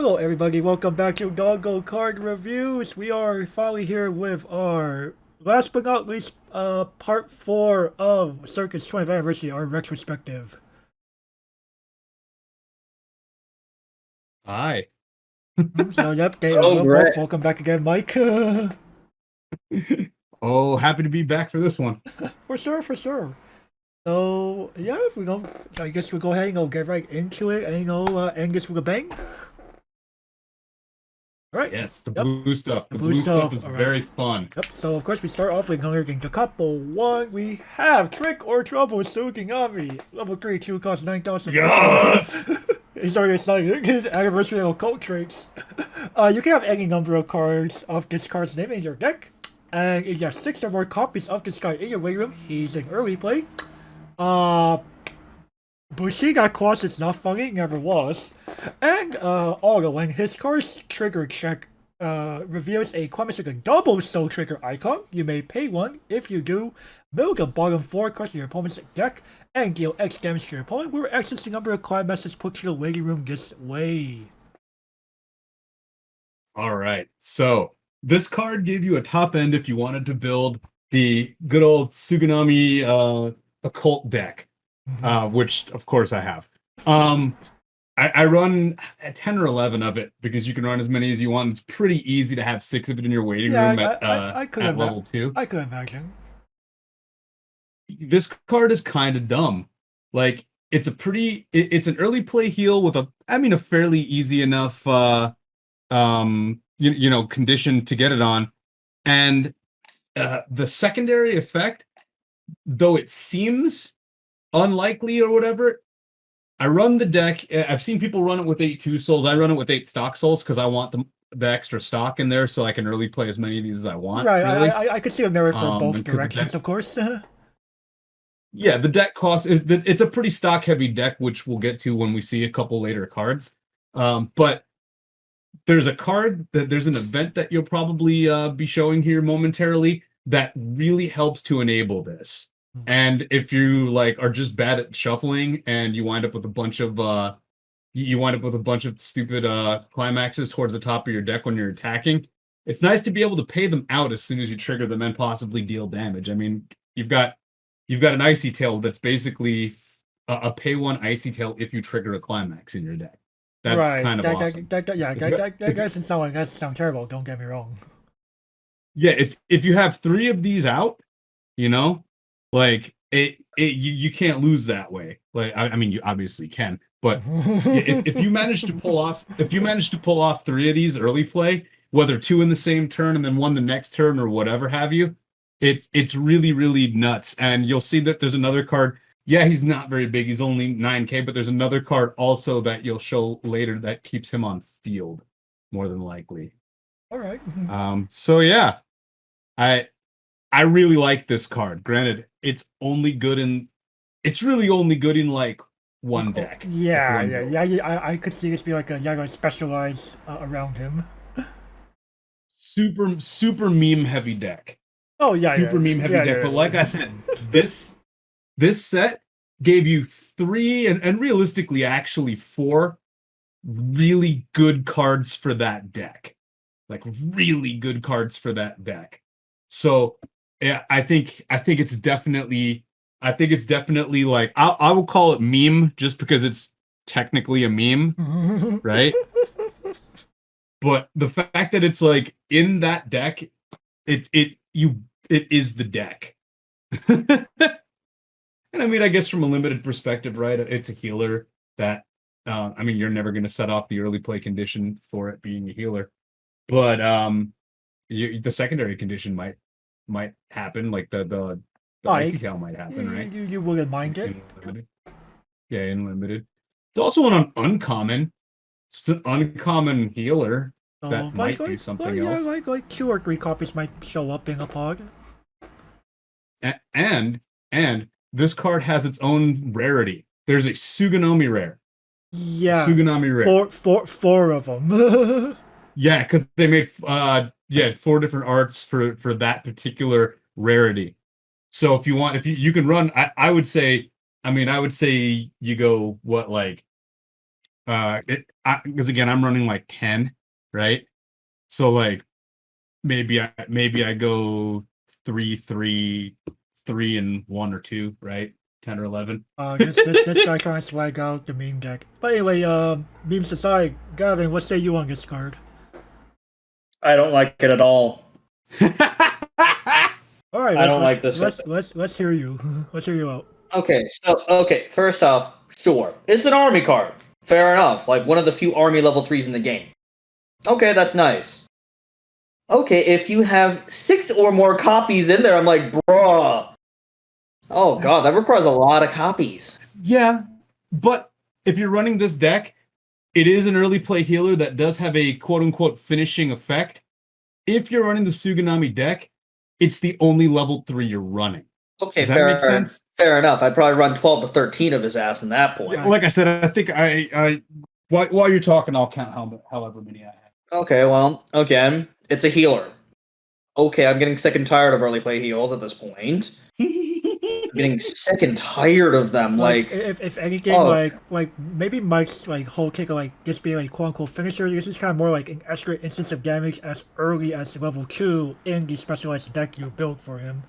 Hello everybody, welcome back to Doggo Card Reviews. We are finally here with our last but not least part 4 of Circus 20th anniversary, our retrospective. Hi. So yep, Oh, great. welcome back again, Mike. Oh, happy to be back for this one. For sure, for sure. So yeah, I guess we'll go ahead and go get right into it and end this with a bang. Alright. Yes, the Yep. blue stuff. The The blue blue stuff stuff. is Alright. very fun. Yep, so of course we start off with Hunger Games. The couple one, we have Trick or Trouble Sugingami. Level 3, 2 cost 9,000. Yes! It's already exciting. Anniversary of occult traits. You can have any number of cards of this card's name in your deck. And if you have 6 or more copies of this card in your waiting room, he's in early play. Bushiga Cross is not funny, never was. And although when his card's trigger check reveals a Kwame a double soul trigger icon, you may pay one. If you do, mill the bottom 4 cards of your opponent's deck and deal X damage to your opponent, where X is the number of card messages put to the waiting room this way. All right. So, this card gave you a top end if you wanted to build the good old Suganami occult deck, which, of course, I have. I run 10 or 11 of it because you can run as many as you want. It's pretty easy to have 6 of it in your waiting room at level 2. I could imagine. This card is kind of dumb. Like, it's it's an early play heal with a fairly easy enough condition to get it on. And the secondary effect, though it seems unlikely or whatever, I run the deck. I've seen people run it with 8 souls. I run it with 8 stock souls because I want the extra stock in there so I can early play as many of these as I want. Right, really. I could see a merit for both Because directions, of course. yeah, the deck cost it's a pretty stock heavy deck, which we'll get to when we see a couple later cards. But there's an event that you'll probably be showing here momentarily that really helps to enable this. And if you are just bad at shuffling and you wind up with a bunch of stupid climaxes towards the top of your deck when you're attacking, it's nice to be able to pay them out as soon as you trigger them and possibly deal damage. I mean, you've got an icy tail that's basically a pay one icy tail if you trigger a climax in your deck. That's right. kind of awesome. That doesn't sound terrible, don't get me wrong. Yeah, if you have 3 of these out, you can't lose that way. I mean, you obviously can, but if you manage to pull off 3 of these early play, whether 2 in the same turn and then 1 the next turn or whatever have you, it's really, really nuts. And you'll see that there's another card. Yeah, he's not very big. He's only 9K, but there's another card also that you'll show later that keeps him on field, more than likely. All right. So yeah, I really like this card. Granted, it's really only good in one deck. I could see this be like a specialize around him. Super meme heavy deck. Oh yeah, super meme heavy deck. But like I said, this set gave you 3 and realistically actually 4 really good cards for that deck. Like really good cards for that deck. So yeah, I think it's definitely like I will call it meme just because it's technically a meme, right? But the fact that it's like in that deck, it is the deck. And I mean, I guess from a limited perspective, right? It's a healer that you're never going to set off the early play condition for it being a healer, but the secondary condition might happen, like the icy tail might happen, right? You wouldn't mind it. In limited. It's also an uncommon. It's an uncommon healer that might do something else. Yeah, like 2 or 3 copies might show up in a pod. And this card has its own rarity. There's a Suganami rare. Yeah. Suganami rare. Four of them. Yeah, because they made 4 different arts for that particular rarity. So if you can run, I would say you go what, like Because again, I'm running like 10, right? So like maybe I go 3, 3, 3, and 1 or 2, right? 10 or 11. This guy trying to swag out the meme deck. But anyway, memes aside, Gavin, what say you on this card? I don't like it at all. All right, I don't like this. Let's hear you. Let's hear you out. Okay, first off, sure. It's an army card. Fair enough. Like one of the few army level 3s in the game. Okay, that's nice. Okay, if you have 6 or more copies in there, I'm like, bruh. Oh god, that requires a lot of copies. Yeah, but if you're running this deck, it is an early play healer that does have a quote-unquote finishing effect. If you're running the Suganami deck, it's the only level 3 you're running. Okay, Does that make sense? Fair enough. I'd probably run 12 to 13 of his ass in that point. Yeah. Like I said, I think while you're talking, I'll count however many I have. Okay, well, again, it's a healer. Okay, I'm getting sick and tired of early play heals at this point. I'm getting sick and tired of them. Like if anything, like maybe Mike's like whole kick of like this being like quote unquote finisher. This is kind of more like an extra instance of damage as early as level 2 in the specialized deck you built for him.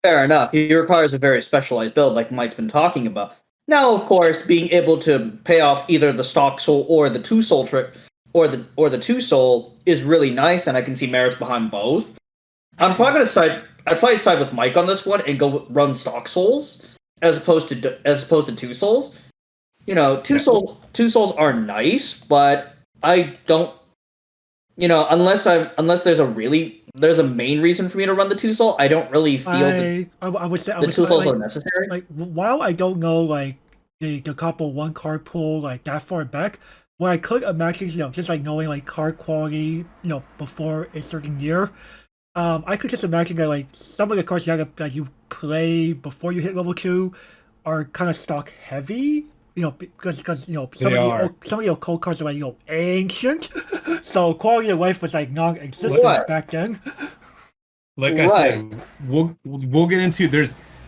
fair enough. He requires a very specialized build, like Mike's been talking about. Now, of course, being able to pay off either the stock soul or the 2-soul trick, or the 2-soul is really nice, and I can see merits behind both. I'm probably gonna side. I'd probably side with Mike on this one and go run stock souls as opposed to 2-souls. You know, 2-souls are nice, but I don't. You know, unless there's a main reason for me to run the 2-soul, I don't really feel I would say the 2-souls are necessary. Like while I don't know like the couple one card pool like that far back, what I could imagine, you know, just like knowing like card quality, you know, before a certain year, I could just imagine that like some of the cards that you play before you hit level 2 are kind of stock heavy. You know, because you know some of the occult cards are like, you know, ancient, so quality of life was like non-existent back then. Like I said, we'll get into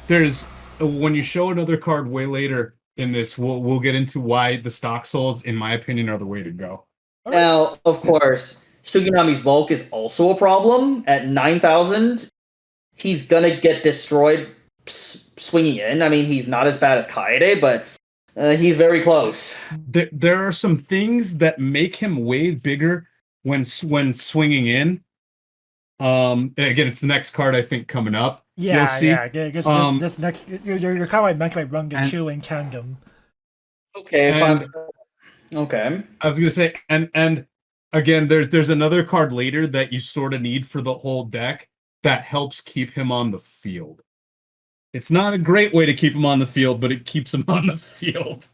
there's when you show another card way later in this, we'll get into why the stock souls, in my opinion, are the way to go. Now, of course, Suganami's bulk is also a problem. At 9,000, he's gonna get destroyed swinging in. I mean, he's not as bad as Kaede, but he's very close. There are some things that make him way bigger when swinging in. Again, it's the next card I think coming up. Yeah, you'll see. yeah. This next, you're kind of like meant to like run the 2 in tandem. Okay, fine. Okay. I was gonna say, and again, there's another card later that you sort of need for the whole deck that helps keep him on the field. It's not a great way to keep him on the field, but it keeps him on the field.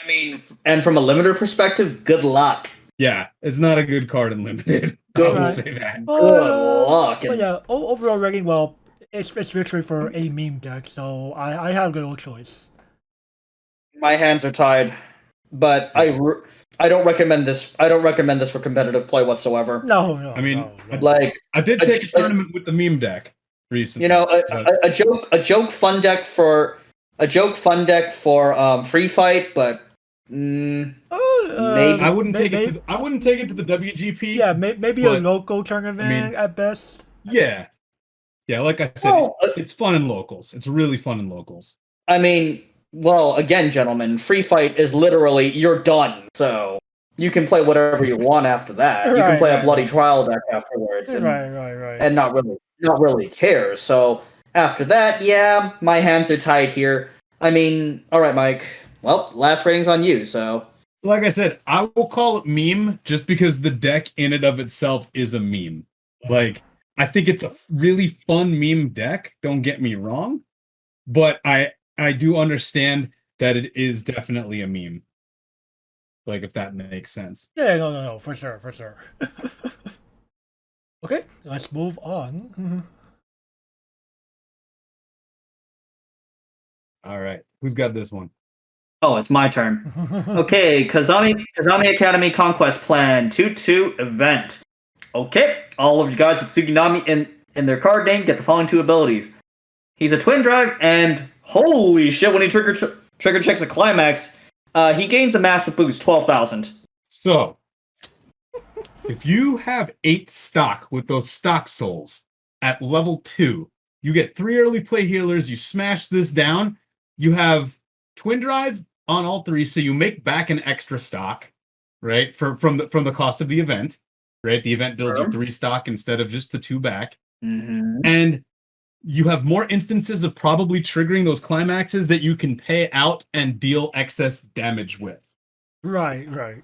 I mean, and from a limiter perspective, good luck. Yeah, it's not a good card in limited. I would say that. Good luck. But yeah, overall rating, well, it's victory for a meme deck, so I have little choice. My hands are tied, but I don't recommend this. I don't recommend this for competitive play whatsoever. No. I mean, no. I did take a tournament with the meme deck recently. You know, a joke fun deck for free fight, but maybe I wouldn't take it to the WGP. Yeah, maybe a local tournament at best. Yeah, like I said, it's fun in locals. It's really fun in locals. I mean, well, again, gentlemen, free fight is literally you're done. So you can play whatever you want after that. You can play a bloody trial deck afterwards, and not really care. So after that, yeah, my hands are tied here. I mean, all right, Mike. Well, last rating's on you. So, like I said, I will call it meme just because the deck in and of itself is a meme. Like, I think it's a really fun meme deck. Don't get me wrong, but I do understand that it is definitely a meme. Like, if that makes sense. Yeah, no, for sure. Okay, let's move on. All right, who's got this one? Oh, it's my turn. Okay, Kazami Academy Conquest Plan 2-2 event. Okay, all of you guys with Suganami in their card name get the following 2 abilities. He's a twin drive, and holy shit, when he trigger checks a climax, He gains a massive boost, 12,000. So, if you have 8 stock with those stock souls at level 2, you get 3 early play healers, you smash this down, you have Twin Drive on all 3, so you make back an extra stock, right, from the cost of the event, right? The event builds you 3 stock instead of just the 2 back. Mm-hmm. And you have more instances of probably triggering those climaxes that you can pay out and deal excess damage with. Right.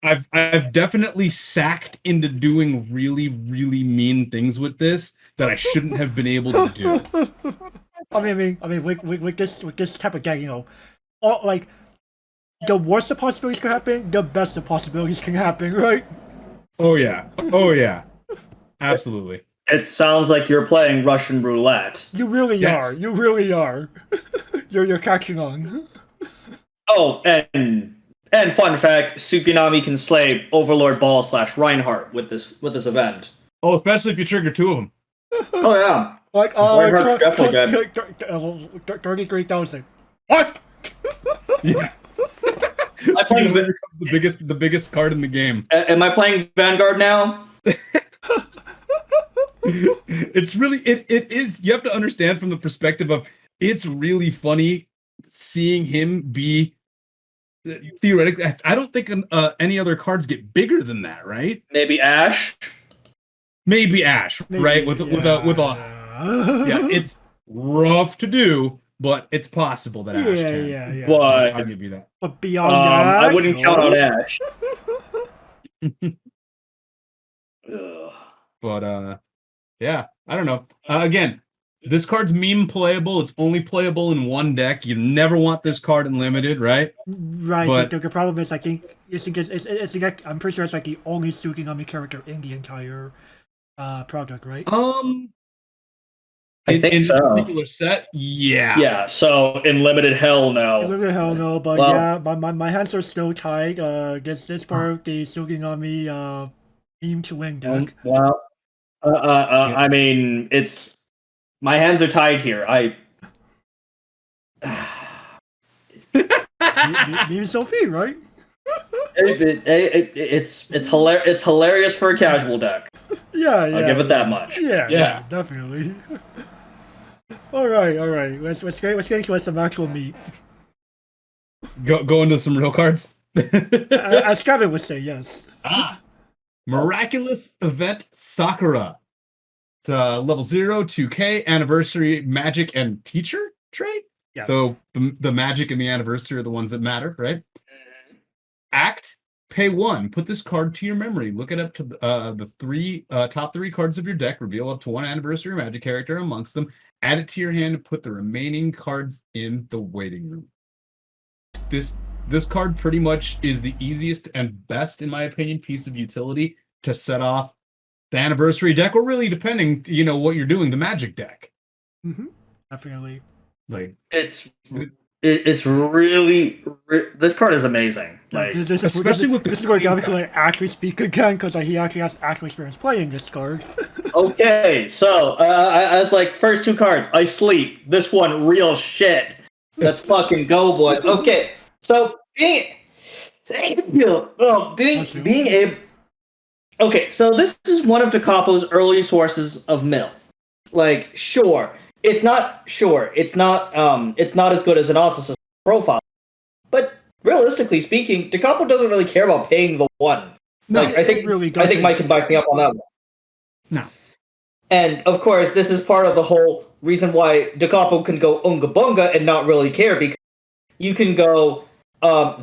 I've definitely sacked into doing really, really mean things with this that I shouldn't have been able to do. I mean, with this type of deck, all, like, the worst of possibilities can happen, the best of possibilities can happen, right? Oh yeah, absolutely. It sounds like you're playing Russian roulette. You really Yes. are. You really are. You're catching on. Oh, and fun fact, Tsukinami can slay Overlord Ball / Reinhardt with this event. Oh, especially if you trigger 2 of them. Oh yeah. Like, Reinhardt's definitely good. 33,000. What? Yeah. I playing, becomes the biggest card in the game. am I playing Vanguard now? It's really it is. You have to understand from the perspective of it's really funny seeing him be theoretically. I don't think any other cards get bigger than that, right? Maybe Ash. Maybe Ash, right? With a yeah, it's rough to do, but it's possible that Ash can. Yeah. But I'll give you that. But beyond that, I wouldn't count on Ash. Ugh. But yeah, I don't know. Again, this card's meme playable. It's only playable in one deck. You never want this card in limited, right? Right. But the problem is, I think it's I'm pretty sure it's like the only Tsukinami character in the entire product, right? I think in so. this particular set, yeah. Yeah. So in limited, hell no. Maybe hell no, but Well- yeah, my hands are still tied. This part of the Tsukinami meme to win deck. Well, I mean, it's my hands are tied here. Meme Sophie, right? It's hilarious for a casual deck. Yeah. I'll give it that much. Yeah, definitely. all right. Let's get into some actual meat. Go into some real cards. As Kevin would say, yes. Miraculous Event Sakura. It's level 0, 2K, anniversary, magic, and teacher trait. Yeah. So the magic and the anniversary are the ones that matter, right? Act, pay 1. Put this card to your memory. Look it up to the top 3 cards of your deck. Reveal up to 1 anniversary magic character amongst them. Add it to your hand and put the remaining cards in the waiting room. This card pretty much is the easiest and best, in my opinion, piece of utility to set off the anniversary deck, or really, depending, what you're doing, the magic deck. Mm-hmm. Definitely. Like It's really this card is amazing. Like especially with the this is where clean Gavin can actually speak again, because he actually has actual experience playing this card. okay, so I was like, first 2 cards, I sleep. This one, real shit. Let's fucking go, boys. Okay, so being able. Okay, so this is one of Da Capo's early sources of mill. Like, it's not as good as an Ossus profile, but realistically speaking, Da Capo doesn't really care about paying the 1. No, like, I think Mike can back me up on that one. No. And of course, this is part of the whole reason why Da Capo can go Unga Bunga and not really care, because you can go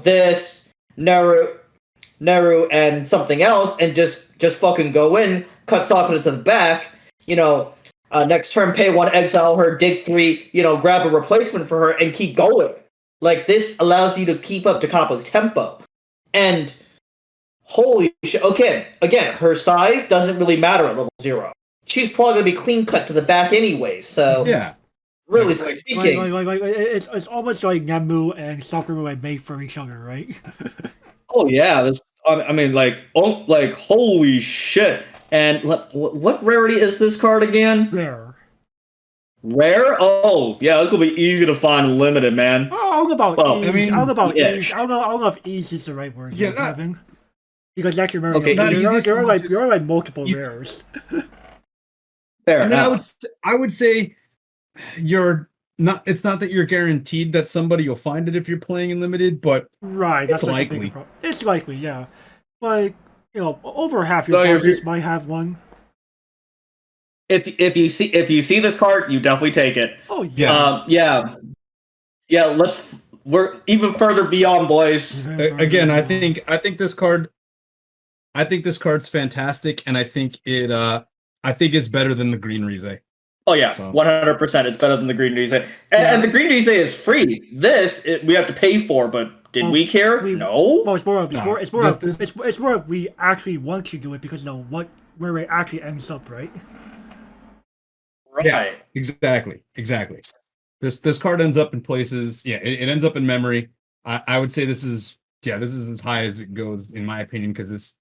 this Naru and something else and just fucking go in, cut Sakura to the back, next turn pay 1, exile her, dig 3, grab a replacement for her and keep going. Like, this allows you to keep up Da Capo's tempo. And holy shit, okay, again, her size doesn't really matter at level 0. She's probably going to be clean cut to the back anyway, so yeah. Really speaking. Like, it's almost like Nemu and Sakura are made for each other, right? Oh yeah, I mean, holy shit! And what rarity is this card again? Rare. Rare? Oh yeah, it's gonna be easy to find limited, man. Oh, I'll go about Well, ease. I mean, I'll go about yeah. ease. I'll go if ease is the right word. Yeah, here, not- Kevin. Because actually, remember, Okay, not easy so much there are like multiple you- rares. Fair I mean, enough. I would say you're not. It's not that you're guaranteed that somebody will find it if you're playing in limited, but Right, that's It's like a bigger likely. problem. It's likely, yeah. Like, over half So your you're- bosses might have one. If you see this card, you definitely take it. Oh yeah. Yeah. We're even further beyond, boys. again, I think this card. I think this card's fantastic, and I think it's better than the Green Rize. Oh yeah, So- 100%. It's better than the Green Rize, and the Green Rize is free. We have to pay for, but did Well, we care? No. Well, it's more of Nah, it's more of this- it's more of we actually want to do it because where it actually ends up, right? Right. Yeah. Exactly. This card ends up in places. Yeah, it ends up in memory. I would say this is as high as it goes in my opinion because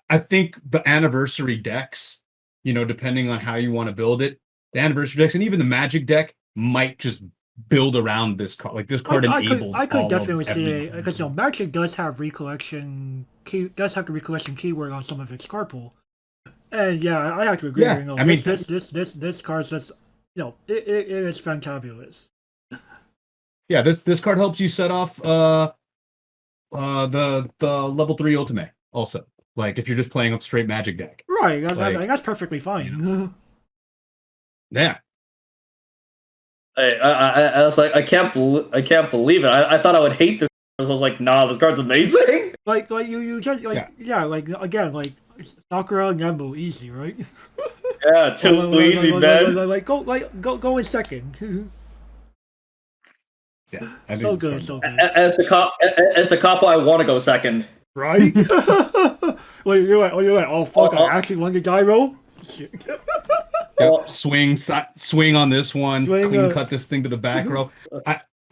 I think the anniversary decks, depending on how you want to build it, the anniversary decks and even the Magic deck might just build around this card. Like this card enables. I could all definitely of say everything. because Magic does have the recollection keyword on some of its card pool, and yeah, I have to agree. Yeah, I mean- this card's just it is fantabulous. Yeah, this card helps you set off the level 3 ultimate also. Like if you're just playing up straight Magic deck. Right, Like- that's perfectly fine. Yeah. I was like, I can't believe it. I thought I would hate this. I was like, nah, this card's amazing. like you just like again like Sakura Nemu easy, right? Yeah, too easy, man. Go in second. Yeah. I think So this good, card's so awesome. good. As the cop, I want to go second. Right? Wait, you're right. Oh fuck! Oh, oh. I actually won the gyro. Shit. Yep, swing on this one, Swing, clean cut this thing to the back row.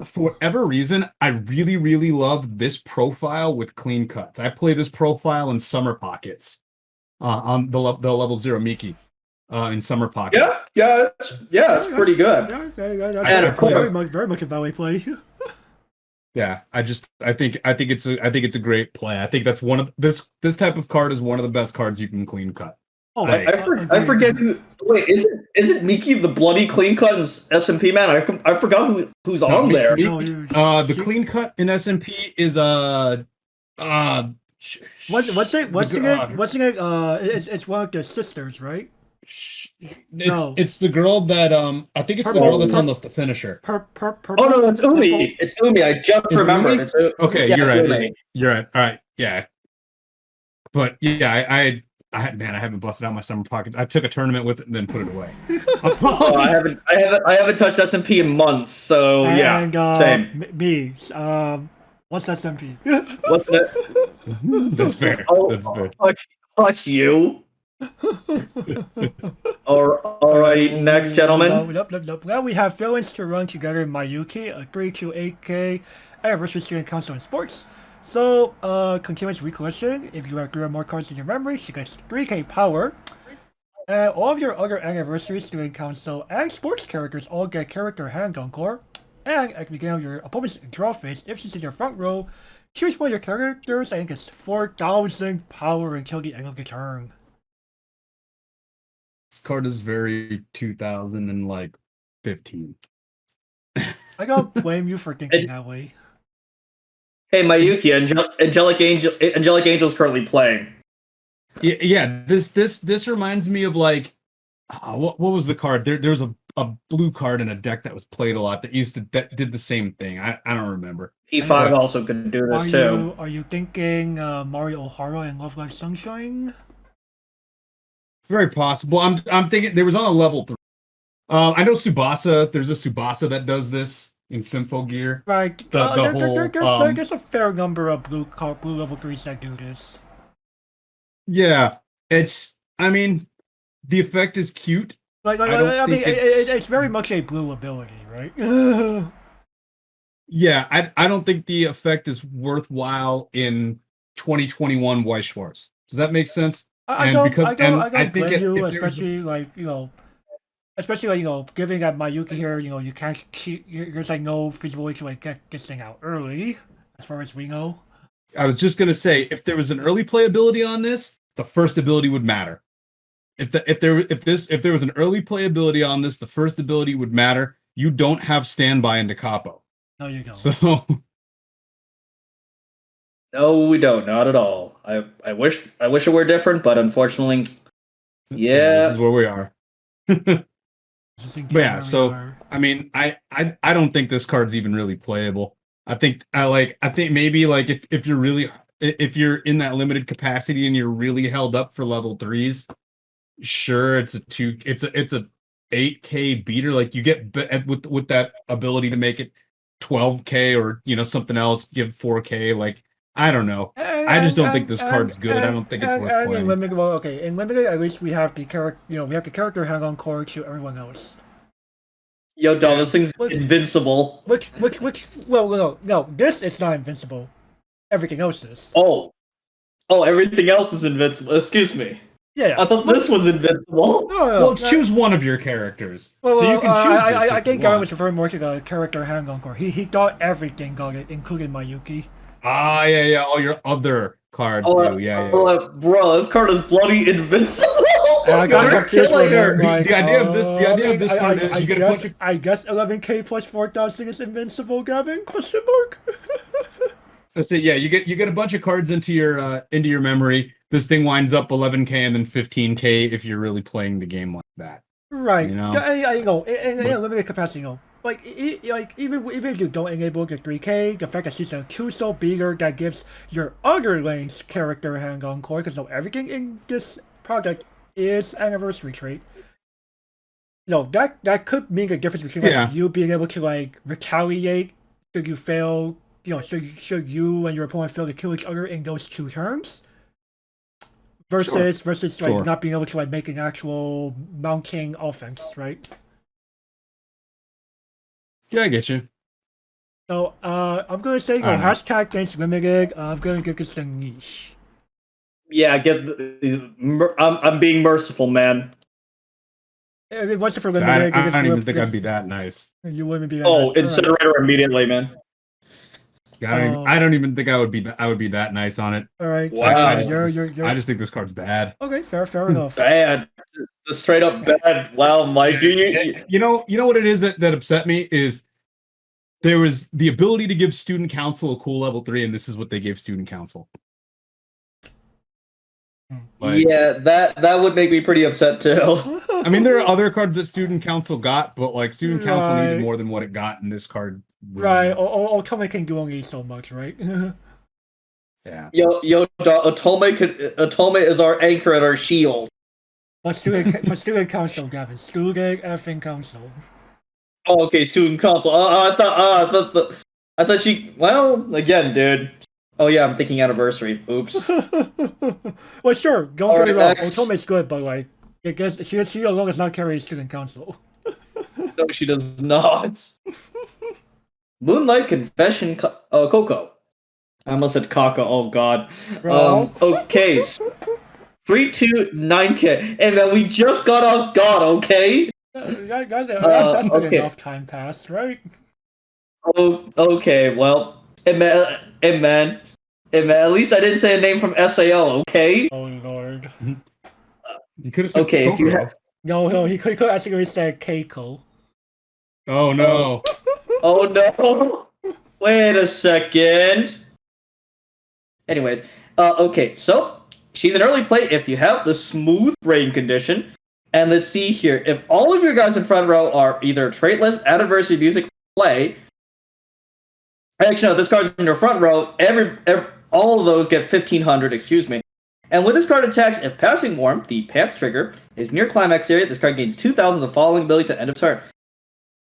For whatever reason, I really, really love this profile with clean cuts. I play this profile in Summer Pockets, on the level 0 Miki, in Summer Pockets. It's pretty good. Yeah, that's And of course- very much a valet play. Yeah, I think it's a great play. I think that's one of this type of card is one of the best cards you can clean cut. Oh, Hey. I forget who. Wait, isn't Miki the bloody clean cut in SMP man? I forgot who's No, on there. Miki- No, The clean cut in SMP is What's it? It's one of the sisters, right? No. It's the girl that I think it's the Purple- girl that's on the finisher. Purple. Oh no, it's Umi. It's Umi. I just Is remembered. Umi? It's Okay, yeah, you're it's right. Umi. You're right. All right, yeah. But yeah, I haven't busted out my Summer Pocket. I took a tournament with it and then put it away. Oh, I haven't touched SMP in months. So yeah, And same. me. What's SMP? What's that? That's fair. Oh, That's fair. touch you. All right, next gentleman. Nope. Well, we have villains to run together in Mayuki, a 328K anniversary student council in sports. So, continuous recollection. If you have 3 or more cards in your memory, she gets 3K power. And all of your other anniversary student council and sports characters all get character hand encore. And at the beginning of your opponent's draw phase, if she's in your front row, choose one of your characters and it gets 4,000 power until the end of the turn. This card is very 2015. I don't blame you for thinking that way. Hey, Mayuki, Angelic Angel's currently playing. Yeah. This reminds me of like what was the card? There's a blue card in a deck that was played a lot that did the same thing. I don't remember. P5 also could do this too. Are you thinking Mario O'Hara and Love Live Sunshine? Very possible. I'm thinking there was on a level 3. I know Tsubasa. There's a Tsubasa that does this in Sympho Gear. Right. The There's a fair number of blue level 3s that do this. Yeah, I mean, the effect is cute. I mean, it's very much a blue ability, right? Yeah, I don't think the effect is worthwhile in 2021 Weiss Schwarz. Does that make sense? I And don't because- and I blame think you, if there was- especially Especially like, given that Mayuki here, you can't there's like no feasible way to like get this thing out early, as far as we know. I was just gonna say, if there was an early playability on this, the first ability would matter. If there was an early playability on this, the first ability would matter. You don't have standby into capo. No, you don't. So No, we don't. Not at all. I wish it were different, but unfortunately, this yeah. is where we are. But Just in yeah, where we so are. I mean, I don't think this card's even really playable. I think maybe like if you're in that limited capacity and you're really held up for level 3s, sure, it's a 8K beater. Like you get with that ability to make it 12K or something else, give 4K. Like I don't know. I just don't think this card's good. I don't think it's worth In playing. limited, well, okay, in limited, at least we have the character. We have the character hang-on cord to everyone else. Yo, dog, this thing's Look. invincible. Which, well, no, this is not invincible. Everything else is. Oh, everything else is invincible. Excuse me. Yeah. I thought this was invincible. No, Well, choose one of your characters, Well, so you can choose this. I if think you Gavin want. was referring more to the character hang-on cord. He thought everything got it, including Mayuki. Ah, yeah. All your other cards do. Yeah. Bro, this card is bloody invincible. And I got You're confused for a killing her. minute, like, The idea of this card is you get a bunch of. I guess 11K plus 4,000 is invincible, Gavin? Question mark. Let's say, yeah, you get a bunch of cards into your memory. This thing winds up 11K and then 15K if you're really playing the game like that. Right. You know? I know. In limited capacity, like even if you don't enable the 3K, the fact that she's a 2-soul beater that gives your other lane's character hang-on cord, because everything in this product is anniversary trait. That could mean a difference between you being able to like retaliate should you fail, should you and your opponent fail to kill each other in those 2 turns, versus like not being able to like make an actual mounting offense, right? Yeah, I get you. So I'm gonna say hashtag games limited. I'm gonna give this thing niche. Yeah, I'm being merciful, man. If it wasn't for So limited, I don't even think I'd be that nice. You wouldn't be. Incinerator immediately, man. I don't even think I would be that nice on it. All right. Wow. I just think this card's bad. Okay, fair enough. Bad. The straight up bad. Wow, Mike. You know what it is that upset me is there was the ability to give student council a cool level 3, and this is what they gave student council. Yeah, that would make me pretty upset too. I mean, there are other cards that student council got, but like student council needed more than what it got in this card. Right. Otome can do only so much, right? Yeah. Yo, Otome is our anchor and our shield. But student council, Gavin. Student effing council. Oh, okay, student council. I thought she. Well, again, dude. Oh yeah, I'm thinking anniversary. Oops. Well, sure. Don't get me wrong. Next. Otome's good, but like, I guess she alone does not carry student council. No, she does not. Moonlight Confession. Coco. I almost said Kaka. Oh god. Okay. 329K, and then we just got off God. Okay. That's good enough time passed, right? Oh, okay. Well, hey man. At least I didn't say a name from SAO. Okay. Oh lord. You could have said Okay, if you Kokoro. No, he could actually said Keiko. Oh no. Oh no. Wait a second. Anyways, okay, so she's an early play if you have the smooth brain condition. And let's see here. If all of your guys in front row are either traitless, anniversary music play. Actually, no, this card's in your front row. All of those get 1500, excuse me. And when this card attacks, if passing warm, the pants trigger is near climax area, this card gains 2000 the following ability to end of turn.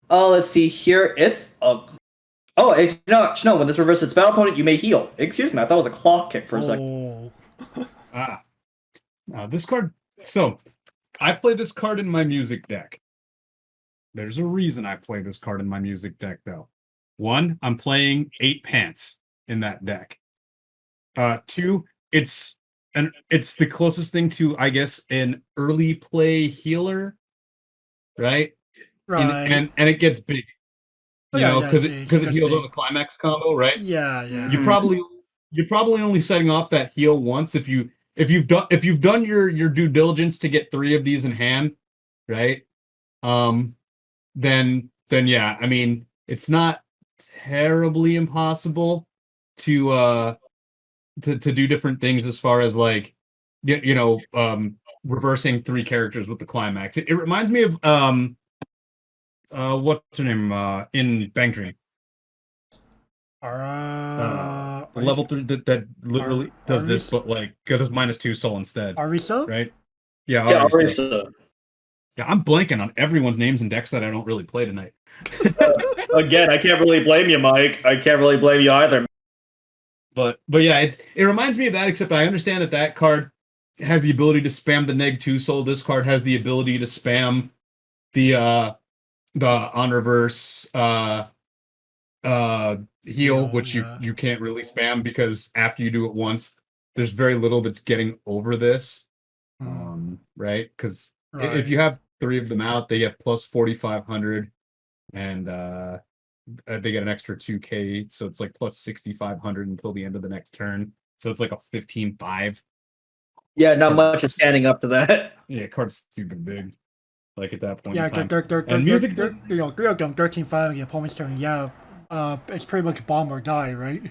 Let's see here. It's a... Oh, no, when this reverses its battle opponent, you may heal. Excuse me, I thought it was a clock kick for a second. This card... So, I play this card in my music deck. There's a reason I play this card in my music deck, though. 1, I'm playing 8 pants in that deck. 2, it's the closest thing to, I guess, an early play healer. right? Right. And it gets big, Oh, yeah, because she it gets heals on big. the climax combo, right? Yeah, yeah. You probably you're probably only setting off that heal once if you've done your due diligence to get 3 of these in hand, right? Um, then yeah, I mean, it's not terribly impossible to to do different things as far as like reversing 3 characters with the climax. It reminds me of what's her name in Bang Dream. The Are you, level 3 that literally does this, Arisa? but like gives us -2 soul instead, Arisa? right? Yeah, Yeah, Arisa. Yeah, I'm blanking on everyone's names and decks that I don't really play tonight. Again, I can't really blame you, Mike. I can't really blame you either. But yeah, it reminds me of that, except I understand that card has the ability to spam the -2 soul. This card has the ability to spam the on reverse heal, which you can't really spam because after you do it once, there's very little that's getting over this. Right? Because if you have 3 of them out, they have plus 4,500 and they get an extra 2k, so it's like plus 6,500 until the end of the next turn. So it's like a 15-5. Yeah, not much is standing up to that. Yeah, card's stupid big. Like at that point Yeah, in time. they're And music they're 3 of them 13-5 on the opponent's turn. Yeah, it's pretty much bomb or die, right?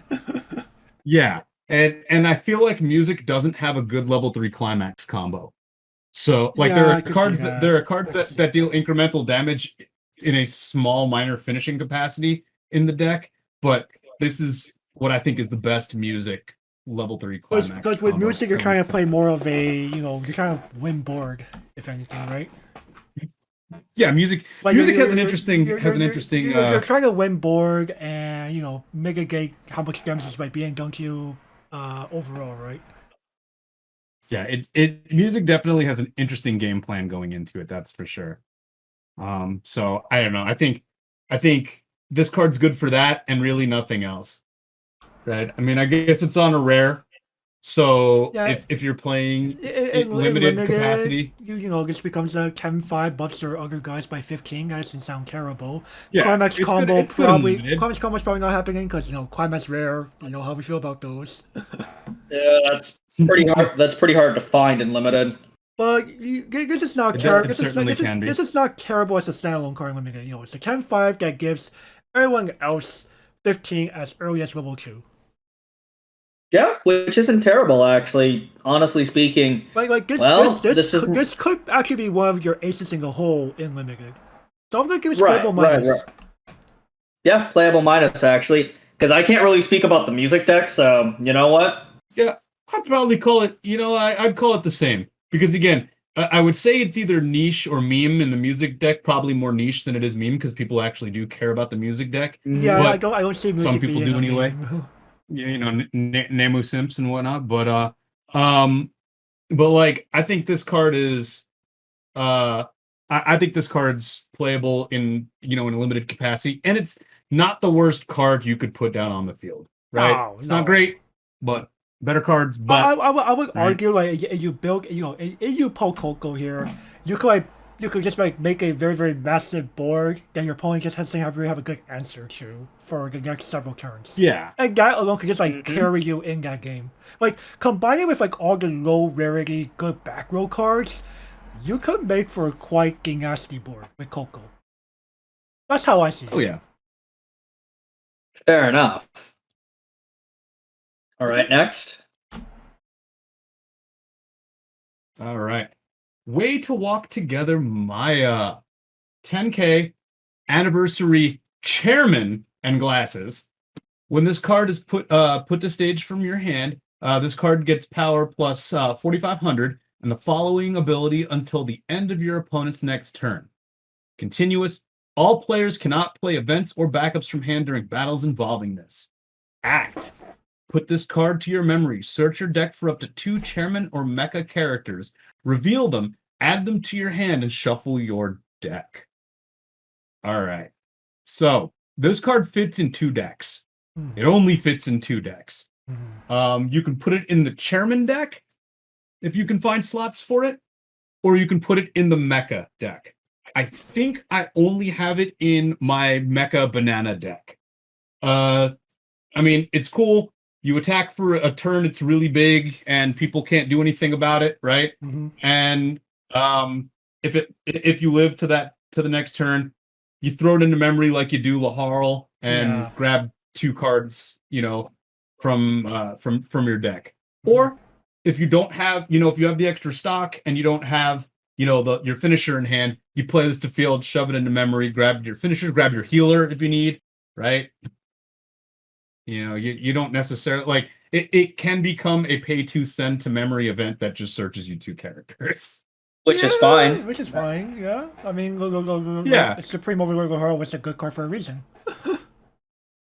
Yeah, and I feel like music doesn't have a good level 3 climax combo. So like Yeah, I there could are see cards that. there are cards that deal incremental damage in a small minor finishing capacity in the deck, but this is what I think is the best music level 3 climax. Because with combo music, you're at trying to least play more of a, you're trying to win board, if anything, right? yeah, music Like has an interesting You're trying to win board and mitigate how much damage is by being done to you overall, right? yeah, it music definitely has an interesting game plan going into it, that's for sure. So I don't know. I think this card's good for that and really nothing else. Right? I mean, I guess it's on a rare. So Yeah, if you're playing in limited capacity, this becomes a 10-5 buffs or other guys by 15. That doesn't sound terrible. yeah, Climax it's combo good, it's good in probably limited. Climax combo's probably not happening because Climax rare. You know how we feel about those. Yeah, that's pretty hard. That's pretty hard to find in limited. But this is not It terrible. certainly can be. This is not terrible as a standalone card limited. It's a 10-5 that gives everyone else 15 as early as level 2. Yeah, which isn't terrible actually. Honestly speaking, This could actually be one of your aces in the hole in limited. So I'm gonna give it playable minus. Yeah, playable minus actually, because I can't really speak about the music deck. So you know what? Yeah, I'd probably call it. I'd call it the same because again, I would say it's either niche or meme in the music deck. Probably more niche than it is meme because people actually do care about the music deck. Yeah, But I don't see music some people being do a anyway. meme. Namu Simps and whatnot. But like I think this card is I think this card's playable in in a limited capacity, and it's not the worst card you could put down on the field, right? No, it's no. not great, but better cards. But I would right? argue like if you build if you pull Coco here, you could just make a very very massive board that your opponent just has to have a good answer to for the next several turns. Yeah, and that alone could just carry you in that game. Like combining with like all the low rarity good back row cards, you could make for quite a nasty board with Coco. That's how I see it. oh yeah. Fair enough. All right, next. All right. Way to Walk Together, Maya. 10K anniversary chairman and glasses. When this card is put to stage from your hand, this card gets power plus 4,500 and the following ability until the end of your opponent's next turn. Continuous. All players cannot play events or backups from hand during battles involving this. Act. Put this card to your memory. Search your deck for up to 2 chairman or mecha characters. Reveal them, add them to your hand, and shuffle your deck. All right. So this card fits in 2 decks. It only fits in 2 decks. You can put it in the chairman deck if you can find slots for it, or you can put it in the mecha deck. I think I only have it in my Mecha Banana deck. I mean, it's cool. You attack for a turn, it's really big, and people can't do anything about it, right? Mm-hmm. And if you live to the next turn, you throw it into memory like you do Laharl and grab 2 cards, from your deck. Or if you don't have, if you have the extra stock and you don't have, your finisher in hand, you play this to field, shove it into memory, grab your finishers, grab your healer if you need, right? You don't necessarily like it can become a pay 2 send to memory event that just searches you 2 characters. Which is fine. Which is fine, yeah. I mean, Yeah. Supreme Overlord Hero was a good card for a reason.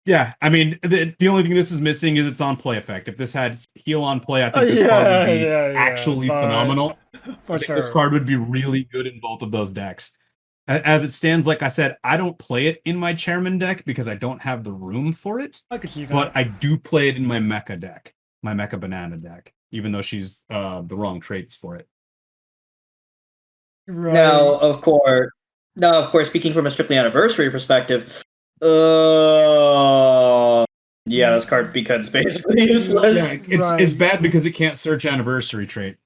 Yeah, I mean, the only thing this is missing is its on-play effect. If this had heal on play, I think this card would be actually phenomenal. For I think sure. this card would be really good in both of those decks. As it stands, like I said, I don't play it in my Chairman deck because I don't have the room for it. I can see that. But I do play it in my Mecha deck, my Mecha Banana deck, even though she's the wrong traits for it. Right. Now, of course, speaking from a strictly anniversary perspective, this card becomes basically useless. Yeah, it's bad because it can't search anniversary trait.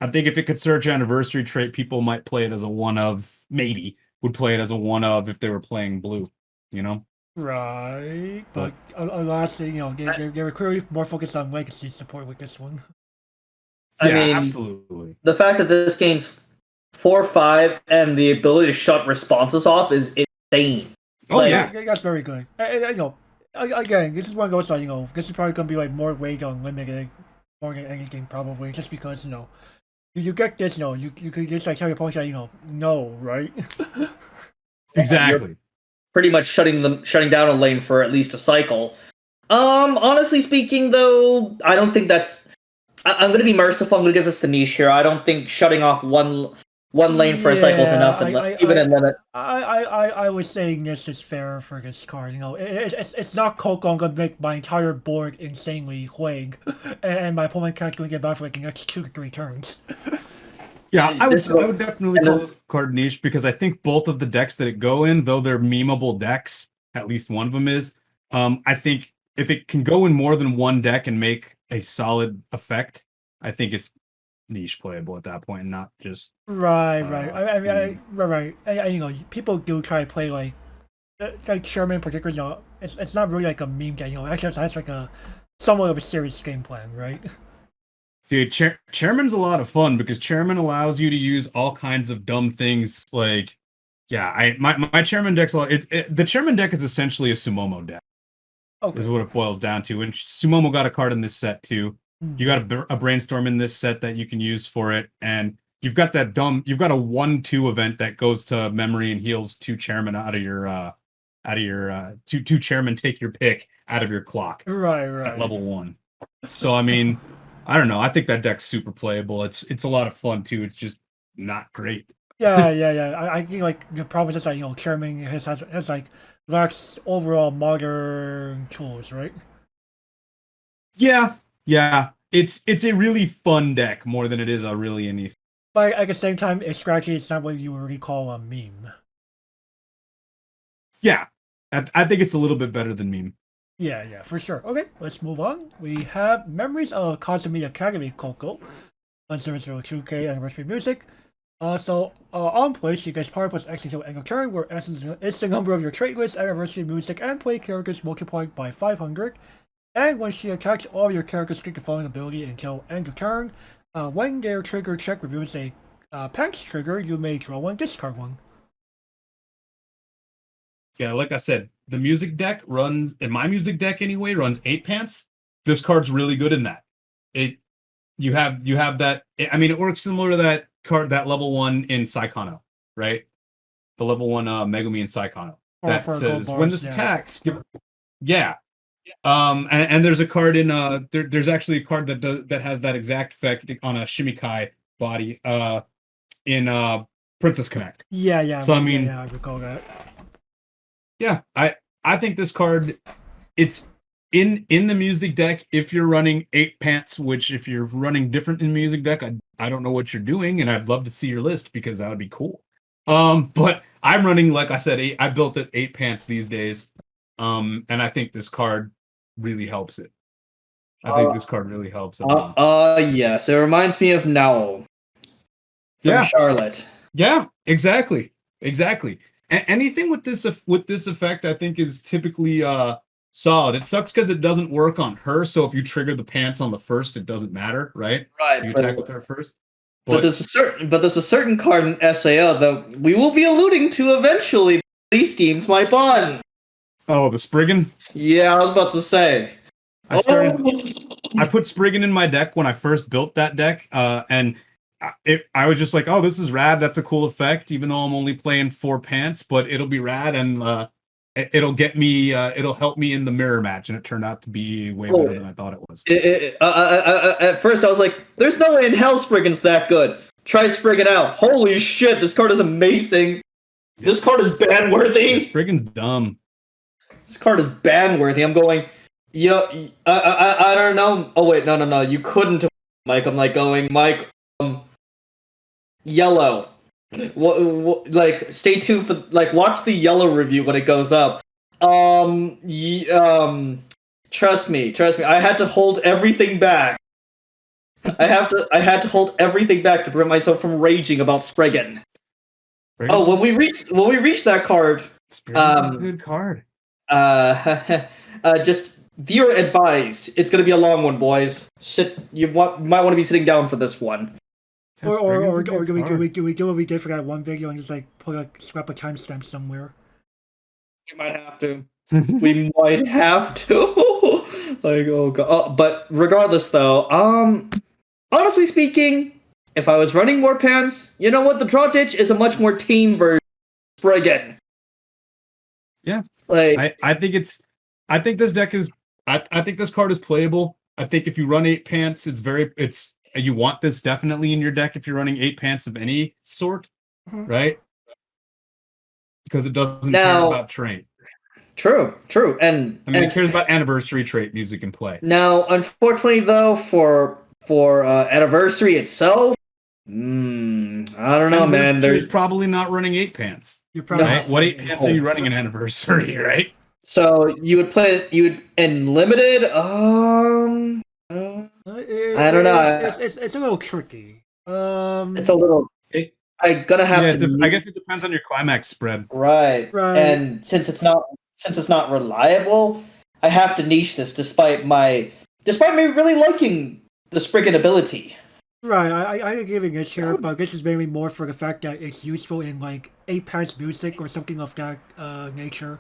I think if it could search anniversary trait, people might play it as a one of, maybe would play it as a one of if they were playing blue, Right, but alas, they were clearly more focused on legacy support with this one. I mean, absolutely. The fact that this game's 4/5 and the ability to shut responses off is insane. Oh yeah, that's very good. Again, this is one of those like this is probably gonna be like more weight on limited more than anything probably, just because you get this, you could just like tell your opponent no, right? Exactly. You're pretty much shutting down a lane for at least a cycle. Honestly speaking, though, I don't think that's. I'm going to be merciful. I'm going to give this to Niche here. I don't think shutting off one lane for a cycle is enough, even in limit. I was saying this is fair for this card. It's not Coco gonna make my entire board insanely Huig, and my opponent can't get back for like the next 2 to 3 turns. Yeah, I would definitely call this card niche because I think both of the decks that it go in, though they're memeable decks, at least one of them is. I think if it can go in more than one deck and make a solid effect, I think it's niche playable at that point, and not just right. People do try to play like Sherman in particular. It's not really like a meme deck. Actually, it's like a somewhat of a serious game plan, right? Dude, Chairman's a lot of fun because Chairman allows you to use all kinds of dumb things. Like, my Chairman deck's the Chairman deck is essentially a Sumomo deck. Okay. Is what it boils down to. And Sumomo got a card in this set too. You got a brainstorm in this set that you can use for it, and you've got a 1/2 event that goes to memory and heals 2 Chairman out of your two Chairman take your pick out of your clock. Right. At level 1. So I mean, I don't know. I think that deck's super playable. It's a lot of fun too. It's just not great. Yeah. I think like the problem is just like Chairman has like lacks overall modern tools, right? Yeah. It's a really fun deck more than it is a really anything. But at the same time, its strategy is not what you would really call a meme. Yeah, I think it's a little bit better than meme. Yeah, for sure. Okay, let's move on. We have Memories of Kazumi Academy Coco on 002K Anniversary Music. On play, she gets power plus X until end of turn, where X is the number of your trait list, Anniversary Music, and play characters multiplied by 500. And when she attacks, all your characters get the following ability until end of turn. When their trigger check reveals a pants trigger, you may draw 1, discard 1. Yeah, like I said, the music deck runs, in my music deck anyway, runs 8 pants. This card's really good in that. You have that. I mean, it works similar to that card, that level 1 in Saikano, right? The level 1 Megumi in Saikano that says when this attacks, and there's a card in there's actually a card that has that exact effect on a Shimikai body in Princess Connect. Yeah. So I mean, I recall that. Yeah, I think this card, it's in the music deck if you're running 8 pants, which if you're running different in music deck, I don't know what you're doing, and I'd love to see your list because that would be cool. But I'm running, like I said, I built it 8 pants these days. And I think this card really helps it. I think this card really helps it. Yes. It reminds me of Now from Charlotte. Yeah, exactly. Anything with this effect, I think, is typically solid. It sucks because it doesn't work on her. So if you trigger the pants on the first, it doesn't matter, right? Right. If you attack with her first. But there's a certain card in SAO that we will be alluding to eventually. These teams might bond. Oh, the Spriggan? Yeah, I was about to say. I put Spriggan in my deck when I first built that deck, and I was just like, oh, this is rad. That's a cool effect, even though I'm only playing 4 pants, but it'll be rad, and it'll get me, it'll help me in the mirror match, and it turned out to be way better than I thought it was. At first, I was like, there's no way in hell Spriggan's that good. Try Spriggan out. Holy shit, this card is amazing. Yeah. This card is ban-worthy. Yeah, Spriggan's dumb. This card is ban-worthy. I'm going, I don't know. Oh, wait, no. You couldn't, Mike. I'm like going, Mike, yellow. Like, stay tuned for, like, watch the yellow review when it goes up. Trust me. I had to hold everything back. I had to hold everything back to prevent myself from raging about Spriggan. Oh, when we reach that card, Spriggan's a good card. Just viewer advised. It's gonna be a long one, boys. Shit, might want to be sitting down for this one. Or do we do what we did for that one video and just like put a timestamp somewhere? We might have to. We might have to. Like, oh god. But regardless, though, honestly speaking, if I was running more pants, you know what? The Draw Ditch is a much more tame version of Spriggan. Yeah. Like, I think this deck is. I think this card is playable. I think if you run 8 pants, you want this definitely in your deck if you're running 8 pants of any sort, right? Because it doesn't care about trait. True. And it cares about anniversary trait, music, and play. Now, unfortunately, though, for anniversary itself, I don't know, man. There's probably not running 8 pants. You're probably right? What 8 pants are you running in anniversary, right? So you would in limited. I don't know. It's a little tricky. It's a little. I'm gonna have to. I guess it depends on your climax spread. Right. And since it's not reliable, I have to niche this, despite me really liking the Spriggan ability. Right. I'm giving it here, but this is mainly more for the fact that it's useful in like 8 pants music or something of that nature.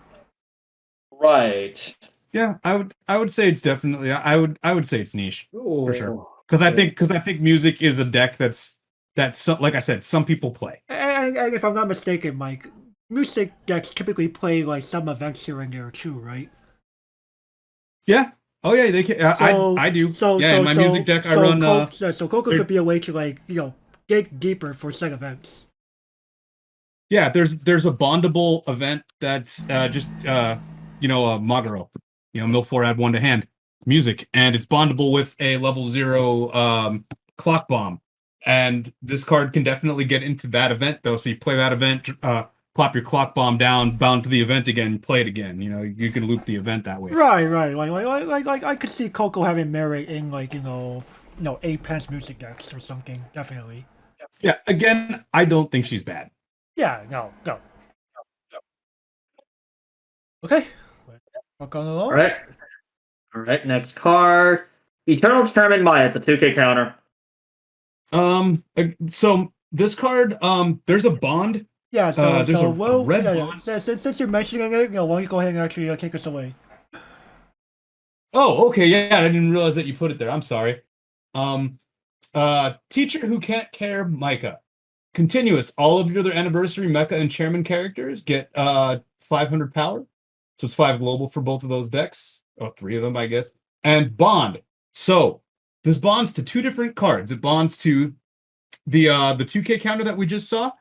Right. Yeah, I would say it's definitely. I would say it's niche for sure. Because I think music is a deck that's like I said, some people play. And if I'm not mistaken, Mike, music decks typically play like some events here and there too, right? Yeah. Oh yeah, they can. I do. In my music deck, I run. So Coco could be a way to like dig deeper for set events. Yeah, there's a bondable event that's just Magaro. Mill 4 add 1 to hand music, and it's bondable with a level 0 clock bomb. And this card can definitely get into that event, though. So you play that event, plop your clock bomb down, bound to the event again, play it again. You can loop the event that way. Right. Like I could see Coco having merit in like 8 pants music decks or something. Definitely. Yeah. Again, I don't think she's bad. Yeah. No. Okay. Walk on along. All right. Next card, Eternal Chairman Maya. It's a 2K counter. So this card, there's a bond. Yeah, there's a red bond. Since you're mentioning it, why don't you go ahead and actually take us away? Oh, okay, yeah, I didn't realize that you put it there. I'm sorry. Teacher who can't care, Micah. Continuous. All of your other anniversary mecha and chairman characters get 500 power. So it's 5 global for both of those decks. Or 3 of them, I guess. And bond. So this bonds to 2 different cards. It bonds to the 2K counter that we just saw,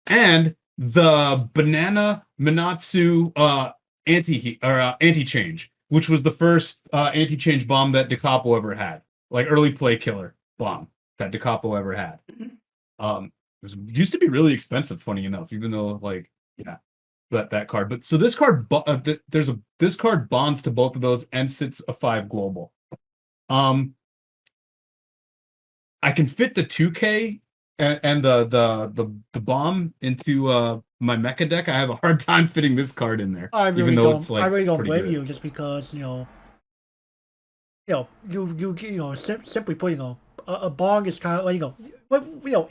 and the Banana Minatsu anti-change, which was the first anti-change bomb that DeCapo ever had, like early play killer bomb that DeCapo ever had. used to be really expensive, funny enough, even though like yeah, that card. But so this card this card bonds to both of those and sits a 5 global. I can fit the 2K and the bomb into my mecha deck. I have a hard time fitting this card in there. I really even though don't. it's like I really don't pretty blame good. you just because simply put, a bong is kind of like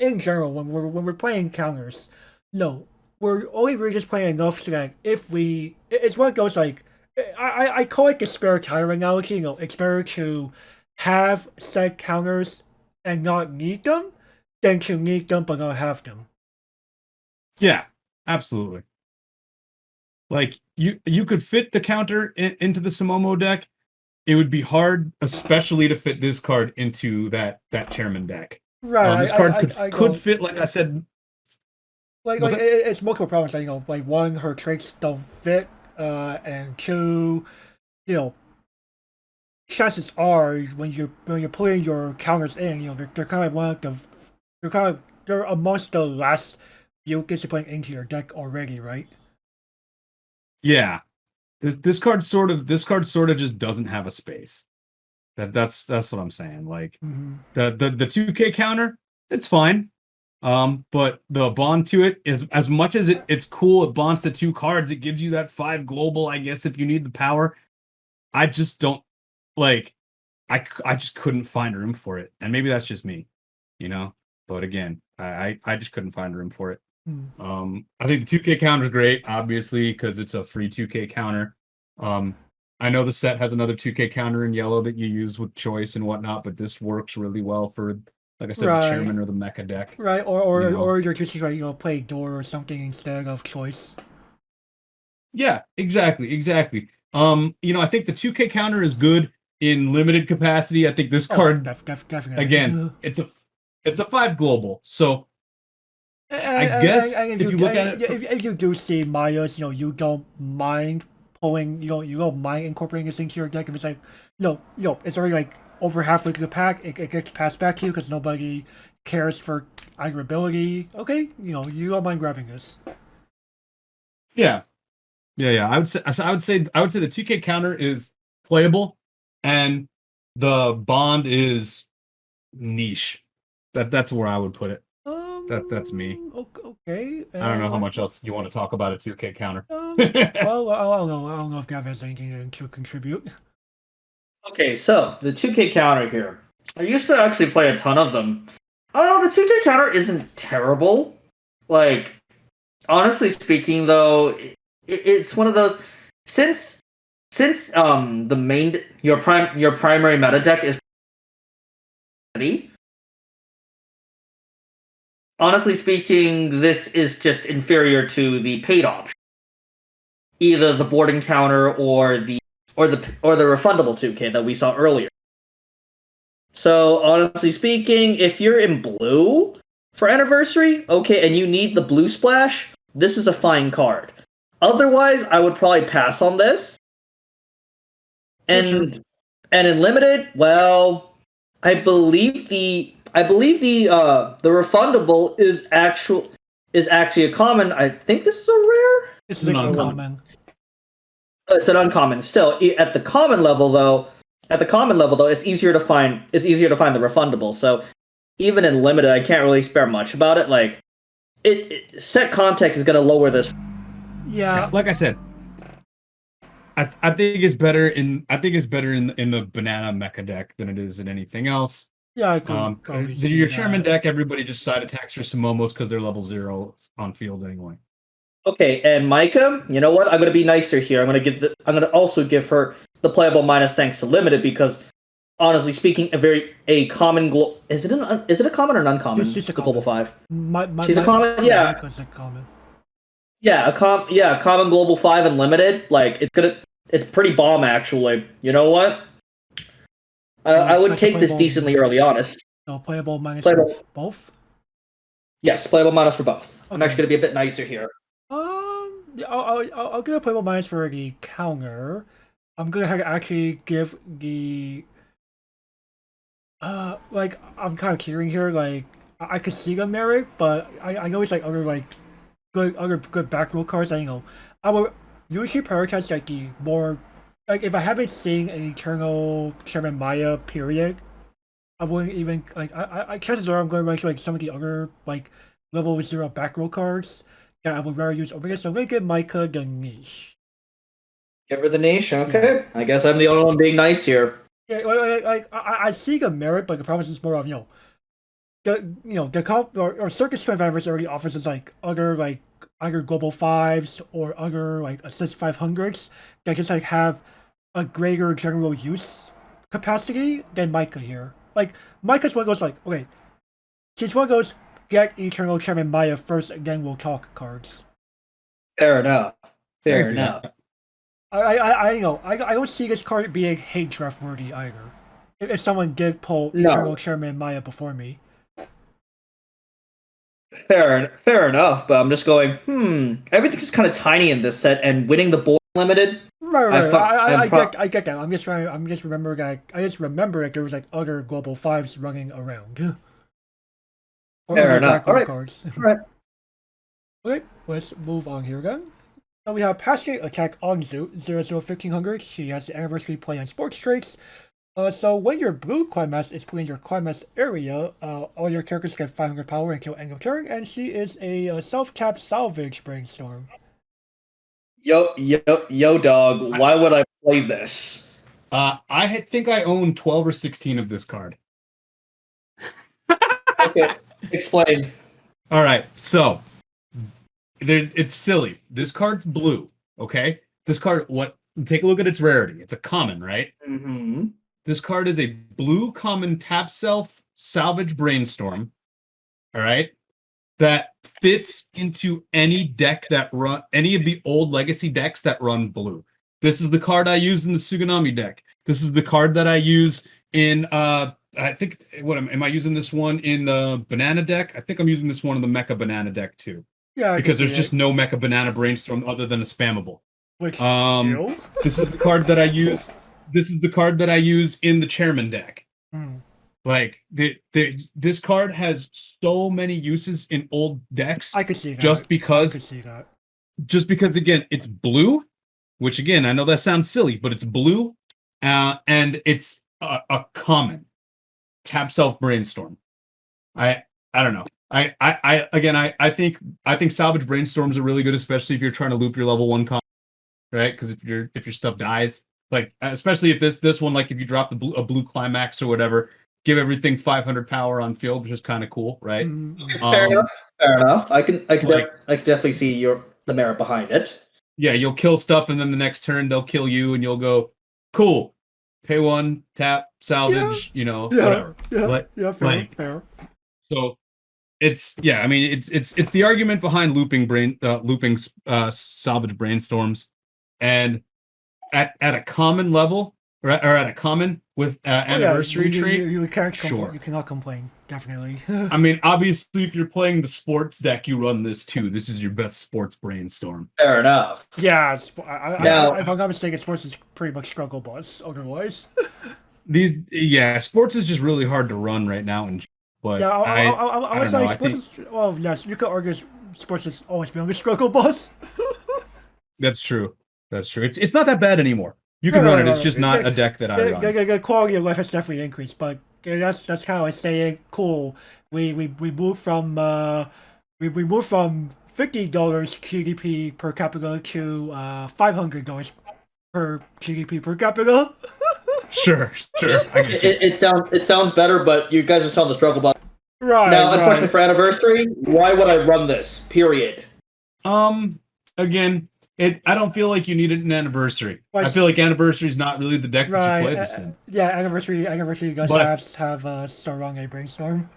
in general when we're playing counters, we're only really just playing enough so that if it's one of those like I call it the spare tire analogy. It's better to have said counters and not need them than to need them but not have them. Yeah, absolutely. Like you could fit the counter into the Sumomo deck. It would be hard, especially to fit this card into that chairman deck. Right. This card could fit, like I said. It's multiple problems. Like one, her traits don't fit, and two, chances are when you're putting your counters in, they're kind of they're amongst the last few things you put into your deck already, right? Yeah, this card sort of just doesn't have a space. That's what I'm saying. Like the 2K counter, it's fine. But the bond to it is as much as it's cool. It bonds to 2 cards. It gives you that 5 global, I guess, if you need the power. I just don't like. I just couldn't find room for it, and maybe that's just me, But again, I just couldn't find room for it. I think the 2K counter is great, obviously, because it's a free 2K counter. I know the set has another 2K counter in yellow that you use with choice and whatnot, but this works really well for, like I said, the chairman or the mecha deck. Right, or you're just like play door or something instead of choice. Yeah, exactly. I think the 2K counter is good in limited capacity. I think this card, definitely. again, it's a 5 global, so. I guess if you look at it, if you do see Maya's, you don't mind pulling, you don't mind incorporating this into your deck. If it's like, it's already like over halfway through the pack, it gets passed back to you because nobody cares for either ability. Okay, you don't mind grabbing this. Yeah. I would say the 2K counter is playable, and the bond is niche. That's where I would put it. That's me. Okay. I don't know how much else you want to talk about a 2K counter. Well, I don't know if Gav has anything to contribute. Okay, so the 2K counter here. I used to actually play a ton of them. Oh, the 2K counter isn't terrible. Like, honestly speaking, though, it's one of those. Since the main your primary meta deck is honestly speaking, this is just inferior to the paid option. Either the boarding counter or the refundable 2K that we saw earlier. So honestly speaking, if you're in blue for anniversary, okay, and you need the blue splash, this is a fine card. Otherwise, I would probably pass on this. And in limited, well, I believe the refundable is actually a common. I think this is a rare. This is an uncommon. It's an uncommon. Still, at the common level though, it's easier to find. It's easier to find the refundable. So even in limited, I can't really spare much about it. Like set context is going to lower this. Yeah. Like I said, I think it's better in the banana mecha deck than it is in anything else. Yeah, I could your chairman deck, everybody just side attacks your Sumomos because they're level 0 on field anyway. Okay, and Micah, you know what? I'm going to be nicer here. I'm going to also give her the playable minus thanks to limited because, honestly speaking, a common is it a common or an uncommon? She's a global 5. She's a common, yeah. A common. Yeah, a common global 5 and limited. Like it's pretty bomb actually. You know what? I would take this decently early, honest. So playable minus for both? Yes, playable minus for both. Okay. I'm actually going to be a bit nicer here. I'll give a playable minus for the counter. I'm going to actually give the... I'm kind of curious here, like, I could see the merit, but I know it's like other good back row cards. I would usually prioritize like the more like if I haven't seen an Eternal Chairman Maya period, I wouldn't even like I chances are I'm going to run to like some of the other like level 0 back row cards that I would rather use over this. So I'm gonna give Micah the niche. Give her the niche. Okay, I guess I'm the only one being nice here. Yeah, I see the merit, but the problem is it's more of the comp or Circus 25 already offers us like other global fives or other like assist 500s that just like have a greater general use capacity than Micah here. Like Micah's one of those like okay, she's one of those get Eternal Chairman Maya first, and then we'll talk cards. Fair enough. Fair see enough. that. I don't see this card being hate draft worthy either. If someone did pull No. Eternal Chairman Maya before me. Fair enough, but I'm just going, everything is kind of tiny in this set, and winning the board limited. Right. I'm pro- I get that. I'm just remember that. I just remember that there was like other global fives running around. Or Fair other enough. back row Alright. cards. Alright. Okay, let's move on here then. So we have Passionate Attack Onzu, 001500. She has the anniversary play on sports traits. So when your blue Climax is put in your Climax area, all your characters get 500 power until end of turn, and she is a self-tap salvage brainstorm. Yo, dog. Why would I play this? Think I own 12 or 16 of this card. Okay, explain. All right, so it's silly. This card's blue. Okay, this card. What? Take a look at its rarity. It's a common, right? Mm-hmm. This card is a blue common tap self salvage brainstorm. All right, that fits into any deck that run any of the old legacy decks that run blue. This is the card I use in the Tsuganami deck. This is the card that I use in I think what am I using this one in the banana deck? I think I'm using this one in the Mecha Banana deck too. Yeah, Because there's just no Mecha Banana brainstorm other than a spammable. which This is the card that I use. This is the card that I use in the Chairman deck. Hmm. Like this card has so many uses in old decks. I could see that. Just I because could see that. again it's blue, which again I know that sounds silly, but it's blue, and it's a common tap self brainstorm. I don't know. I think salvage brainstorms are really good, especially if you're trying to loop your level 1 common, right? Because if your stuff dies, like especially if this one, like if you drop a blue climax or whatever, give everything 500 power on field, which is kind of cool, right? Fair enough. Fair enough. I can definitely see the merit behind it. Yeah, you'll kill stuff, and then the next turn they'll kill you, and you'll go, cool, pay 1, tap, salvage, whatever. Fair. So it's I mean it's the argument behind looping salvage brainstorms, and at a common level or at a common with anniversary trait. You can't Sure. complain. You cannot complain. Definitely. I mean, obviously, if you're playing the sports deck, you run this too. This is your best sports brainstorm. Fair enough. Yeah, Now- if I'm not mistaken, sports is pretty much struggle bus. Otherwise, Sports is just really hard to run right now, but yeah, I I was don't know. like, I think well, yes, you could argue sports has always been on the struggle bus. that's true. That's true. It's not that bad anymore. You can run it. It's just not a deck that I run. The quality of life has definitely increased, but that's kind of like saying, cool. We moved from $50 GDP per capita to $500 per GDP per capita. Sure. I get you. It sounds better, but you guys are still on the struggle button. Right. Now, right. unfortunately for anniversary, why would I run this? Period. Again, I don't feel like you need an anniversary. Like- I feel like anniversary is not really the deck that Right. you play this in. Yeah, anniversary. You guys But have Sarange Brainstorm.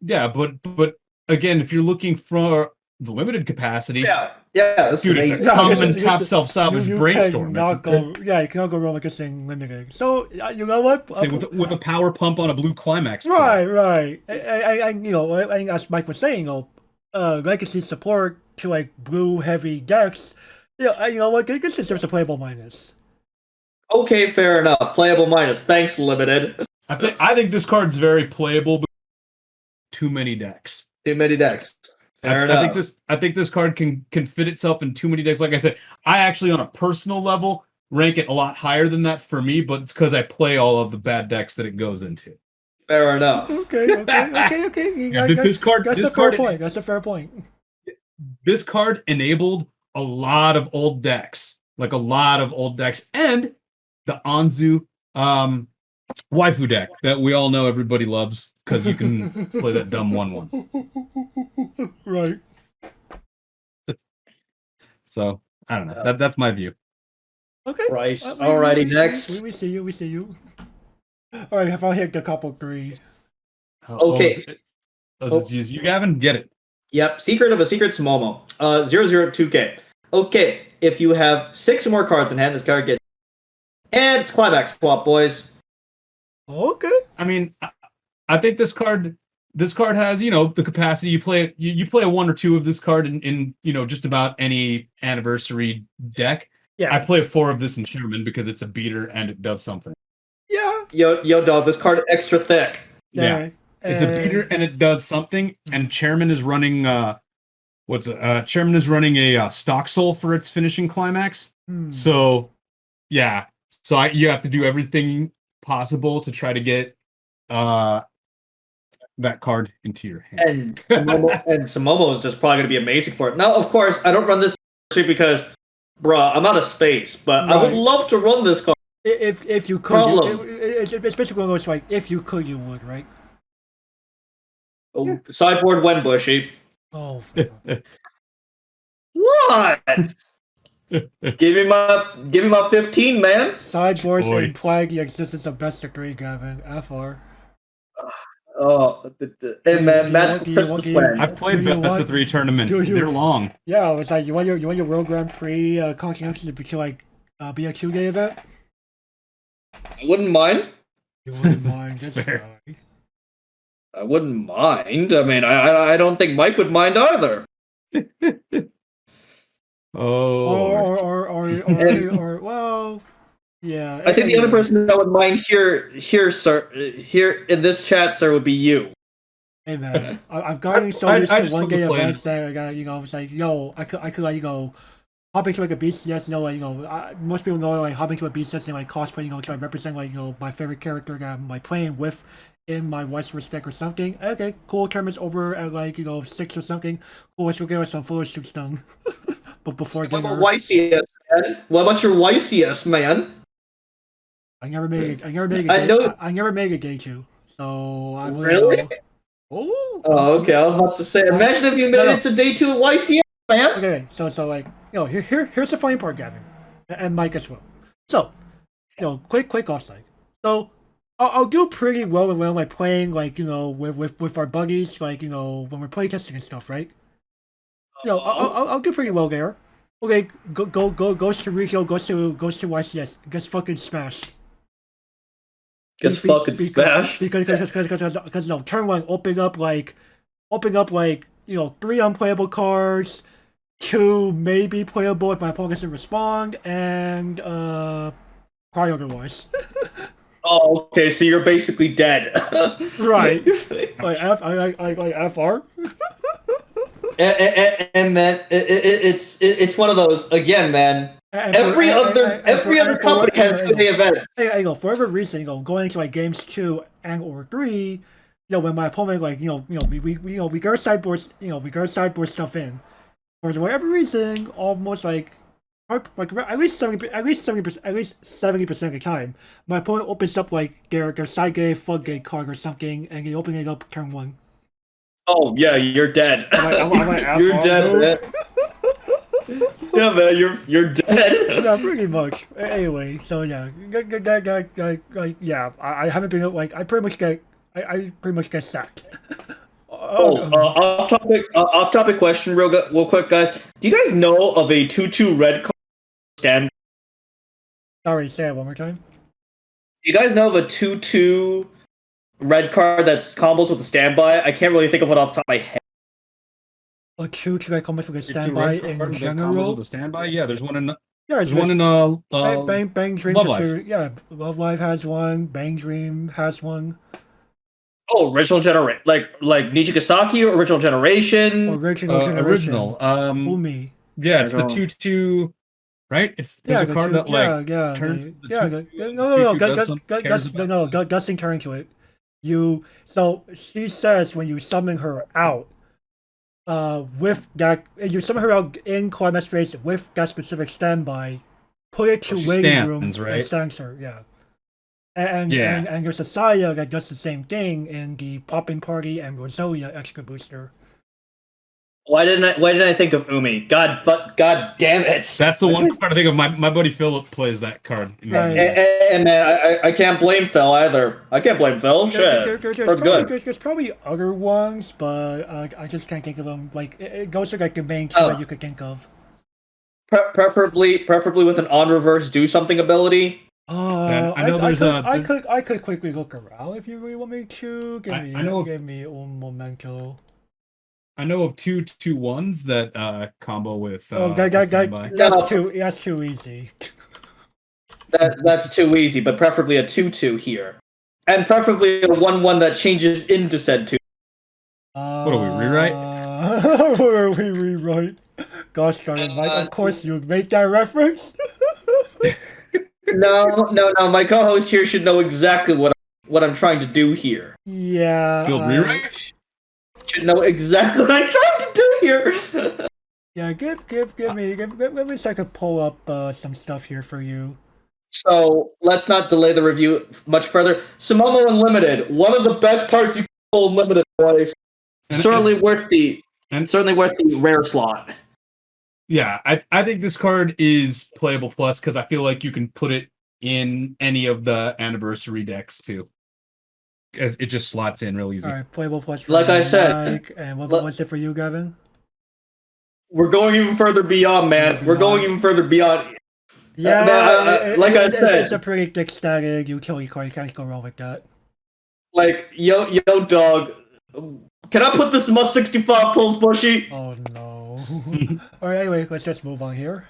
Yeah, but again, if you're looking for the limited capacity, Yeah, this dude, is it's a amazing. Yeah, common this- tap self salvage You brainstorm. cannot go. Yeah, you cannot go wrong with this thing limited. So you know what? With a power pump on a blue climax. Right. And as Mike was saying, legacy support to like blue heavy decks. Yeah, you know what? This deserves a playable minus. Okay, fair enough. Playable minus. Thanks, limited. I think this card's very playable. But too many decks. Too many decks. Fair enough. I think this card can fit itself in too many decks. Like I said, I actually on a personal level rank it a lot higher than that for me, but it's because I play all of the bad decks that it goes into. Fair enough. Okay. Yeah, this card. That's This a fair card. point. That's a fair point. This card enabled a lot of old decks, and the Anzu waifu deck that we all know everybody loves because you can play that dumb 1/1. Right. So I don't know. That's my view. Okay. Right. Alrighty, next. We see you. All right, have I hit the couple three? Okay. This is you, Gavin. Get it. Yep. Secret of a Secret Sumomo. 002K. Okay. If you have 6 or more cards in hand, this card gets. And it's Climax Swap, boys. Okay. I mean, I think this card has, the capacity. You play a 1 or 2 of this card in just about any anniversary deck. Yeah. I play 4 of this in Sherman because it's a beater and it does something. Yeah. Yo, dog, this card extra thick. Yeah. It's a beater and it does something. And Chairman is running Chairman is running a stock soul for its finishing climax. So yeah. So you have to do everything possible to try to get that card into your hand. And Sumomo is just probably going to be amazing for it. Now, of course, I don't run this because, bruh, I'm out of space. But I would love to run this card. If you could, it's basically one of those like if you could, you would, right? Oh, sideboard when bushy. Oh. What? give me my 15, man. Sideboards imply the existence of best of 3, Gavin. FR. Oh, hey man, Magical Christmas Land. I've played best of 3 tournaments. They're long. Yeah, it's like you want your World Grand Prix continental to be a 2-day event. I wouldn't mind. You wouldn't mind. That's fair. Right. I wouldn't mind. I mean, I don't think Mike would mind either. Or well, yeah. I think the other person that would mind here, sir, here in this chat, sir, would be you. Hey man, I've gotten so used to 1-day events that I got, it's like, I could like, hop into like a BCS, most people know like hopping to a BCS and like cosplay, try to represent like, my favorite character that I'm like playing with in my Weiss Schwarz deck or something. Okay, cool, tournament's over at like, 6 or something. Cool, let's go get some photo shoots done. But before getting YCS, man? What about your YCS, man? I never made a day 2, so I really. Oh, okay. I was about to say, imagine if you made it to day 2 at YCS, man. Okay, so like, here's the funny part, Gavin, and Mike as well. So, quick offside. So, I'll do pretty well when I'm like playing, like, with our buddies, like, when we're play testing and stuff, right? I'll do pretty well there. Okay, goes to regional, goes to YCS, gets fucking smashed. Gets fucking smashed because turn 1 open up like 3 unplayable cards, 2 maybe playable if my opponent doesn't respond, and cry otherwise. Oh, okay, so you're basically dead. Right. Like FR. And then it's one of those again, man. Every other company has 2-day events. For whatever reason, going to like games 2 and or 3, when my opponent we go sideboard stuff in. For whatever reason, almost like at least 70% of the time, my opponent opens up like their side gate floodgate card or something, and they open it up turn 1. Oh yeah, you're dead. You're dead, man. Yeah, man, you're dead. Yeah, pretty much. Anyway, so yeah, I haven't been like I pretty much get sacked. Off topic question, real quick, guys. Do you guys know of a 2/2 red card stand? Sorry, say it one more time. Do you guys know of a 2/2 red card that's combos with a standby? I can't really think of it off the top of my head. A 2/2 red combos with a standby in general. With a standby, yeah. There's one in. There's one in Bang Dream. Love Life. Yeah, Love Life has one. Bang Dream has one. Oh, original generation, like Nijigasaki, or original generation. Original generation. Original. Umi. Yeah, it's the Original. 2/2, right? There's a card that turns the 2/2, no, 2/2 does something, cares about. Gusting turn into it. So she says when you summon her out, with that, you summon her out in combat space with that specific standby, put it to She waiting room stands, right? and stands her, yeah. And Yeah. and there's a Saya that does the same thing in the Popping Party and Rosalia extra booster. Why didn't I think of Umi? God damn it! That's the one card I think of. My buddy Philip plays that card. Right. And man, I can't blame Phil either. I can't blame Phil. Shit, There's probably other ones, but I just can't think of them. Like it goes to like the main two that you could think of. Preferably with an on reverse do something ability. I know I could quickly look around if you really want me to. Give me un momento. I know of 2/2/1s that combo with. That's too easy. That's too easy, but preferably a 2/2 here, and preferably a 1/1 that changes into said 2. What do we rewrite? What are we rewrite? Gosh darn it, Mike! Of course you make that reference. No. My co-host here should know exactly what I'm trying to do here. Yeah. Build rewrite. Should know exactly what I'm trying to do here. Yeah, give me a second. Pull up some stuff here for you. So let's not delay the review much further. Sumomo Unlimited, one of the best cards you can pull Unlimited, boys. Certainly worth the rare slot. Yeah, I think this card is playable plus because I feel like you can put it in any of the anniversary decks too. It just slots in real easy. All right, playable plus. For like I said, Mike, and what was it for you, Gavin? We're going even further beyond, man. We're going even further beyond. Yeah, like I said, it's a pretty thick static utility card. You can't go wrong with that. Like, yo, dog. Can I put this in my 65 pulls, Bushy? Oh no. All right, anyway, let's just move on here.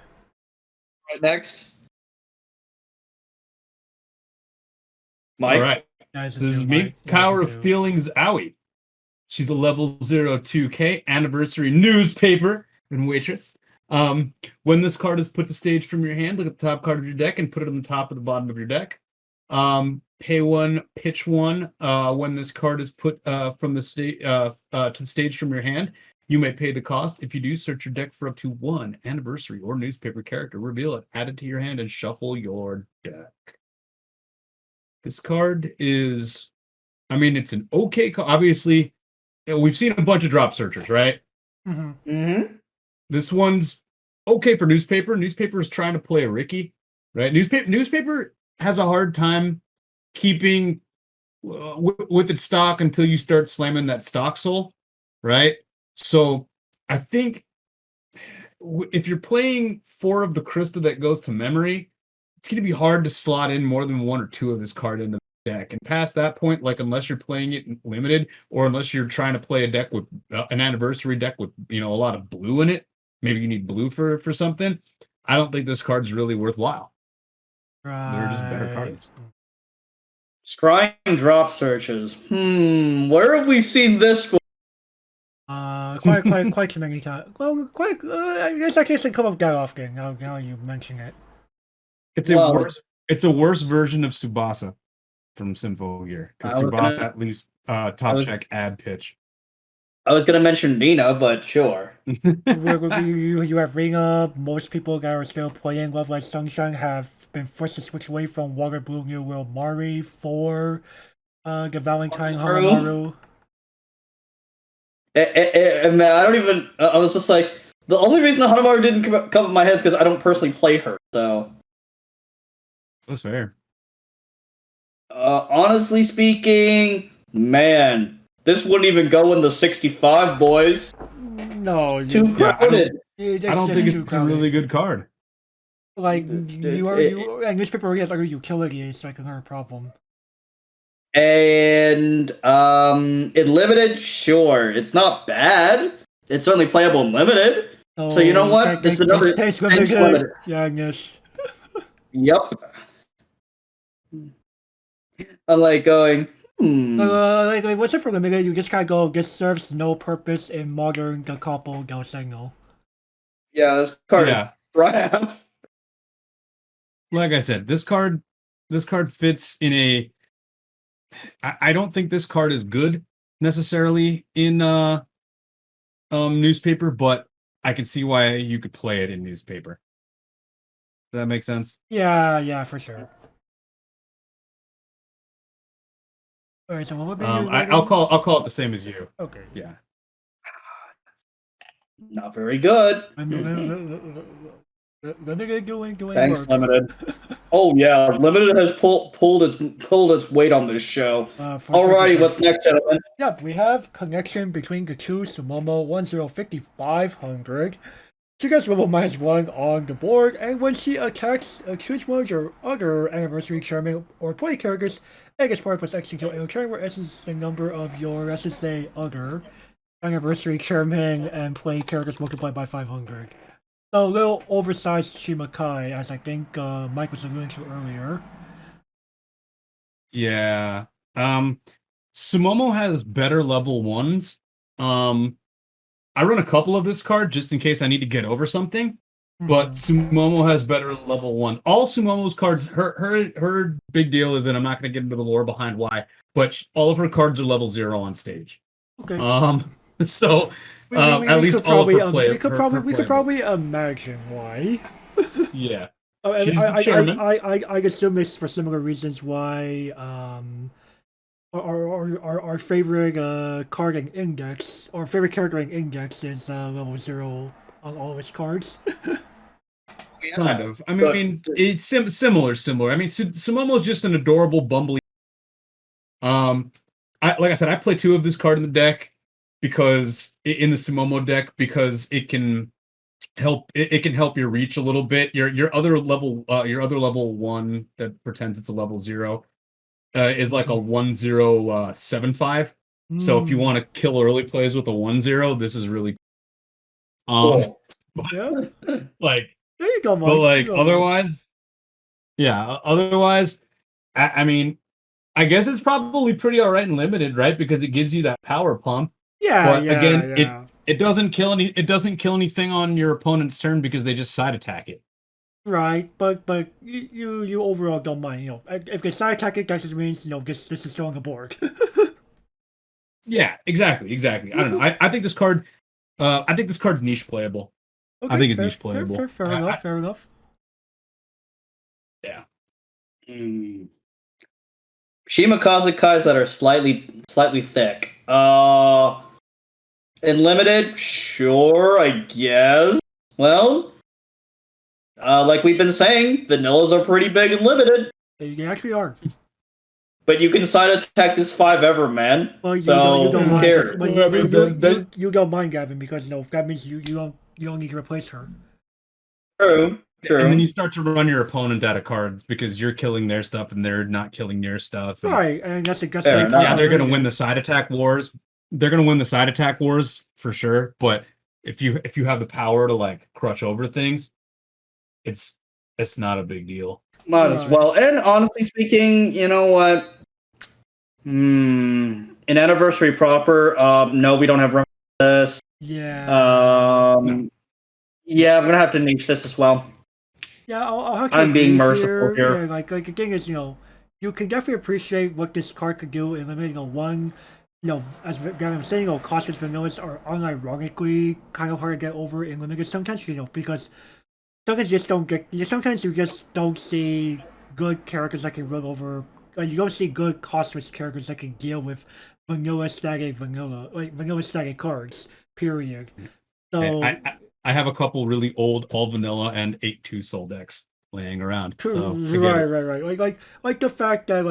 Right next, Mike. All right. Guys, This is me, Power of Feelings Owie. She's a level 02K anniversary newspaper and waitress. When this card is put to stage from your hand, look at the top card of your deck and put it on the top of the bottom of your deck. Pay one, pitch one. When this card is put from the to the stage from your hand, you may pay the cost. If you do, search your deck for up to one anniversary or newspaper character. Reveal it, add it to your hand, and shuffle your deck. This card is, it's an okay card. Obviously, we've seen a bunch of drop searchers, right? Mm-hmm. Mm-hmm. This one's okay for newspaper. Newspaper is trying to play a Ricky, right? Newspaper has a hard time keeping with its stock until you start slamming that stock soul, right? So I think if you're playing 4 of the crystal that goes to memory, it's going to be hard to slot in more than 1 or 2 of this card into the deck. And past that point, like unless you're playing it limited, or unless you're trying to play a deck with an anniversary deck with a lot of blue in it, maybe you need blue for something. I don't think this card's really worthwhile. Right. They're just better cards. Scrying drop searches. Where have we seen this for? Quite too many times. Well, it's actually a come up that often. Now you mention it. It's a worse version of Tsubasa from Sympho Gear because Tsubasa at least top check ad pitch. I was gonna mention Nina, but sure. You have Ring Up. Most people that are still playing Love Like Sunshine have been forced to switch away from Water Blue New World Mari for the Valentine Hamaru. And man, I don't even. I was just like, the only reason the Hanamaru didn't come up in my head is because I don't personally play her. So that's fair. Honestly speaking, man, this wouldn't even go in the 65, boys. No, too crowded. I don't think it's a really good card. Like and newspaper has other utility. It's like another problem. And it limited, sure, it's not bad. It's certainly playable in limited. So you know what? This is another thanks limited. Yeah, I guess. Yep. I'm like going, Like what's it for limited? You just kind of go. This serves no purpose in modern the couple del Signo. Yeah, this card Yeah. is trash. Like I said, this card fits in a. I don't think this card is good necessarily in newspaper, but I can see why you could play it in newspaper. Does that make sense? Yeah, for sure. All right, so what would be your I'll call it the same as you. Okay. Yeah. Not very good. Limited doing Thanks, work. Limited. Oh yeah, Limited has pulled its weight on this show. Alrighty, what's next, gentlemen? Yep, we have connection between the two Sumomo 105500. She gets level -1 on the board, and when she attacks, choose one of your other anniversary charming or play characters, and gets part plus X until end of turn, where S is the number of your, let's just say, other anniversary charming and play characters multiplied by 500. So a little oversized Shimakai, as I think Mike was alluding to earlier. Yeah. Sumomo has better level ones. I run a couple of this card just in case I need to get over something. But Sumomo has better level one. All Sumomo's cards, her big deal is that I'm not going to get into the lore behind why, but all of her cards are level 0 on stage. Okay. So at least all of her play. We could probably imagine why. Yeah. She's the chairman. I assume it's for similar reasons why our favorite card in index or favorite character in index is level 0 on all of its cards. Kind of. I mean, it's similar. I mean, Sumomo's just an adorable, bumbly. Like I said, I play 2 of this card in the deck because in the Sumomo deck because it can help. It can help your reach a little bit. Your other level 1 that pretends it's a level 0 is like a 1/0/7/5. So if you want to kill early plays with a 1/0, this is really Cool. Yeah. like. There you go, Mike. But like otherwise, I mean, I guess it's probably pretty all right and limited, right? Because it gives you that power pump. Yeah, but it doesn't kill anything on your opponent's turn because they just side attack it. Right, but you overall don't mind, if they side attack it, that just means this is still on the board. Yeah, exactly. I don't know. I think this card, card's niche playable. Okay, I think it's niche playable. Fair enough. Yeah. Shima Kazakais that are slightly thick. In limited, sure, I guess. Well, like we've been saying, vanillas are pretty big and limited. They actually are. But you can side attack this 5 ever, man. Well, so you don't who mind. cares? But you don't mind, Gavin, because that means you don't need to replace her. True. And then you start to run your opponent out of cards because you're killing their stuff and they're not killing your stuff. And Right, and that's Fair yeah, they're going to win the side attack wars. They're going to win the side attack wars for sure. But if you have the power to like crush over things, it's not a big deal. Might as well. And honestly speaking, you know what? An anniversary proper. No, we don't have room for this. Yeah. Yeah, I'm gonna have to niche this as well. Yeah, I'll have to I'm being agree merciful here. Yeah, like the thing is, you can definitely appreciate what this card could do in limiting one. As Gavin was saying, cautious vanillas are unironically kind of hard to get over in limited sometimes, because sometimes you just don't see good characters that can run over. Like, you don't see good costless characters that can deal with vanilla static cards. Period. So I have a couple really old all vanilla and 8/2 soul decks laying around. So right. Like the fact that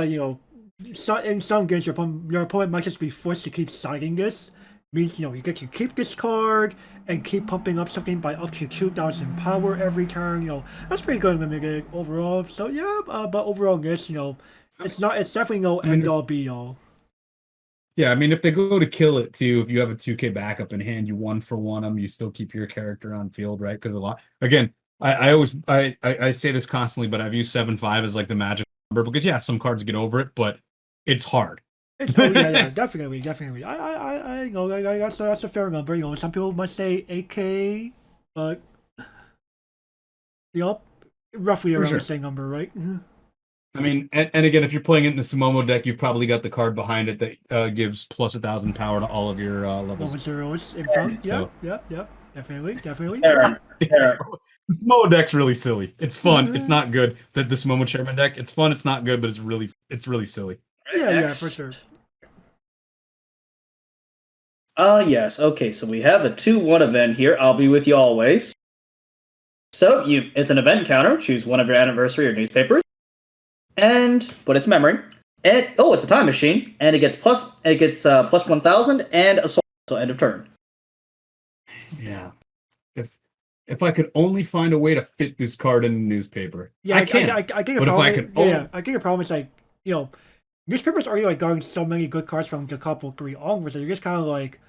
in some games your opponent might just be forced to keep siding this. Means you get to keep this card and keep pumping up something by up to 2,000 power every turn. That's pretty good limited overall. So yeah, but overall this it's definitely no end all be all. Yeah, I mean, if they go to kill it too, if you have a 2K backup in hand, you 1-for-1 them, you still keep your character on field, right? Because I always say this constantly, but I've used 7/5 as like the magic number because some cards get over it, but it's hard. Yeah, definitely. I know that's a fair number. Some people might say 8K, but yep, roughly For around the sure. same number, right? I mean, and again, if you're playing it in the Sumomo deck, you've probably got the card behind it that gives plus 1,000 power to all of your levels. Level zeros in front. So Yep. Definitely. Aaron, Aaron, the Sumomo deck's really silly. It's fun. It's not good. The Sumomo Chairman deck. It's fun. It's not good, but it's really silly. Yeah, for sure. Yes. Okay, so we have a 2-1 event here. I'll be with you always. So it's an event counter. Choose one of your anniversary or newspapers, and put its memory. And it's a time machine, and it gets plus 1,000 and a soul until end of turn. Yeah. If I could only find a way to fit this card in a newspaper. Yeah, I can't. I think but if I could, I think the problem is like newspapers already like gotten so many good cards from the couple 3 onwards that you're just kind of like,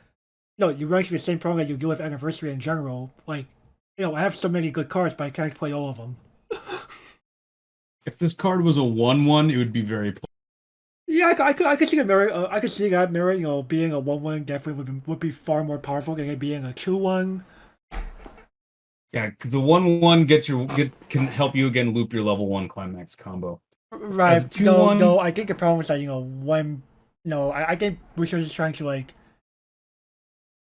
you run into the same problem that you do with anniversary in general. Like, I have so many good cards, but I can't play all of them. if this card was a 1/1, it would be very. Yeah, I could see a mirror. I could see that mirror. Being a 1/1 definitely would be far more powerful than it being a 2/1. Yeah, because the 1/1 can help you again loop your level 1 climax combo. Right. As a 2/1, No. I think the problem is that when I think Wizards is trying to like.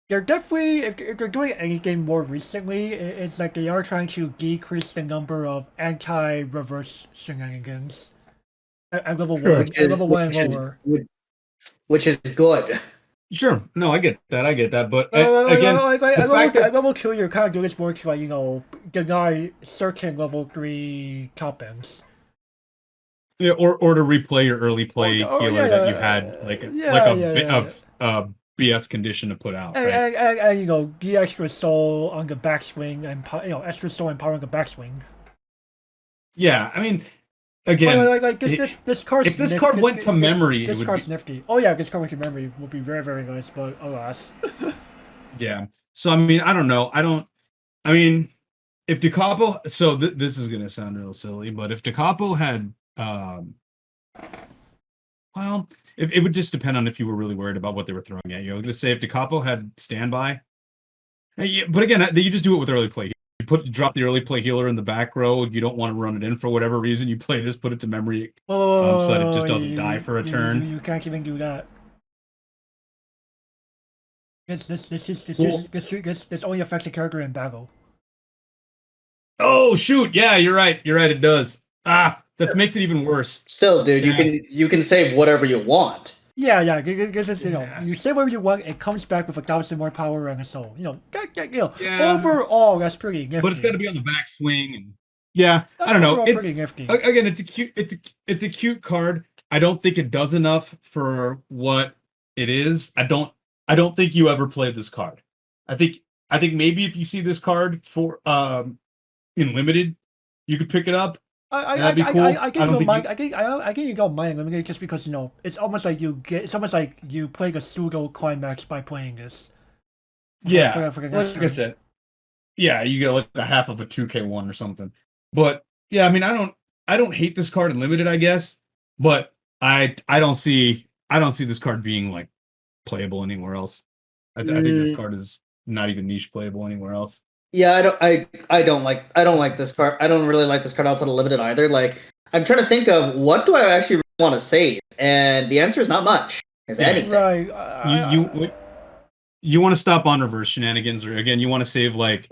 They're definitely if they're doing anything more recently, it's like they are trying to decrease the number of anti-reverse shenanigans at level Sure. 1, at level 1 and lower. Which is good. Sure, no, I get that, but Like, again, at level 2, you're kind of doing this more to like deny certain level 3 top ends. yeah, or to replay your early play healer that you had like a BS condition to put out. Right? And the extra soul on the backswing and extra soul empowering the backswing. Yeah, I mean, again, this card. If this card went to memory, this card's nifty. Oh yeah, this card went to memory would be very, very nice, but alas. Yeah. So I mean, I don't know. I mean, if DeCapo, so this is gonna sound real silly, but if DeCapo had, well, it would just depend on if you were really worried about what they were throwing at you. I was gonna say if DeCapo had standby, but again, you just do it with early play. You drop the early play healer in the back row. You don't want to run it in for whatever reason. You play this, put it to memory, so that it just doesn't die for a turn. You can't even do that. This only affects a character in battle. Oh shoot! Yeah, you're right. It does. That makes it even worse. Still, dude, you can save whatever you want. Yeah. You say whatever you want. It comes back with 1,000 more power and a soul. Overall, that's pretty nifty. But it's got to be on the backswing, and I don't know. It's pretty nifty. Again, it's a cute card. I don't think it does enough for what it is. I don't think you ever played this card. I think maybe if you see this card for in limited, you could pick it up. That'd be cool. I think you don't mind limited just because it's almost like you play a pseudo climax by playing this. Yeah, for the like next I said, yeah, you get like a half of a 2K1 or something. But yeah, I mean, I don't hate this card in limited, I guess, but I don't see this card being like playable anywhere else. I think this card is not even niche playable anywhere else. Yeah, I don't like this card. I don't really like this card outside of limited either. Like, I'm trying to think of what do I actually want to save, and the answer is not much, if anything. Right. You want to stop on reverse shenanigans, or again, you want to save if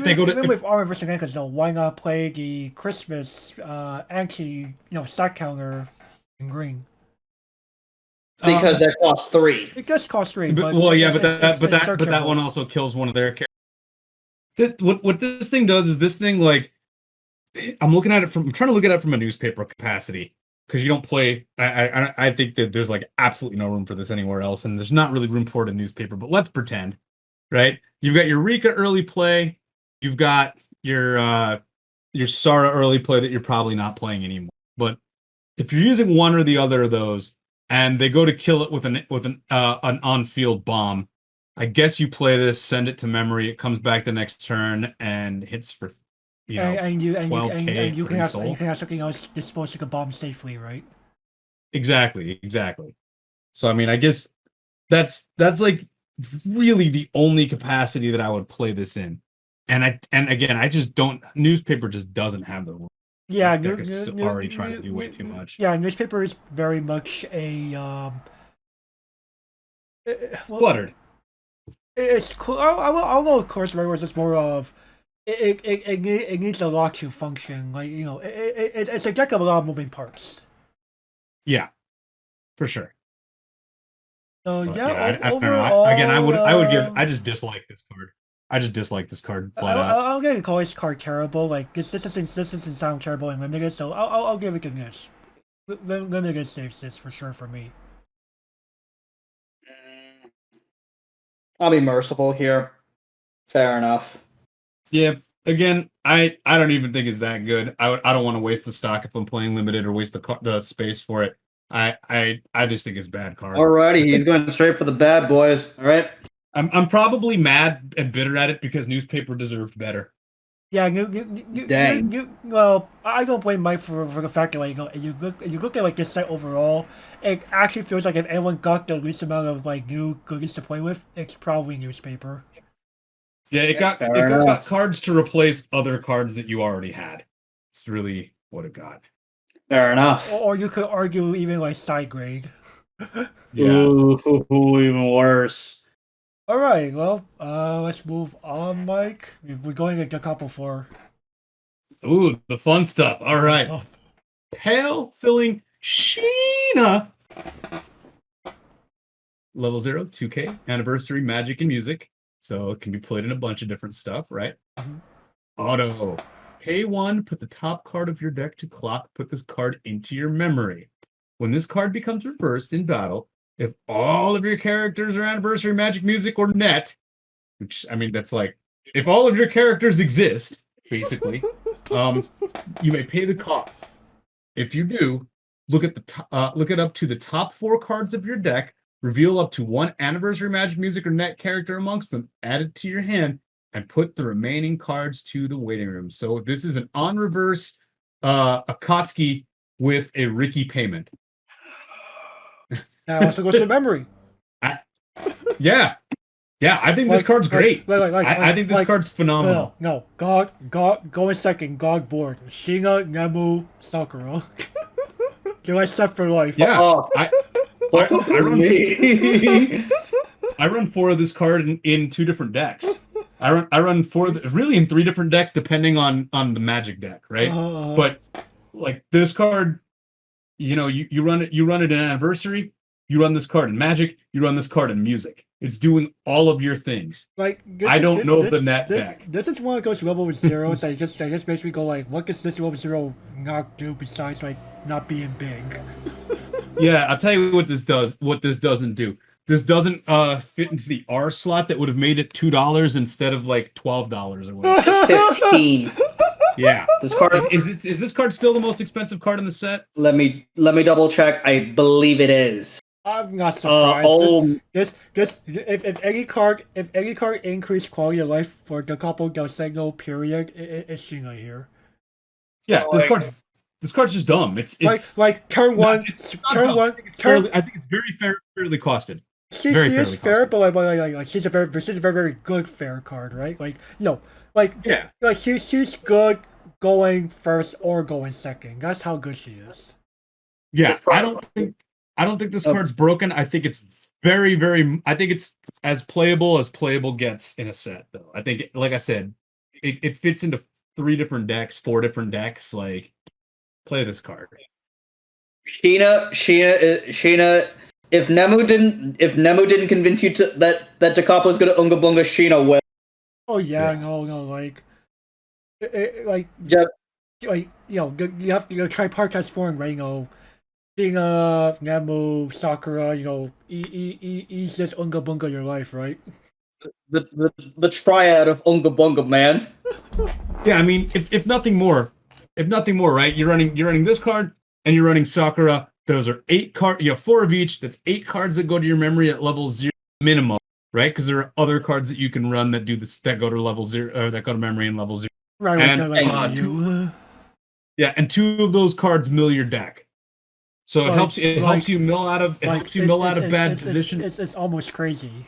they go to with on reverse shenanigans, why not play the Christmas anti sack counter in green? Because that costs 3. It does cost 3. But that one also kills one of their characters. What this thing does is this thing I'm trying to look at it from a newspaper capacity because you don't play. I think that there's absolutely no room for this anywhere else, and there's not really room for it in newspaper. But let's pretend, right? You've got your Rika early play, you've got your Sara early play that you're probably not playing anymore. But if you're using one or the other of those, and they go to kill it with an on-field bomb, I guess you play this, send it to memory, it comes back the next turn and hits for 12K. And you can have something else disposed of a bomb safely, right? Exactly. So I mean, I guess that's like really the only capacity that I would play this in. And again, I just don't. Newspaper just doesn't have the room. Yeah, Deck is already trying to do way too much. Yeah, newspaper is very much a well, Cluttered. it's cool. I'll go. Of course, whereas it's more of it needs a lot to function. Like it's a deck of a lot of moving parts. Yeah, for sure. So But yeah, I don't know. overall, Again, I would give. I just dislike this card. I just dislike this card flat out. I'm gonna call this card terrible. Like this doesn't sound terrible in limited, so I'll give it a miss. Limited saves this for sure for me. I'll be merciful here. Fair enough. Yeah. Again, I don't even think it's that good. I don't want to waste the stock if I'm playing limited or waste the space for it. I just think it's a bad card. Alrighty, he's going straight for the bad boys. All right. I'm probably mad and bitter at it because newspaper deserved better. Yeah, Dang. well, I don't blame Mike for the fact that like you look at like this set overall, it actually feels like if anyone got the least amount of like new goodies to play with, it's probably newspaper. Yeah, it got cards to replace other cards that you already had. It's really what it got. Fair enough. Or you could argue even like side grade. Yeah. Ooh, even worse. All right, well, let's move on, Mike. We're going to Decouple 4. Ooh, the fun stuff. All right. Oh, Pale filling Sheena. Level 0, 2K, anniversary, magic, and music. So it can be played in a bunch of different stuff, right? Mhm. Auto. Pay 1, put the top card of your deck to clock, put this card into your memory. When this card becomes reversed in battle, if all of your characters are anniversary, magic, music, or net, which, I mean, that's like, if all of your characters exist, basically, you may pay the cost. If you do, look it up to the top 4 cards of your deck, reveal up to 1 anniversary, magic, music, or net character amongst them, add it to your hand, and put the remaining cards to the waiting room. So this is an on reverse Akatsuki with a Ricky payment. That also goes to memory. Yeah, I think this card's great. I think this card's phenomenal. No, God, go in second. God board. Shiina, Nemu, Sakura. Do I set for life? Yeah, I I run 4 of this card in 2 different decks. I run 4 really in 3 different decks depending on the magic deck, right? But like this card, you run it in anniversary. You run this card in magic. You run this card in music. It's doing all of your things. Like I don't know the net deck. This is one of those level 0s that just makes me go like, what does this level 0 not do besides like not being big? Yeah, I'll tell you what this does. What this doesn't do. This doesn't fit into the R slot that would have made it $2 instead of like $12 or whatever. 15. Yeah. This card Is this card still the most expensive card in the set? Let me double check. I believe it is. I'm not surprised. If any card increase quality of life for the couple del Signo period, it's Shiina here. Yeah, this card's just dumb. It's like turn one. I think it's very fairly costed. She is fair, but like she's a very good fair card, right? She's good going first or going second. That's how good she is. Yeah, I don't think this card's broken. I think it's I think it's as playable gets in a set, though. I think, like I said, it fits into 3 different decks, 4 different decks. Like, play this card. Sheena. If Nemu didn't convince you that Decouple is going to Unga Bunga, Sheena will. Oh yeah, no, you have to try part transform, right? Shiina, Nemu, Sakura, ease this Unga Bunga your life, right? The triad of Unga Bunga, man. Yeah, I mean, if nothing more, right? You're running this card and you're running Sakura. Those are 8 cards. You have 4 of each. That's 8 cards that go to your memory at level 0 minimum, right? Because there are other cards that you can run that do this, that go to level 0, or that go to memory in level 0. Right. And, and 2 of those cards mill your deck. So it Like- helps. It like- helps you mill out of. It Like, helps you mill out of bad position. It's almost crazy.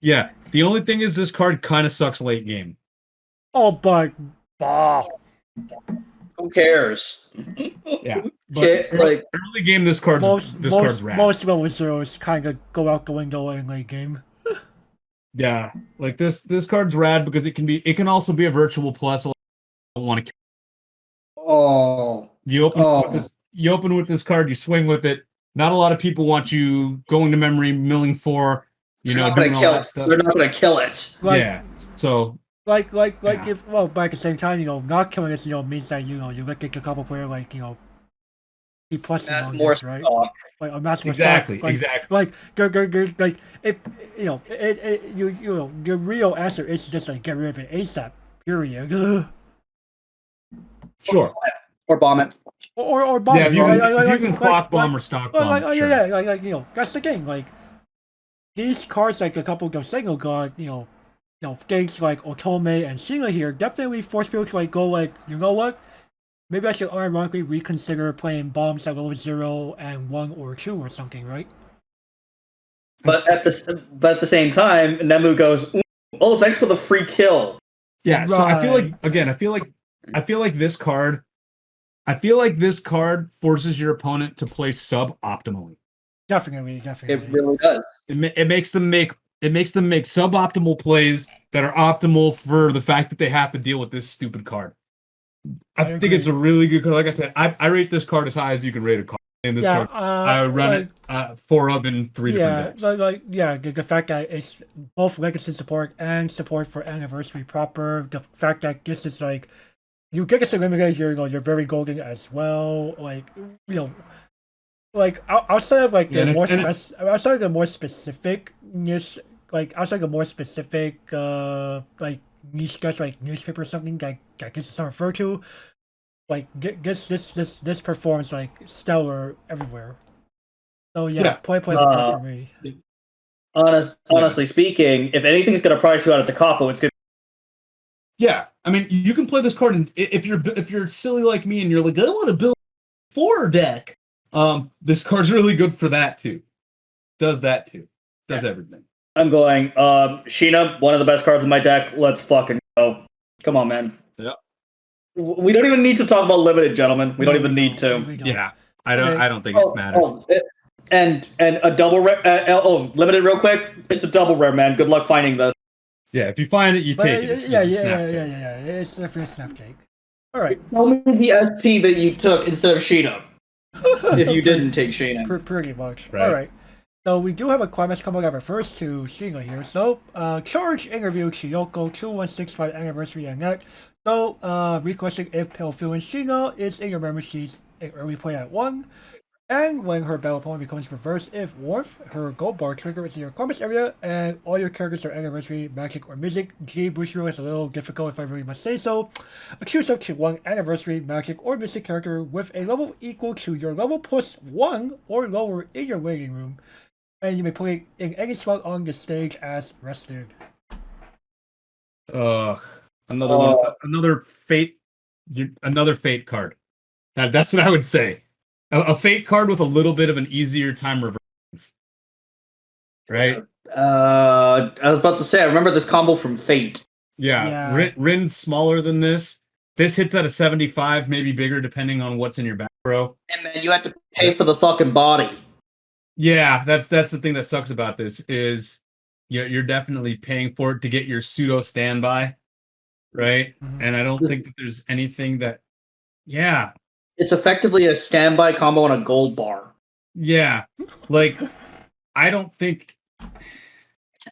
Yeah. The only thing is this card kind of sucks late game. Oh, but Who cares? Yeah. Like, Early game, this card's rad. most level zeros kind of go out the window in late game. Yeah, like this card's rad because it can also be a virtual plus. I don't want to. oh, You open with this card, you swing with it. Not a lot of people want you going to memory, milling for, they're not doing gonna all kill that it. stuff. They're not gonna kill it. Like, Yeah. So like Yeah. if but at the same time, not killing it, means that you look at a couple player like be plus That's on more this, right? stock. Like a massive exactly, stock, exactly. Like like if your real answer is just like get rid of it ASAP. Period. Sure. Or bomb it. or bomb. Yeah, it, if you right? can, Like- if you can like- clock bomb like- or stock Like, bomb, sure. yeah, that's the thing. Like these cards, like a couple of the single god, things like Otome and Sheila here definitely force people to go you know what? Maybe I should ironically reconsider playing bombs at level 0 and 1 or 2 or something, right? But at the same time, Nemu goes, "Oh, thanks for the free kill." Yeah, so I feel Right. like again, I feel like this card forces your opponent to play sub optimally. Definitely. It really does. It makes them make suboptimal plays that are optimal for the fact that they have to deal with this stupid card. I I think it's a agree. really good card. Like I said, I rate this card as high as you can rate a card. And this card, I run it 4 of in 3 different decks. The fact that it's both legacy support and support for anniversary proper. The fact that this is you get this eliminated, you're very golden as well. Outside of Yeah, and it's- outside of the more specificness, outside of the more specific niche guys like newspaper or something that this is not referred to. This performs stellar everywhere. So Yeah. play for me. Honestly speaking, if anything's going to price you out at the capo, it's going Yeah, I mean, you can play this card, and if you're silly like me and you're like, I want to build a 4 deck. This card's really good for that too. Does that too? Does everything. I'm going, Sheena, one of the best cards in my deck. Let's fucking go. Come on, man. Yeah. We don't even need to talk about limited, gentlemen. We don't even need to. Yeah, I don't think Oh, it matters. and a double rare. Limited real quick. It's a double rare, man. Good luck finding this. Yeah, if you find it, you take it. It's a snap yeah. take. It's definitely a snap take. All right, Tell me the SP that you took instead of Sheena. If you didn't take Sheena. pretty much. Right. All right. So we do have a comment coming up first to Sheena here. So charge interview Chiyoko 2165 anniversary and net. So requesting if Pale and Sheena is in your memory sheets in early play at 1. And when her battle opponent becomes reversed, if Warmth, her gold bar trigger is in your combat area, and all your characters are anniversary, magic, or mythic, G Bushiro is a little difficult if I really must say so. Choose up to 1 anniversary, magic, or mythic character with a level equal to your level plus 1 or lower in your waiting room, and you may play in any spot on the stage as rested. Another one, another fate card. That's what I would say. A fate card with a little bit of an easier time reverse. Right? I was about to say, I remember this combo from Fate. Yeah. Rin's smaller than this. This hits at a 75, maybe bigger, depending on what's in your back row. And man, you have to pay for the fucking body. Yeah, that's the thing that sucks about this is you're definitely paying for it to get your pseudo standby, right? Mhm. And I don't think that there's anything that, yeah, It's effectively a standby combo on a gold bar. yeah, like I don't think. All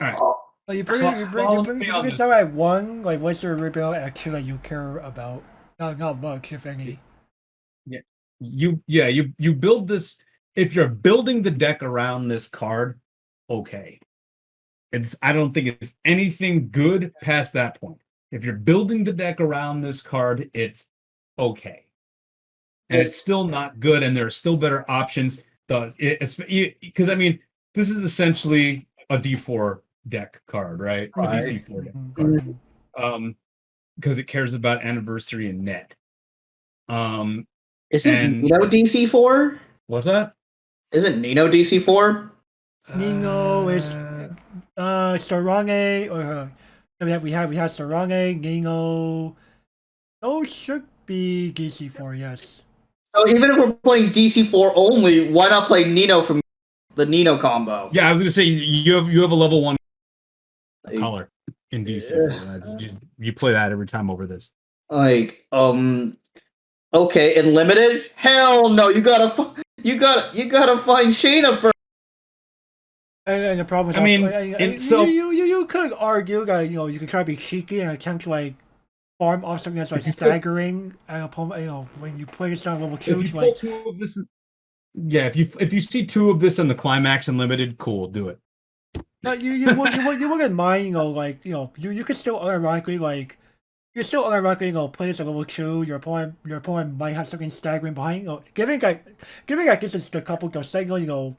right, Like you bring this out at 1. Like, what's your rebuild action that you care about? Not much, if any. you build this. If you're building the deck around this card, okay. I don't think it's anything good past that point. If you're building the deck around this card, it's okay. And it's still not good, and there are still better options. Because I mean, this is essentially a D4 deck card, right? A DC4 deck card. Because it cares about anniversary and net. Isn't DC4? What's that? Isn't Nino DC4? Nino is Sarange, or we have Sarange, Nino. Those should be DC4, yes. So even if we're playing DC4 only, why not play Nino from the Nino combo? Yeah, I was gonna say you have a level 1 Like, color in DC. That's just, you play that every time over this. Like, okay, in limited, hell no, you gotta find Shayna first. And the problem is, I mean, you could argue that you can try to be cheeky and attempt to like farm off something that's like staggering an opponent. When you play this down level 2, If you like pull 2 of this, yeah. If you see 2 of this in the climax and limited, cool, do it. you wouldn't mind, you could still unironically play this at level 2. Your opponent might have something staggering behind. Given that this is the couple the signal,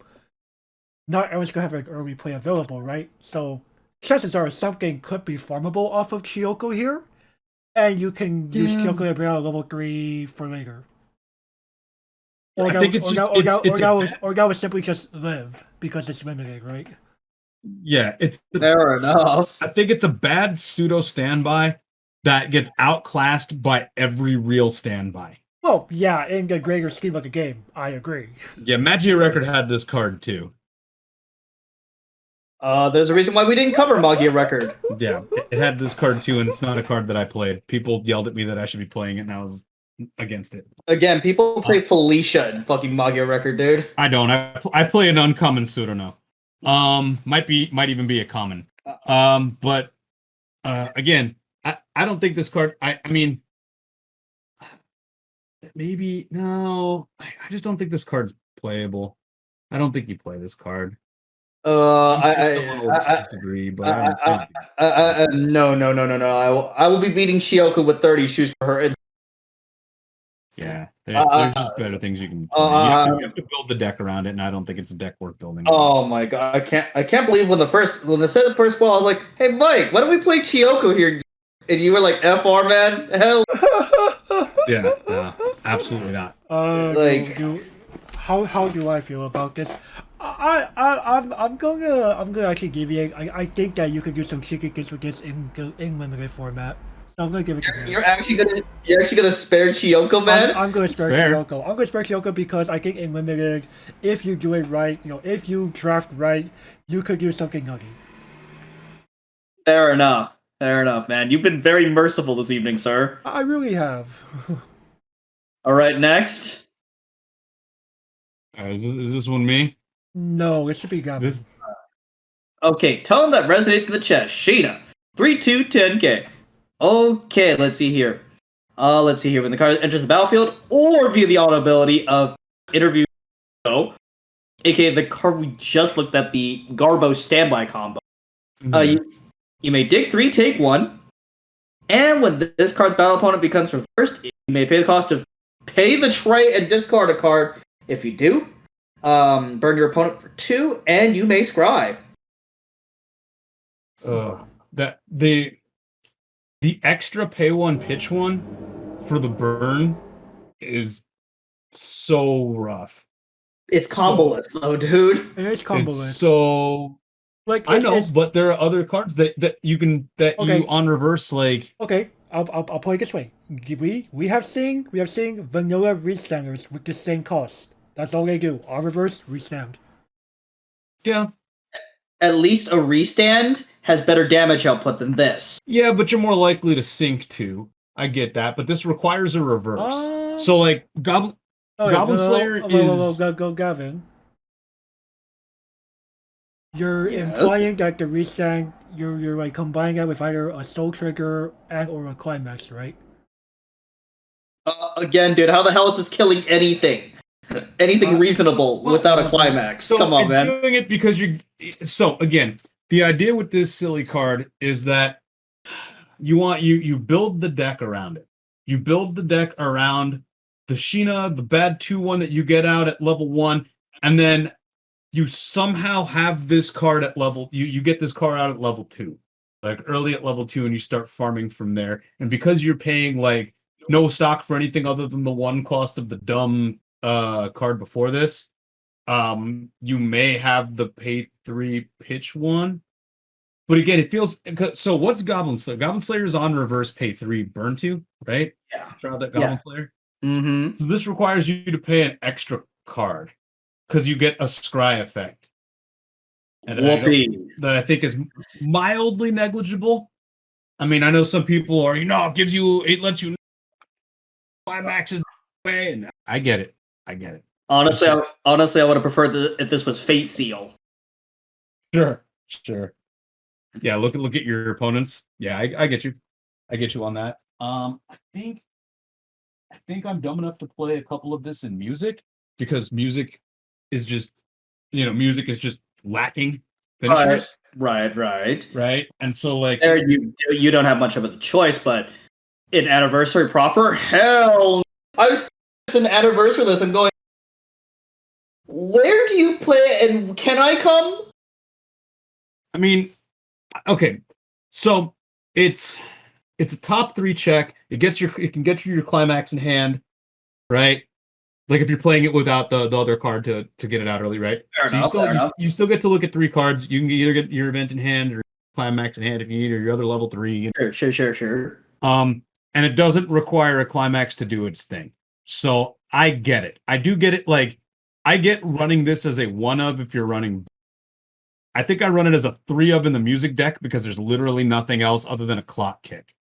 not everyone's gonna have like early play available, right? So chances are something could be farmable off of Chiyoko here, and you can use Chiyoko to bring out a level 3 for later. Or I think it's that would simply just live because it's limited, right? Yeah, Fair enough. I think it's a bad pseudo standby that gets outclassed by every real standby. Well, yeah, in the greater scheme of the game, I agree. Yeah, Magia Record had this card too. There's a reason why we didn't cover Magia Record. Yeah, it had this card too, and it's not a card that I played. People yelled at me that I should be playing it, and I was against it. Again, people play Felicia in fucking Magia Record, dude. I don't. I play an uncommon Pseudono. Might even be a common. But again, I don't think this card. I mean, maybe no. I just don't think this card's playable. I don't think you play this card. I disagree, but no. I will be beating Shioka with 30 shoes for her. Yeah, there's just better things you can. You have to build the deck around it, and I don't think it's a deck worth building. Oh my god, I can't believe when the set of first ball, I was like, "Hey Mike, why don't we play Chiyoko here?" And you were like, "FR man, hell." Yeah, no, absolutely not. How do I feel about this? I'm gonna actually give you. I think that you could do some cheeky things with this in limited format. So I'm gonna give it to this. You're actually gonna spare Chiyoko, man. I'm gonna spare Chiyoko. I'm gonna spare Chiyoko because I think in limited, if you do it right, if you draft right, you could do something nutty. Fair enough, man. You've been very merciful this evening, sir. I really have. All right, next. Is this one me? No, it should be Gavin. Okay, tone that resonates in the chest. Sheena, 3/2/10K. Okay, let's see here. When the card enters the battlefield or via the auto ability of Interview, aka the card we just looked at, the Garbo standby combo. Mm-hmm. You may dig 3, take 1, and when this card's battle opponent becomes reversed, you may pay the cost of pay the tray and discard a card. If you do, burn your opponent for 2, and you may scry. That the extra pay 1 pitch 1 for the burn is so rough. It's comboless though, dude. It's comboless. So like I know, but there are other cards that you can you on reverse like. Okay, I'll put it this way. We have seen vanilla restanders with the same cost. That's all they do. On reverse, restand. Yeah. At least a restand has better damage output than this. Yeah, but you're more likely to sink too. I get that, but this requires a reverse. So like Goblin Slayer is go Gavin. You're implying that the restand you're like combining that with either a soul trigger and or a climax, right? Again, dude, how the hell is this killing anything? Anything reasonable without a climax? So Come on, it's man. Doing it because so again, the idea with this silly card is that you build the deck around it. You build the deck around the Sheena, the bad 2/1 that you get out at level 1, and then you somehow have this card at level you get this card out at level 2. Like early at level 2, and you start farming from there. And because you're paying like no stock for anything other than the 1 cost of the dumb card before this, you may have the pay 3 pitch one. But again, it feels so. What's Goblin Slayer? Goblin Slayer is on reverse pay 3 burn 2, right? Yeah. Draw that Goblin Yeah. Slayer. Mm-hmm. So this requires you to pay an extra card because you get a scry effect. And Whoopee. that I think is mildly negligible. I mean, I know some people are, it lets you climaxes way, and I get it. Honestly, I would have preferred if this was Fate Seal. Sure. Yeah, look at your opponents. Yeah, I get you. I get you on that. I think I'm dumb enough to play a couple of this in music because music is just lacking finishers. Right. And so like There you don't have much of a choice, but in Anniversary proper, hell, I was an Anniversary list. I'm going. Where do you play it, and can I come? I mean, okay, so it's a top 3 check. It can get you your climax in hand, right? Like if you're playing it without the other card to get it out early, right? Fair enough. You still get to look at 3 cards. You can either get your event in hand or climax in hand if you need, or your other level 3. Sure. And it doesn't require a climax to do its thing. So I get it. I do get it. Like I get running this as a 1-of if you're running. I think I run it as a 3-of in the music deck because there's literally nothing else other than a clock kick.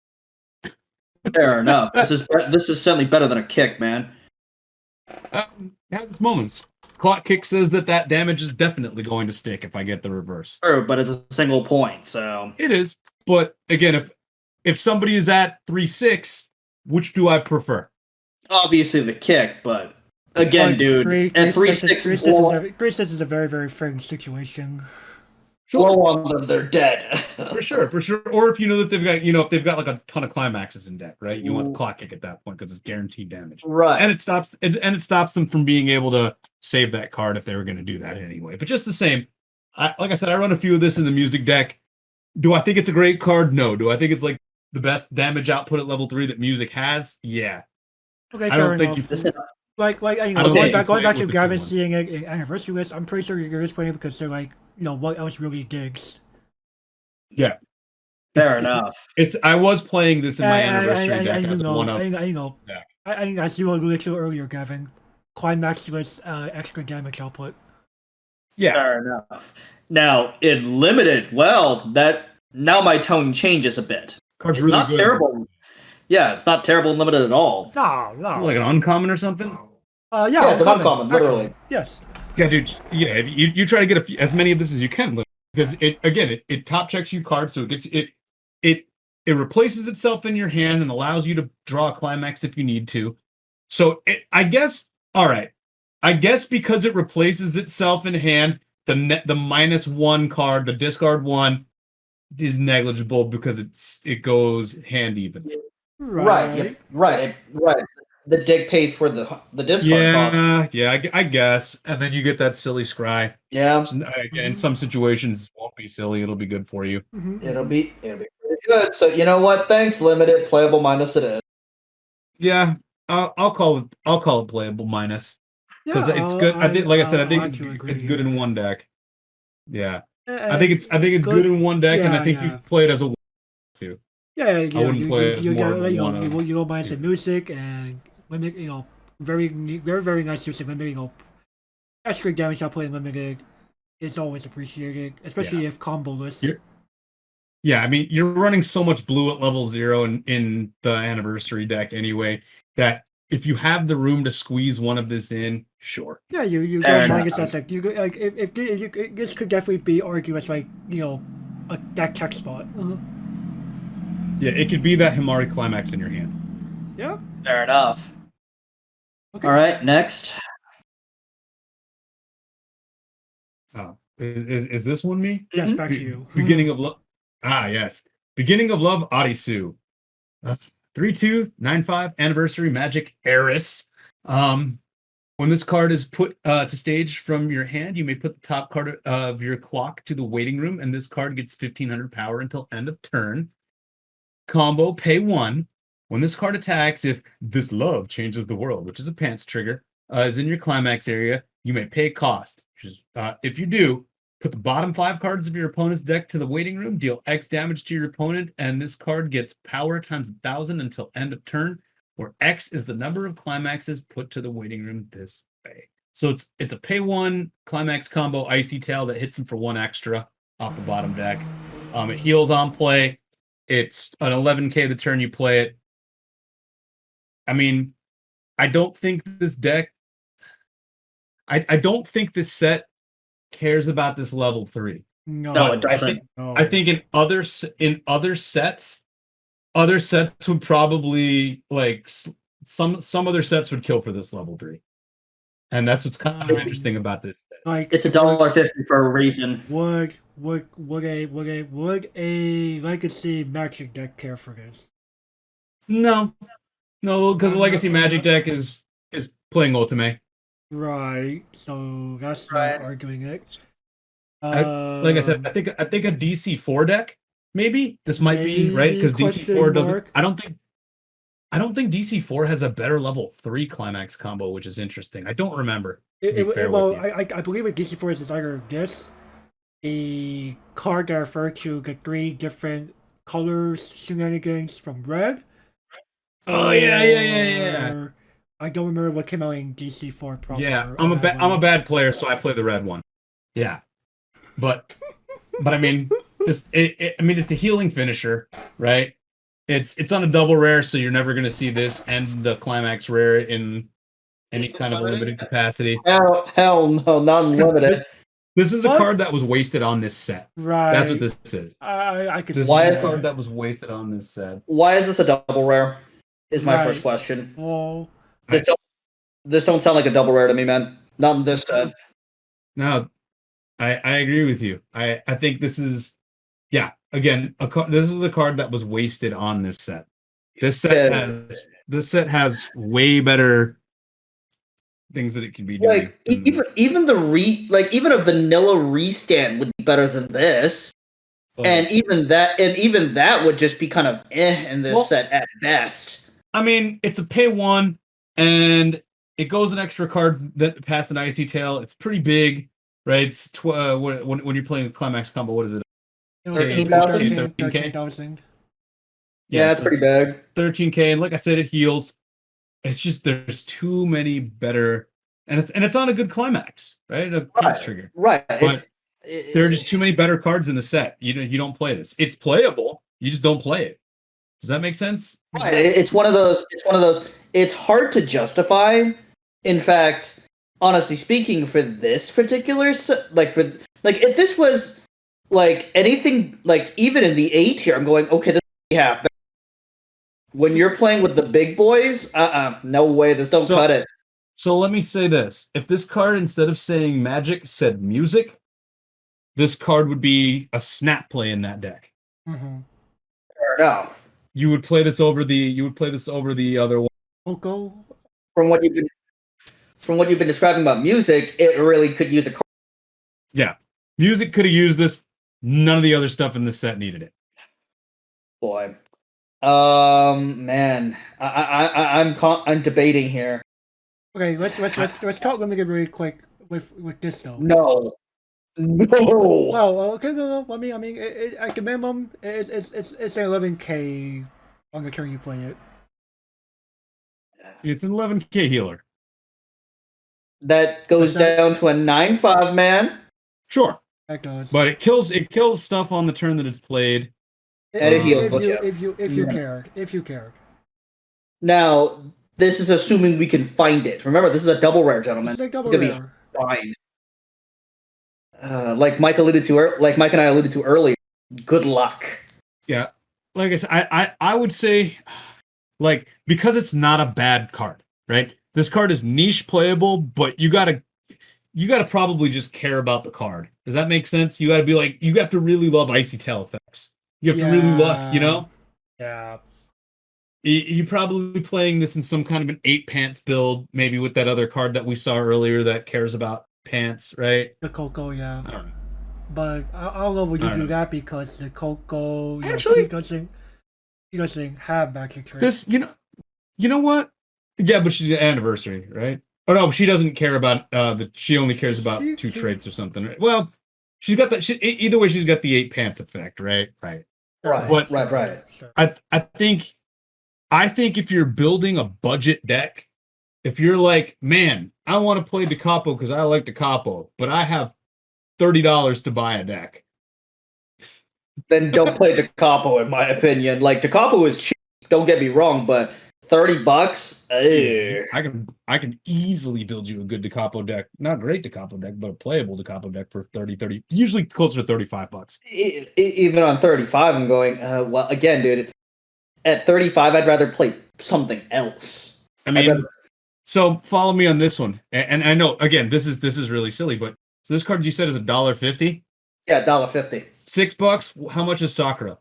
Fair enough. This is certainly better than a kick, man. Has its moments. Clock kick says that damage is definitely going to stick if I get the reverse. True, but it's a single point, so It is, but again, if somebody is at 3-6, which do I prefer? obviously the kick. But again, dude, at 3-6, 3-6 is a very, very fringe situation. blow on them, they're dead. For sure. Or if you know that they've got like a ton of climaxes in deck, right? You want clock kick at that point because it's guaranteed damage, Right. and it stops them from being able to save that card if they were going to do that anyway. But just the same, like I said, I run a few of this in the music deck. Do I think it's a great card? No. Do I think it's like the best damage output at level 3 that music has? Yeah. Okay, I don't think you. like don't going think back you play it to with Gavin someone. seeing it in Anniversary list, I'm pretty sure you're just playing because they're like, what else really digs. Yeah. Fair enough. I was playing this in my anniversary deck as a 1-of. Yeah. As you alluded to earlier, Gavin, climaxless extra damage output. Yeah. Fair enough. Now, in limited, now my tone changes a bit. Card's It's really not good. terrible. Yeah, it's not terrible in limited at all. No. Like an uncommon or something? Yeah, it's an uncommon, literally. Actually, yes. Yeah, dude. Yeah, if you try to get as many of this as you can, because it top checks you cards, so it replaces itself in your hand and allows you to draw a climax if you need to. So I guess because it replaces itself in hand, the -1 card, the discard 1, is negligible because it goes hand even. Right. The deck pays for the discard cost. Yeah, I guess. And then you get that silly scry. Yeah, In some situations, it won't be silly. It'll be good for you. Mm-hmm. it'll be pretty good. So you know what? Thanks, limited playable minus it is. Yeah, I'll call it playable minus because Yeah, it's good. I think, like I said, I I'll think have to agree it's good in here. one deck. Yeah, I think it's good in one deck, and I think you play it as a too. Yeah, I wouldn't play it as more of a one-of. you go minus the music and limit, very, very, very nice use of limited, extra damage output in limited is always appreciated, especially if combo lists. Yeah, I mean, you're running so much blue at level 0 in the anniversary deck anyway that if you have the room to squeeze one of this in, sure. Yeah, you Fair go enough. minus that, like, you go, like, if this could definitely be argued as, like, that tech spot. Yeah, it could be that Himari climax in your hand. Yeah. Fair enough. Okay. All right, next. Is this one me? Yes, Mhm. back to you. Beginning of Love. Yes. Beginning of Love, Arisu. 3/2/9/5 Anniversary Magic Heiress. When this card is put to stage from your hand, you may put the top card of your clock to the waiting room, and this card gets 1500 power until end of turn. Combo, pay 1. When this card attacks, if this love changes the world, which is a pants trigger, is in your climax area. You may pay cost. Which is, if you do, put the bottom 5 cards of your opponent's deck to the waiting room, deal X damage to your opponent, and this card gets power times 1,000 until end of turn, where X is the number of climaxes put to the waiting room this way. So it's a pay 1 climax combo Icy Tail that hits them for 1 extra off the bottom deck. It heals on play. It's an 11k the turn you play it. I mean, I don't think this deck. I don't think this set cares about this level 3. No, it doesn't. I think in other sets would probably like some other sets would kill for this level 3, and that's what's kind of interesting about this set. Like It's $1.50 for a reason. would a legacy Magic deck care for this? No, because the Legacy Magic deck is playing Ultimate. Right. So that's Right. not arguing it. Like I said, I think a DC4 deck maybe this might be right because maybe, DC4 doesn't. mark. I don't think DC4 has a better level 3 climax combo, which is interesting. I don't remember. To be fair well, with you. I believe with DC4 is either this, a card that referred to the 3 different colors shenanigans from Red. Oh yeah. or I don't remember what came out in DC4 proper. Yeah, I'm a bad player, so I play the red one. Yeah, but I mean, it's a healing finisher, right? It's on a double rare, so you're never gonna see this and the climax rare in any kind of limited capacity. Hell no, not unlimited. This is a What? card that was wasted on this set. Right. That's what this is. I could This Why is is a card that was wasted on this set. Why is this a double rare? Is my Right. first question. Well, This don't sound like a double rare to me, man. Not in this set. No, I agree with you. I think this is, again, this is a card that was wasted on this set. This set has way better things that it can be doing. Like even even a vanilla restand would be better than this. Oh. And even that would just be kind of in this set at best. I mean, it's a pay 1, and it goes an extra card that past an Icy Tail. It's pretty big, right? It's when you're playing the climax combo. What is it? 13,000? 13,000. Yeah, it's so pretty big. 13k, and like I said, it heals. It's just there's too many better, and it's on a good climax, right? A pants trigger. Right. But there are just too many better cards in the set. You don't play this. It's playable. You just don't play it. Does that make sense? Right. It's one of those. It's hard to justify. In fact, honestly speaking, for this particular if this was like anything, like even in the A tier, I'm going, okay, this is when you're playing with the big boys, no way, this don't cut it. So let me say this: if this card, instead of saying magic, said music, this card would be a snap play in that deck. Mm-hmm. Fair enough. You would play this over the other one. Coco. From what you've been describing about music, it really could use a card. Yeah, music could have used this. None of the other stuff in this set needed it. Boy, man, I'm debating here. Okay, let's talk limited really quick with this though. No. Well, okay, no. I mean, at the minimum, it's 11k on the turn you play it. It's an 11k healer. That goes down to a 9/5 man. Sure, That does. but it kills stuff on the turn that it's played. And it heals, if you cared. Now, this is assuming we can find it. Remember, this is a double rare, gentlemen. It's like double It's gonna rare. be fine. Like Mike and I alluded to earlier. Good luck. Yeah, like I said, I would say, like, because it's not a bad card, right? This card is niche playable, but you gotta probably just care about the card. Does that make sense? You gotta be like, you have to really love Icy Tail effects. You have to really love, Yeah. You're probably playing this in some kind of an 8 pants build, maybe with that other card that we saw earlier that cares about pants, right? The Coco, yeah. I don't know. But I don't know would you I don't do know. that because the Coco Actually- he doesn't have magic tricks. This, you know what? Yeah, but she's an anniversary, right? Oh no, she doesn't care about she only cares about She- 2 she- traits or something. Right? Well, she's got that. Either way, she's got the 8 pants effect, right? Right. Right, But- right. Sure. I think if you're building a budget deck, if you're like, man, I want to play Da Capo because I like Da Capo, but I have $30 to buy a deck. Then don't play Da Capo, in my opinion. Like, Da Capo is cheap, don't get me wrong, but $30? I can easily build you a good Da Capo deck. Not a great Da Capo deck, but a playable Da Capo deck for 30, usually closer to $35. Even on 35, I'm going, well, again, dude, at 35, I'd rather play something else. I mean, so follow me on this one. And I know, again, this is really silly, but so this card you said is $1.50? Yeah, $1.50. $6. How much is Sakura?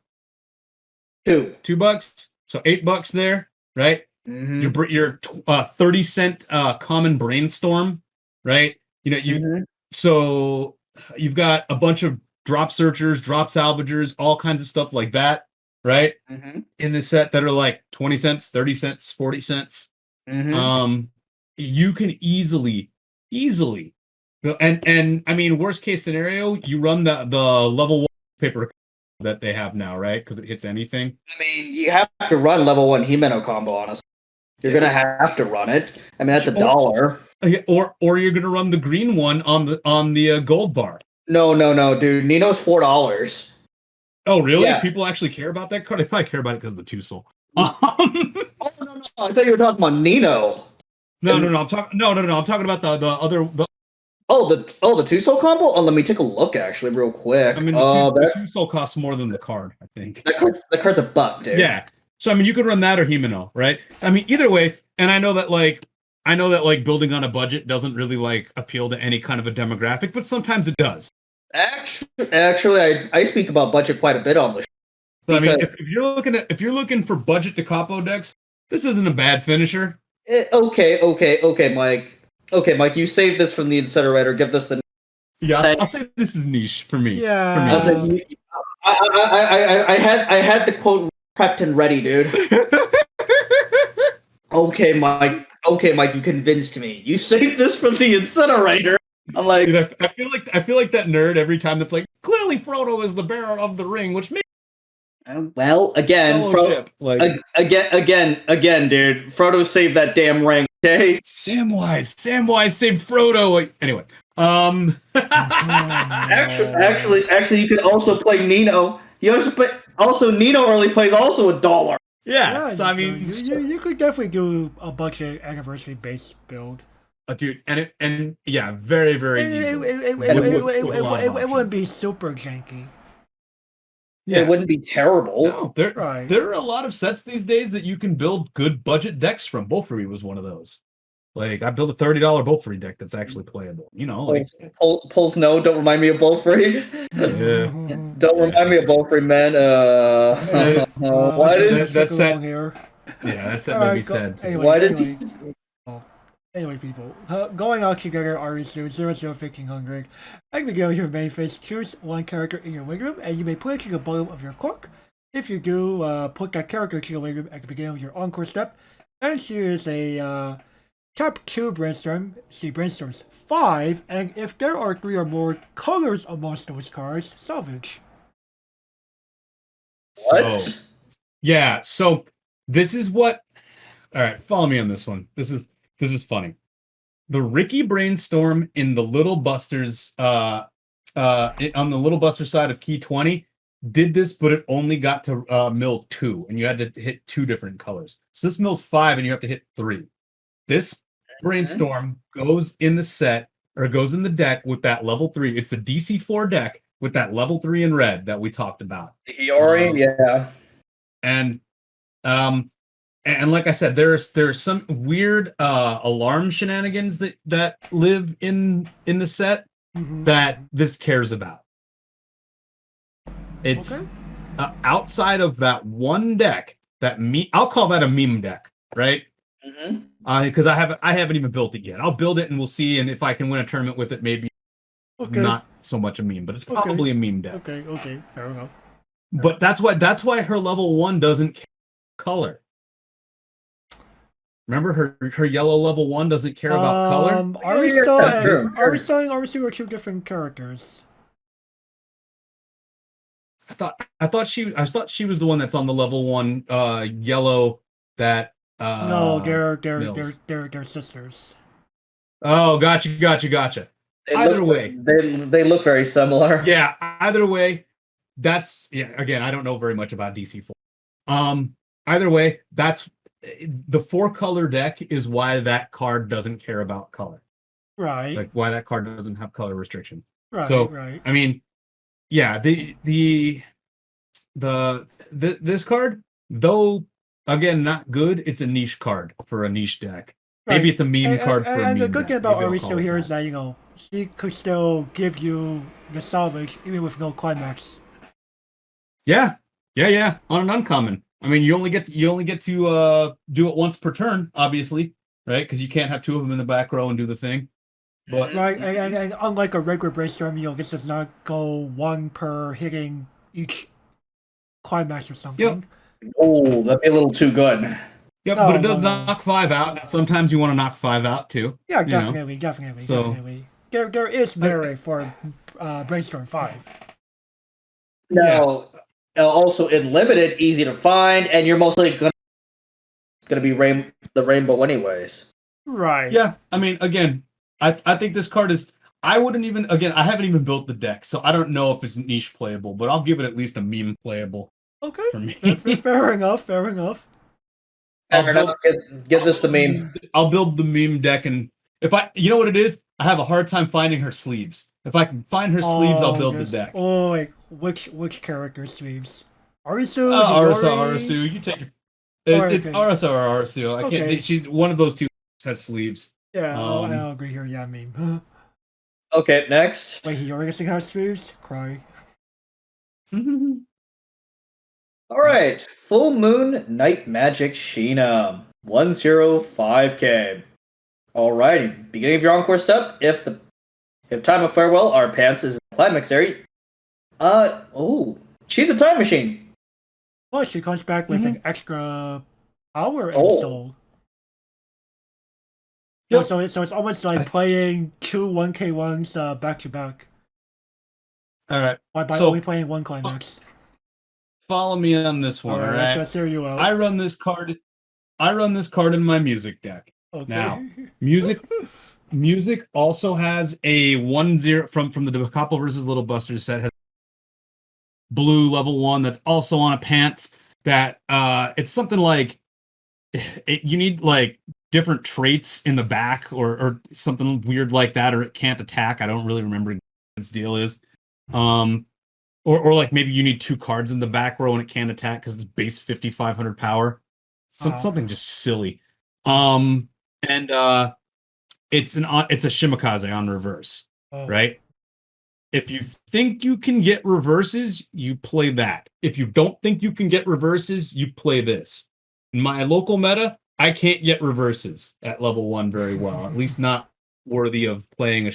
$2. $2. So $8 there, right? Mm-hmm. Your 30-cent common brainstorm, right? You know, so you've got a bunch of drop searchers, drop salvagers, all kinds of stuff like that, right? Mm-hmm. In this set that are like 20 cents, 30 cents, 40 cents. Mm-hmm. You can easily, and I mean, worst case scenario, you run the level 1 paper that they have now, right? Because it hits anything. I mean, you have to run level 1 Himeno combo, honestly. You're gonna have to run it. I mean, that's $1. Or you're gonna run the green one on the gold bar. No, dude. Nino's $4. Oh, really? Yeah. People actually care about that card? They probably care about it because of the 2 soul. Oh no! I thought you were talking about Nino. No. I'm talking. I'm talking about the other. The 2 soul combo. Oh, let me take a look actually, real quick. I mean, the 2 soul costs more than the card. I think that card's $1, dude. Yeah. So I mean, you could run that or Himeno, right? I mean, either way. And I know that building on a budget doesn't really like appeal to any kind of a demographic, but sometimes it does. Actually, I speak about budget quite a bit on the show. So I mean, if you're looking for budget Da Capo decks, this isn't a bad finisher. Okay, Mike. Okay, Mike, you saved this from the incinerator. Give this the. Yeah, I'll say this is niche for me. Yeah. For me. I had the quote prepped and ready, dude. Okay, Mike, you convinced me. You saved this from the incinerator. I'm like, dude, I feel like that nerd every time that's like, clearly Frodo is the bearer of the ring, which makes well, again, again, dude. Frodo saved that damn ring. Okay. Samwise saved Frodo. Anyway, actually, you could also play Nino. You also Nino only plays also $1. Yeah. So I mean, you could definitely do a budget anniversary base build. Dude, and yeah, very easy. It wouldn't be super janky. Yeah. It wouldn't be terrible. No, there are a lot of sets these days that you can build good budget decks from. Bolfrey was one of those. Like, I built a $30 Bolfrey deck that's actually playable. You know, like Pulls no, don't remind me of Bolfrey. Yeah. Don't remind me of Bolfrey, man. Why did that set here? Yeah, that set made me sad. Anyway, people, going out together are issues 001500. At the beginning of your main phase, choose one character in your wing room, and you may put it to the bottom of your cork. If you do, put that character to the wing room at the beginning of your encore step. And she is a tap 2 brainstorm. She brainstorms 5, and if there are 3 or more colors amongst those cards, salvage. What? So this is what. All right, follow me on this one. This is funny. The Ricky brainstorm in the Little Busters, on the Little Buster side of Key 20, did this, but it only got to mill 2, and you had to hit 2 different colors. So this mills 5, and you have to hit 3. This brainstorm goes in the set, or goes in the deck with that level 3. It's a DC4 deck with that level 3 in red that we talked about. Hiyori, yeah. And like I said, there's some weird alarm shenanigans that live in the set that this cares about. It's outside of that one deck I'll call that a meme deck, right? Because I haven't even built it yet. I'll build it and we'll see, and if I can win a tournament with it, maybe not so much a meme, but it's probably a meme deck. Okay, fair enough. But that's why her level 1 doesn't color. Remember her yellow level 1 doesn't care about color. True, Arisu are two different characters. I thought she was the one that's on the level 1 yellow that No, they're Mills. they're sisters. Oh, gotcha. Either way. they look very similar. Yeah, either way, that's again, I don't know very much about DC4. Either way, that's the 4-color deck is why that card doesn't care about color. Right. Like why that card doesn't have color restriction. Right. So, right. I mean, yeah, this card, though again not good, it's a niche card for a niche deck. Right. Maybe it's a meme card for a meme And the good deck. thing about Maybe I'll call Arisu it here is that. that she could still give you the salvage even with no climax. Yeah. On an uncommon. I mean, you only get to do it once per turn, obviously, right? Because you can't have 2 of them in the back row and do the thing. But Right, and unlike a regular brainstorm, this does not go 1 per hitting each climax or something. Oh, that'd be a little too good. yep, No, but it does no. knock 5 out. And sometimes you want to knock 5 out too. Yeah, you know? definitely. So- There is merit for brainstorm 5. Now, also in limited, easy to find, and you're mostly gonna be the rainbow anyways. Right. Yeah, I mean, again, I think this card is. I wouldn't even. Again, I haven't even built the deck, so I don't know if it's niche playable, but I'll give it at least a meme playable Okay. for me. Fair enough. Fair enough. Give this the meme. I'll build the meme deck, and if you know what it is, I have a hard time finding her sleeves. If I can find her sleeves, I'll build the deck. Oh, wait. Which character sleeves? Arisu? Arasu, you take it. It's Okay. Arasu or Arasu. I can't. Okay. She's one of those two has sleeves. Yeah, I'll agree here. Yeah, meme. Okay, next. Wait, he already has sleeves? Cry. All right, Full Moon Night Magic Sheena, 105k. Alrighty, beginning of your encore step. If Time of Farewell, our pants is in the climax area. She's a time machine. Plus, she comes back with an extra power and Oh. soul. Yep. So it's almost like playing 2 1k1s back to back. All right. By So- only playing 1 climax. Follow me on this one. All right. Let's hear you out. I run this card in my music deck. Okay. Now, music also has a 1/0 from the Decouple versus Little Busters set, has blue level 1 that's also on a pants that it's something like you need like different traits in the back or something weird like that, or it can't attack. I don't really remember what its deal is. Or like maybe you need 2 cards in the back row and it can't attack because it's base 5,500 power. Something just silly. And it's a Shimakaze on reverse, Oh. right? If you think you can get reverses, you play that. If you don't think you can get reverses, you play this. In my local meta, I can't get reverses at level 1 very well. At least not worthy of playing a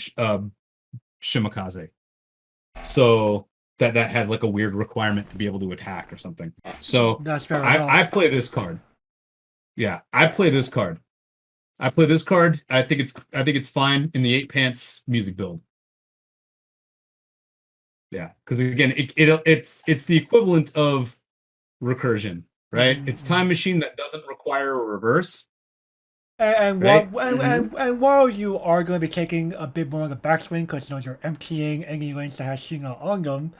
Shimakaze. So that has like a weird requirement to be able to attack or something. So That's fair enough. I play this card. Yeah, I play this card. I think it's fine in the 8 pants music build. Yeah, because again, it's the equivalent of recursion, right? It's time machine that doesn't require a reverse. And Right? while you are going to be taking a bit more of a backswing because you're emptying any lanes that has Sheena on them,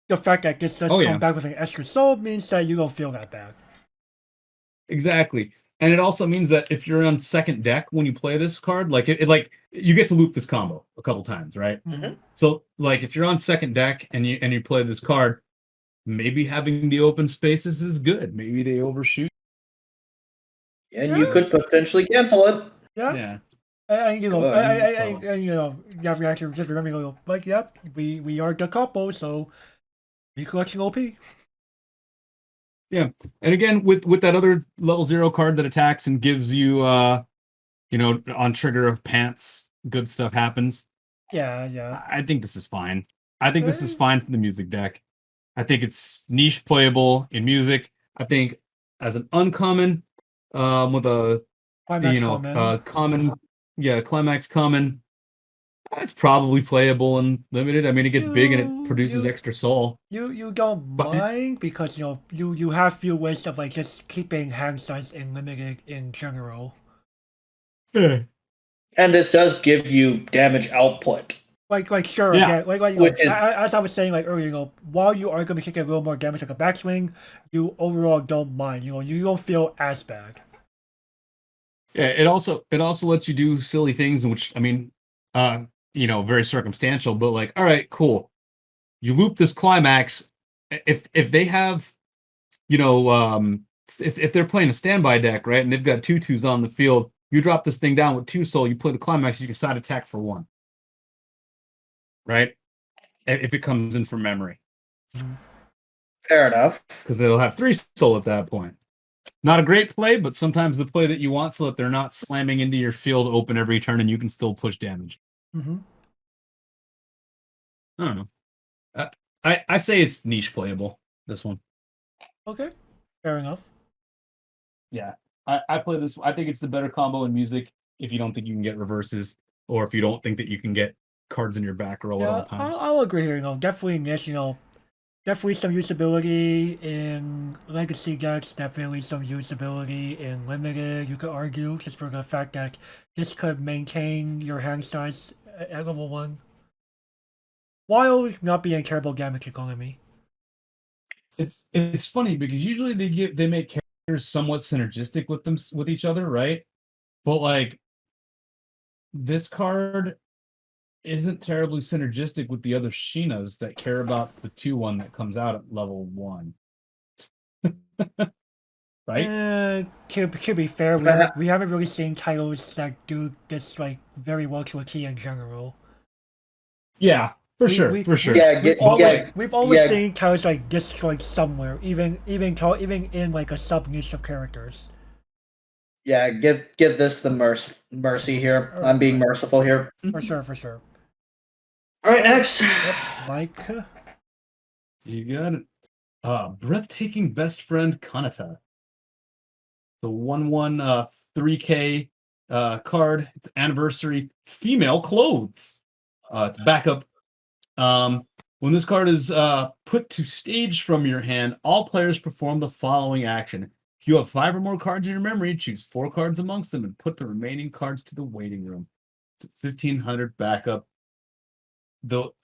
the fact that this does come back with an extra soul means that you don't feel that bad. Exactly. And it also means that if you're on second deck when you play this card, like you get to loop this combo a couple times, right? Mm-hmm. So like if you're on second deck and you play this card, maybe having the open spaces is good. Maybe they overshoot. And you could potentially cancel it. Yeah. And you have to actually just remember, like, yep, we are the couple, so we collection OP. Yeah, and again with that other level 0 card that attacks and gives you, on trigger of pants, good stuff happens. Yeah. I think this is fine. I think this is fine for the music deck. I think it's niche playable in music. I think as an uncommon, with a Climax you know, common. common, yeah, climax common. That's probably playable and limited. I mean, it gets big and it produces You extra soul. you don't But mind because you have few ways of like just keeping hand size and limited in general. And this does give you damage output, Like sure Yeah. again like which is as I was saying like earlier, while you are gonna be taking a little more damage like a backswing, you overall don't mind. You don't feel as bad. Yeah, it also lets you do silly things, in which I mean, very circumstantial, but like, all right, cool. You loop this climax. If they have, you know, if they're playing a standby deck, right, and they've got 2/2s on the field, you drop this thing down with 2 soul, you play the climax, you can side attack for 1, right? If it comes in from memory, fair enough. because it'll have 3 soul at that point. Not a great play, but sometimes the play that you want so that they're not slamming into your field open every turn and you can still push damage. Mm-hmm. I don't know. I say it's niche playable, this one. Okay, fair enough. Yeah. I play this. I think it's the better combo in Music if you don't think you can get reverses, or if you don't think that you can get cards in your back row at all Yeah, times. I'll agree here. Definitely niche. Definitely some usability in legacy decks. Definitely some usability in limited. You could argue just for the fact that this could maintain your hand size at level 1, while not being terrible damage economy. It's funny because usually they make characters somewhat synergistic with each other, right? But like this card isn't terribly synergistic with the other Shinas that care about the 2/1 that comes out at level 1. Right? To be fair, Uh, we haven't really seen titles that do this like very well to a T in general. Yeah, for We- sure, we- for sure. Yeah, We've always yeah. seen titles like destroyed somewhere, even in like a sub niche of characters. Yeah, give this the mercy here. I'm being merciful here. For sure. All right, next. Yep, Mike. You got it. Breathtaking Best Friend Kanata. It's a 1/1 3K card. It's anniversary. Female clothes. It's backup. When this card is put to stage from your hand, all players perform the following action. If you have 5 or more cards in your memory, choose 4 cards amongst them and put the remaining cards to the waiting room. It's a 1500 backup. Though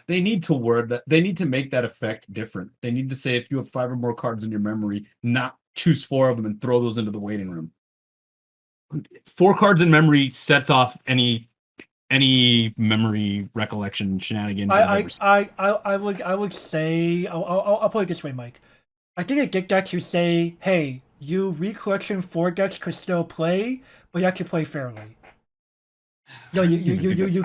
they need to word that, they need to make that effect different. They need to say if you have 5 or more cards in your memory, not choose 4 of them and throw those into the waiting room. 4 cards in memory sets off any memory recollection shenanigans. I would say I'll put it this way, Mike. I think a deck that you say, hey, you recollection 4 decks could still play, but you have to play fairly. No, I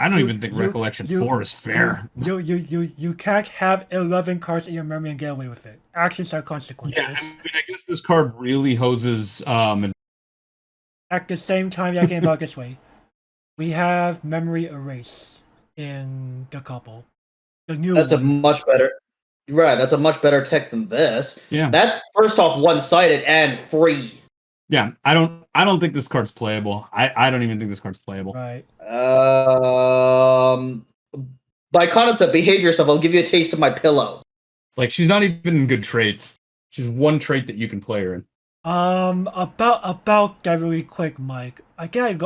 don't even think recollection 4 is fair. You can't have 11 cards in your memory and get away with it. Actions have consequences. Yeah, I guess this card really hoses. At the same time, you can about it this way. We have memory erase in the couple. The new That's a one. much better. Right, that's a much better tech than this. Yeah. That's first off one-sided and free. Yeah, I don't think this card's playable. I don't even think this card's playable. Right. By concept, behave yourself. I'll give you a taste of my pillow. Like, she's not even in good traits. She's one trait that you can play her in. About that really quick, Mike. I can't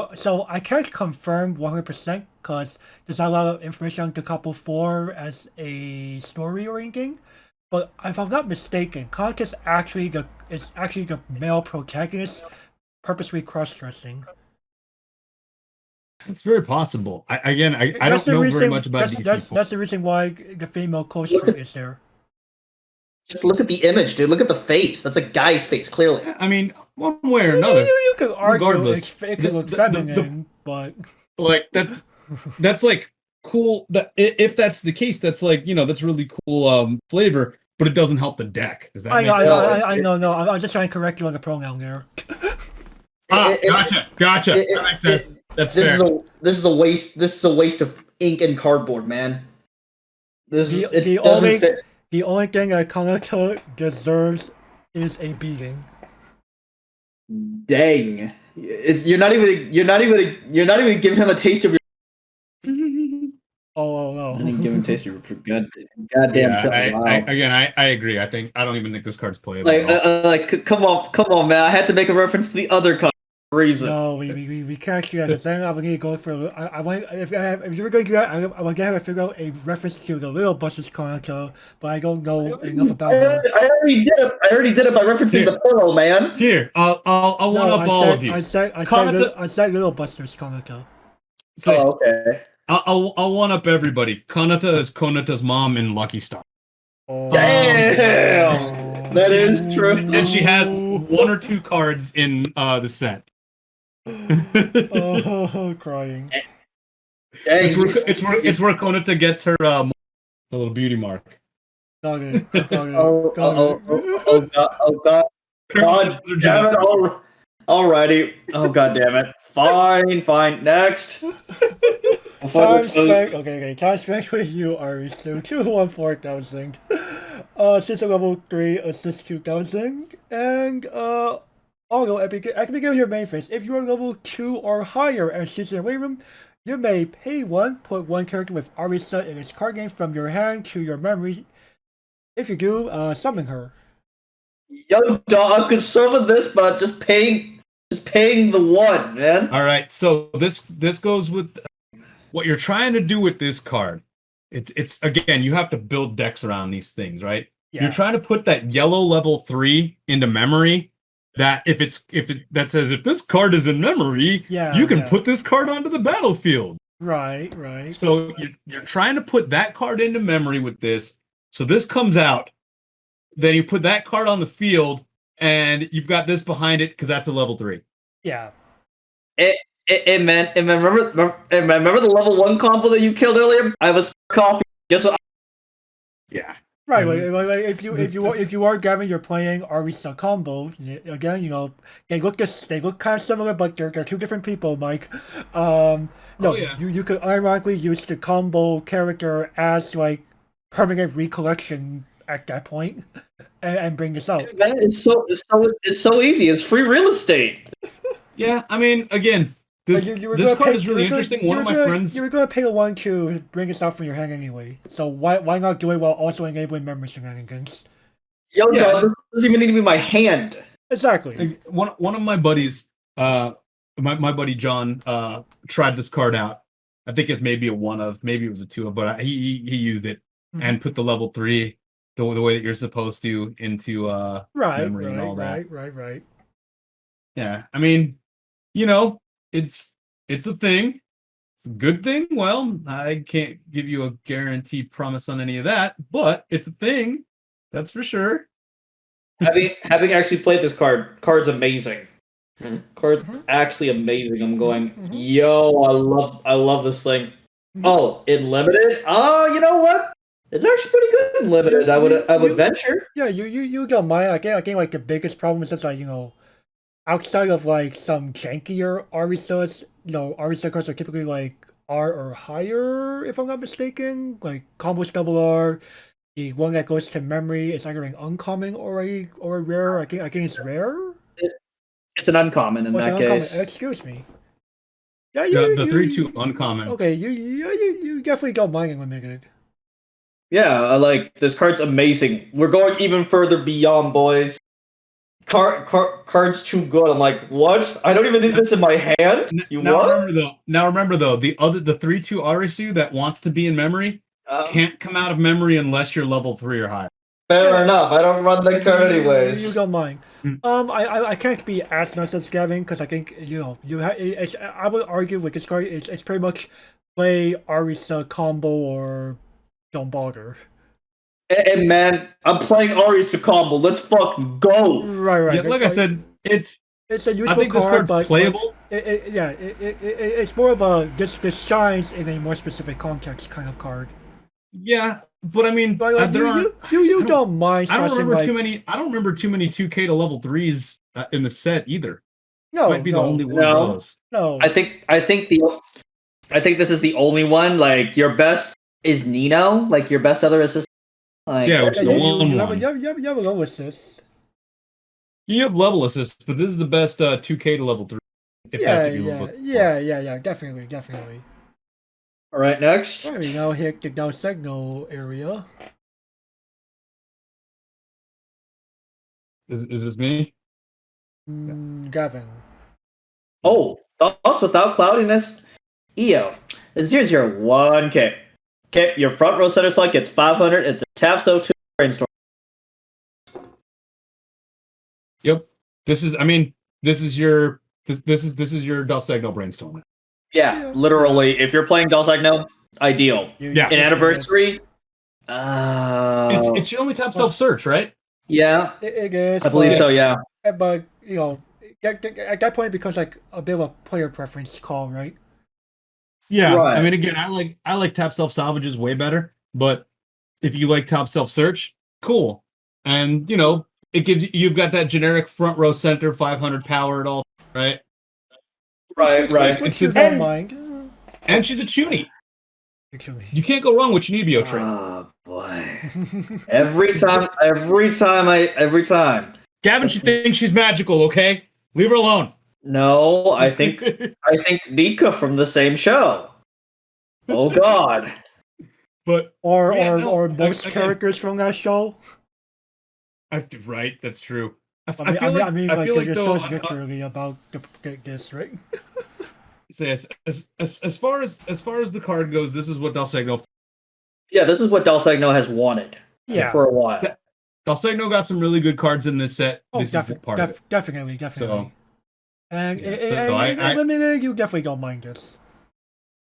confirm 100% because there's not a lot of information on the couple 4 as a story or anything. But if I'm not mistaken, Conk is actually the male protagonist purposely cross-dressing. It's very possible. I don't know very much about DC. That's the reason why the female co-star is there. Just look at the image, dude. Look at the face. That's a guy's face, clearly. I mean, one way or another. You could argue regardless, it could look feminine, but like that's like cool. That if that's the case, that's like that's really cool flavor, but it doesn't help the deck. Does that make sense? I know. No, I'm just trying to correct you on the pronoun there. Gotcha. That makes sense. That's fair. This is a waste. This is a waste of ink and cardboard, man. The only thing that Kanata deserves is a beating. Dang. You're not even giving him a taste of your. Oh. I didn't give him a taste of your goddamn. I agree. I don't even think this card's playable. Come on, man! I had to make a reference to the other card for a reason. No, we can't do that. Because then I'm gonna go for. I want if you're going to do that, I'm gonna have to figure out a reference to the Little Busters Kanata, but I don't know enough about her. I already did it by referencing the pillow, man. Here, I'll one up all of you. I said Little Busters Kanata. Oh, okay. I'll one up everybody. Kanata is Konata's mom in Lucky Star. Oh. Damn! That is true. And she has 1 or 2 cards in the set. Oh, crying. Hey, it's where Konata gets her little beauty mark. Got it. Oh god. God damn it. Alrighty. Oh god damn it. Fine. Next. Time spent with you, Ari. So 214,000. Since level 3, assist 2,000. And although at the beginning of your main phase, if you are level 2 or higher and she's in the waiting room, you may pay 1, put 1 character with Arisa in its card game from your hand to your memory. If you do, summon her. Yo, dog, I could summon this, but just paying the 1, man. All right, so this goes with what you're trying to do with this card. It's again, you have to build decks around these things, right? Yeah. You're trying to put that yellow level 3 into memory. That if this card is in memory, you can put this card onto the battlefield. Right. So you're trying to put that card into memory with this. So this comes out. Then you put that card on the field, and you've got this behind it because that's a level 3. Yeah. Man, remember the level 1 combo that you killed earlier? I have a copy. Guess what? Yeah. Right. Like if you are gathering, you're playing Arisa combo. Again, they look kind of similar, but they're 2 different people, Mike. You could ironically use the combo character as like permanent recollection at that point, and bring this out. Man, it's so easy. It's free real estate. Yeah, I mean, again, this card is really interesting. One of my friends, you were going to pay 1 to bring this out from your hand anyway. So why not do it while also enabling memory shenanigans? Yo, dog, this doesn't even need to be my hand. Exactly. One of my buddies, my buddy John, tried this card out. I think it's maybe a 1 of, maybe it was a 2 of, but he used it and put the level 3 the way that you're supposed to into memory and all that. Right. Yeah, I mean, it's a thing. It's a good thing. Well, I can't give you a guarantee promise on any of that, but it's a thing. That's for sure. Having actually played this card's amazing. Card's actually amazing. I'm going, yo, I love this thing. Oh, in limited? Oh, you know what? It's actually pretty good in limited. I would venture. Yeah, you don't mind. Again, like the biggest problem is just like outside of like some jankier Arisas, Arisa cards are typically like R or higher, if I'm not mistaken. Like combos double R. The one that goes to memory is either an uncommon or a rare. I think it's rare. It's an uncommon in that case. Excuse me. Yeah, the 3/2 uncommon. Okay, you definitely don't mind in limited. Yeah, I like this card's amazing. We're going even further beyond, boys. Card's too good. I'm like, what? I don't even need this in my hand. Now remember though, the 3/2 Arisu that wants to be in memory can't come out of memory unless you're level 3 or higher. Fair enough. I don't run that card anyways. You don't mind. I can't be as nice as Gavin because I think I would argue with this card. It's pretty much play Arisa combo or don't bother. And man, I'm playing Arisa combo. Let's fucking go. Right. Yeah, like I said, it's a useful I think this card, card's playable. It's more of a this shines in a more specific context kind of card. Yeah, but I mean, you don't mind. I don't remember too many. I don't remember too many 2K to level 3s in the set either. This might be the only one of those. No, I think this is the only one. Like your best is Nino. Like your best other assist. Like, yeah, which is the one. You have a level assist. You have level assist, but this is the best 2K to level 3. if Yeah, that's what you yeah, look for. yeah. Definitely. All right, next. There we go. Hit the Del Signal area. Is this me? Gavin. Oh, thoughts without cloudiness. EO. 001K. Okay, your front row center slot gets 500. It's a tap so 2 brainstorm. Yep. This is your Del Signo brainstorm. Yeah, literally. If you're playing Dalsagno, ideal. Yeah. In Anniversary, It's your only tap self search, right? yeah, It is. I believe but- so. Yeah. But you know, at that point, it becomes like a bit of a player preference call, right? Yeah. Right. I mean, again, I like tap self salvages way better, but if you like top self search, cool. And you know, it gives you've got that generic front row center 500 power at all, right? Right. Which you don't mind. And she's a tunie. Actually. You can't go wrong with Chinibio trait. Oh boy. Every time. Gavin, she thinks she's magical. Okay, leave her alone. No, I think Nika from the same show. Oh God. But or yeah, no, or most again, characters from that show. right, that's true. I I feel like the though, show's literally about this, right? say as far as the card goes, this is what Dalsegno. Yeah, this is what Dalsagno has wanted Yeah. for a while. Dalsegno got some really good cards in this set. Oh, This is part of it. definitely. So, And, yeah, and, so and I- limited, you definitely don't mind this.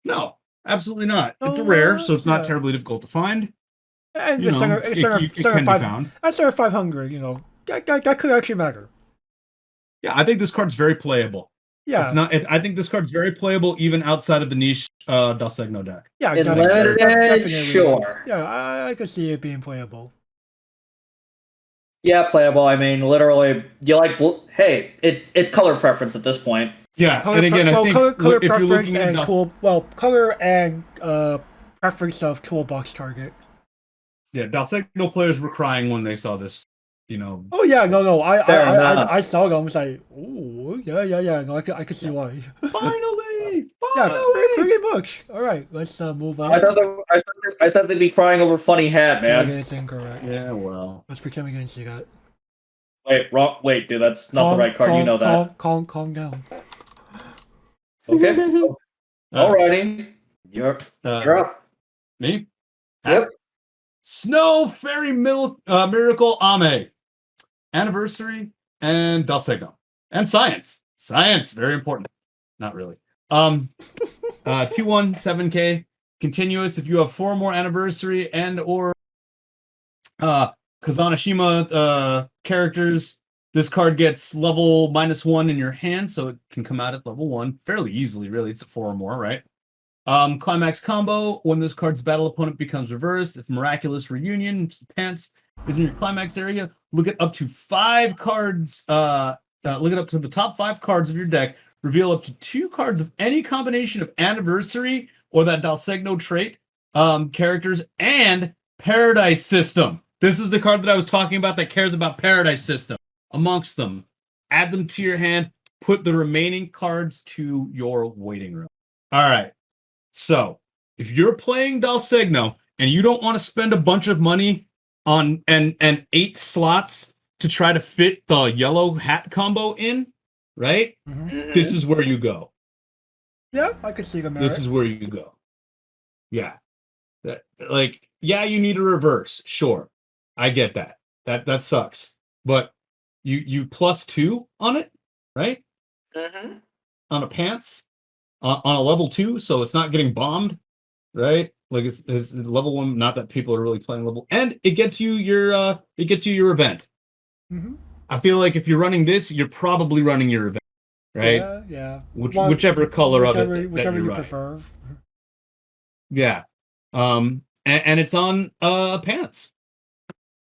No, absolutely not. It's a No, rare, so it's not yeah. terribly difficult to find. And You the know, center, it center can be five, found. at center 500, you know, that could actually matter. Yeah, I think this card's very playable. Yeah, It's not. I think this card's very playable even outside of the niche Dalsegno deck. yeah, In definitely, limited, sure. Yeah, I could see it being playable. Yeah, playable. I mean, literally, you like. Hey, it's color preference at this point. Yeah, Color and again, pre- I well, think color if you're preference looking at and color and preference of toolbox target. Dalsegno players were crying when they saw this. You know. Oh yeah, no, Fair enough. I saw them. I was like, ooh, yeah. No, I could see why. Finally. Yeah, pretty much. All right, let's move on. I thought they'd be crying over funny hat, That man. is incorrect. Yeah, well. Let's pretend we didn't see that. Wait, wrong. Wait, dude, that's not the right card. You know that. Calm down. Okay. Alrighty. You're up. Me? Yep. Snow Fairy Miracle Ame. Anniversary and Dalsegno. And Science. Science, very important. Not really. 217K. Continuous. If you have 4 more Anniversary and or Kazanashima characters, this card gets level -1 in your hand, so it can come out at level 1 fairly easily, really. It's a 4 or more, right? Climax combo, when this card's battle opponent becomes reversed, if Miraculous Reunion Pants is in your climax area, look at up to 5 cards, look at up to the top 5 cards of your deck, reveal up to 2 cards of any combination of Anniversary or that Dalsegno trait, characters, and Paradise System. This is the card that I was talking about that cares about Paradise System. Amongst them, add them to your hand, put the remaining cards to your waiting room. All right. So, if you're playing Dalsegno and you don't want to spend a bunch of money on and 8 slots to try to fit the yellow hat combo in, right? Mm-hmm. This is where you go. Yeah, I could see the merit. This is where you go. Yeah. You need a reverse. Sure. I get that. That sucks. But you +2 on it, right? Mm-hmm. On a pants. On a level 2, so it's not getting bombed, right? Like it's level 1. Not that people are really playing level, and it gets you your event. Mm-hmm. I feel like if you're running this, you're probably running your event, right? Yeah. Whichever color of it, whichever you running. prefer. Yeah, and it's on pants.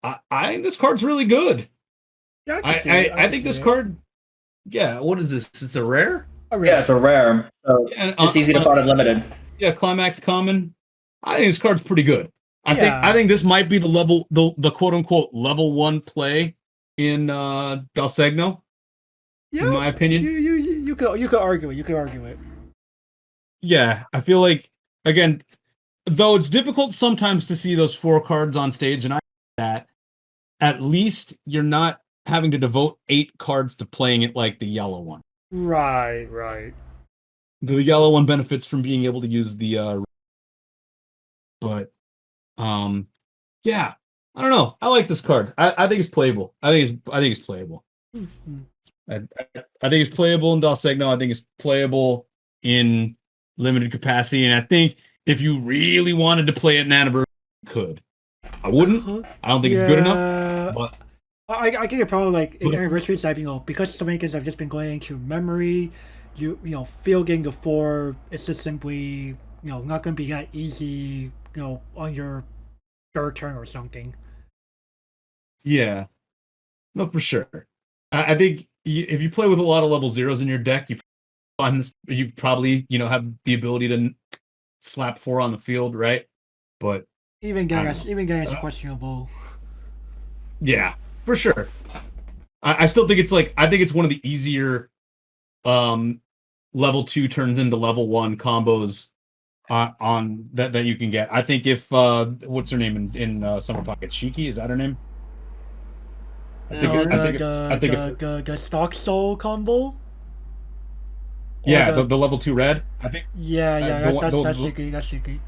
I think this card's really good. Yeah, I think this card. Yeah, what is this? It's a rare. Yeah, it's a rare, so Yeah, it's easy to find in limited. Yeah, Climax Common. I think this card's pretty good. Yeah. I think this might be the quote unquote level 1 play in Dalsegno. Yeah, in my opinion. You could argue it. You could argue it. Yeah, I feel like again, though it's difficult sometimes to see those 4 cards on stage, and I that at least you're not having to devote 8 cards to playing it like the yellow one. Right. The yellow one benefits from being able to use the but yeah, I don't know. I like this card. I think it's playable. I think it's playable. Mhm. I think it's playable in Dos Eggno. I think it's playable in limited capacity, and I think if you really wanted to play it in anniversary, you could. I wouldn't. I don't think it's good enough. But I think the problem like in But- anniversaries that because so many games have just been going into memory, fielding the 4 it's just simply not gonna be that easy on your 3rd turn or something. yeah, no, for sure. I think if you play with a lot of level 0s in your deck, you probably have the ability to slap 4 on the field, right? But Even I getting don't that's know. questionable. yeah, for sure. I still think I think it's one of the easier level 2 turns into level 1 combos on that you can get. I think if what's her name in Summer Pocket, Shiki, is that her name? I think The stock soul combo. yeah, the- the level 2 red. I think Yeah, the one- that's the- Shiki. That's Shiki.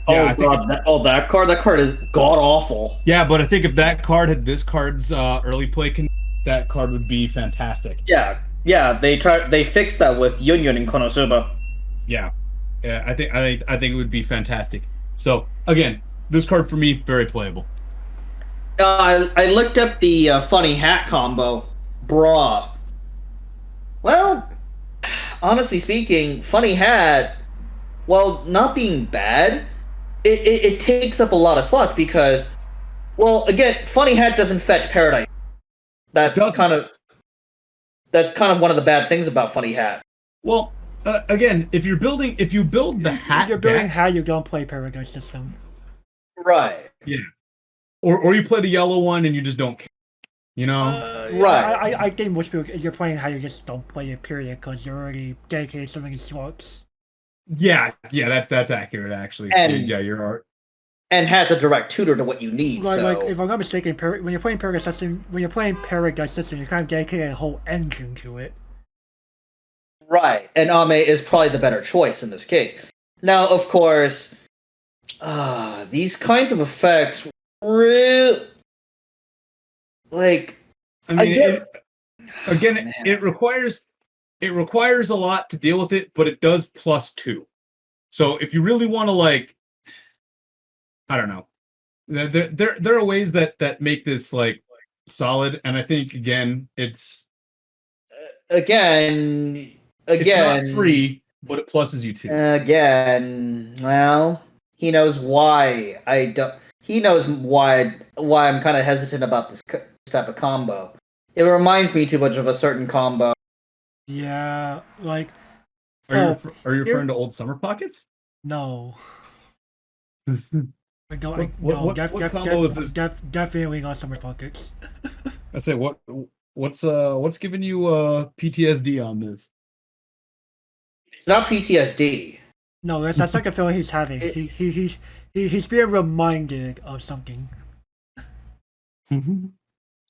yeah, Oh I think god, that card. That card is god awful. yeah, but I think if that card had this card's early play, that card would be fantastic. Yeah. They fixed that with Yun Yun and Konosuba. Yeah, I think it would be fantastic. So again, this card for me very playable. I looked up the funny hat combo. Bruh. Well, honestly speaking, funny hat, while not being bad, it takes up a lot of slots because, well, again, funny hat doesn't fetch paradise. That's Doesn't. kind of one of the bad things about funny hat. Well, again, if you build the hat If you're building deck, how you don't play Paradise System. Right. or you play the yellow one and you just don't care, Right. I think most people, if you're playing how you just don't play it, period, because you're already dedicated so many slots. Yeah, that's accurate actually. And- yeah, you're right. And hat's a direct tutor to what you need. Like, so if I'm not mistaken, when you're playing Paradise System, you're kind of dedicating a whole engine to it. right, and Ame is probably the better choice in this case. Now, of course, these kinds of effects like I mean, get- again, Man. it requires a lot to deal with it, but it does +2. So if you really want to I don't know, there are ways that make this solid, and I think again it's again not free, but it pluses you 2. again. Well, he knows why I don't. He knows why I'm kind of hesitant about this type of combo. It reminds me too much of a certain combo. Yeah, like, Are you here- referring to old Summer Pockets? no. I don't, What combo is this? Definitely not Summer Pockets. I say what's giving you PTSD on this? It's not PTSD. No, that's like a feeling he's having. He's being reminded of something. And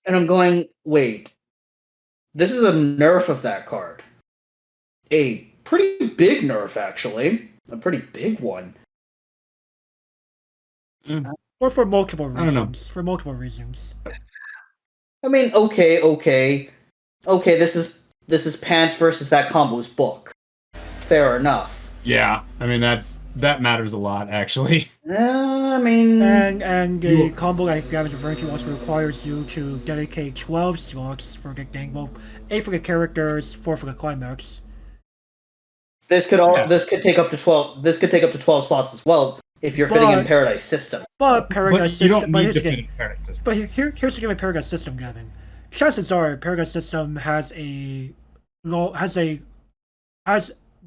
I'm going, wait. This is a nerf of that card. A pretty big nerf, actually. A pretty big one. Or for multiple I don't know. reasons. For multiple reasons. I mean, okay. This is Pants versus that combo's book. Fair enough. Yeah, I mean that matters a lot actually. I mean, And the combo that Gavin's referring to also requires you to dedicate 12 slots for the thing. Well, 8 for the characters, 4 for the climax. this could take up to 12. This could take up to 12 slots as well if you're fitting in But- Paradise System. But Paradise But you don't System. But need here's to the fit thing. in Paradise System. But here's the thing with Paradise System, Gavin. Chances are Paradise System has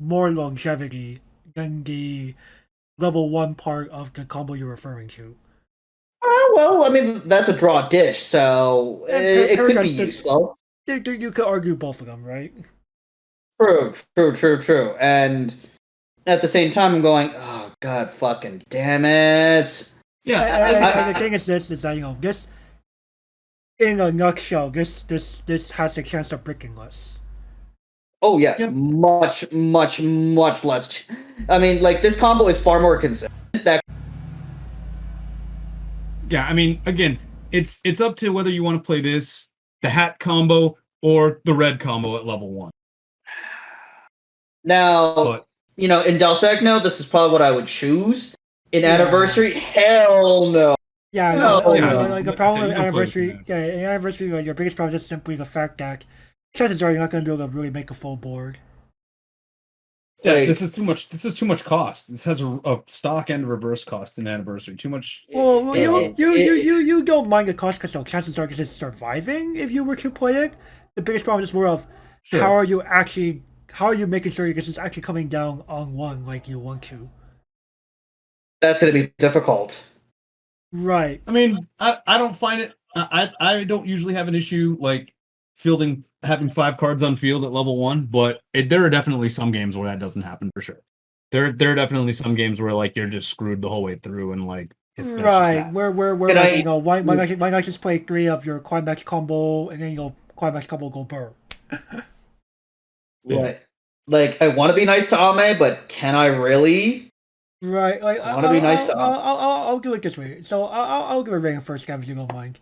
more longevity than the level 1 part of the combo you're referring to. Well, I mean that's a draw dish, so And it could be Paradise System- useful. You could argue both of them, right? True. And at the same time, I'm going, oh god, fucking damn it. Yeah, And the thing is this is that this in a nutshell, this has a chance of breaking us. Oh yes, Yep. much less. I mean, like this combo is far more consistent. yeah. I mean, again, it's up to whether you want to play this, the hat combo, or the red combo at level 1. Now, But in Del Secno, this is probably what I would choose. In Yeah. Anniversary, hell no. Yeah, No, like the like I problem said, with you don't play this anniversary. in Yeah, in anniversary, your biggest problem is just simply the fact that chances are you're not going to be able to really make a full board. yeah, Like- this is too much. This is too much cost. This has a stock and a reverse cost in anniversary. Too much. Well, It- you don't mind the cost because chances are it's just surviving if you were to play it. The biggest problem is more of Sure. how are you making sure this is actually coming down on one like you want to. That's going to be difficult. Right. I mean, I don't find it. I don't usually have an issue like having 5 cards on field at level 1, but there are definitely some games where that doesn't happen for sure. There are definitely some games where like you're just screwed the whole way through, and like that's just Right. that. Where why not just play 3 of your climax combo and then climax combo go burr. Yeah. Right. Like, I want to be nice to Ame, but can I really? Right. Like I wanna be nice to I'll do it this way. So I'll give a rating first, Gavin, if you don't mind.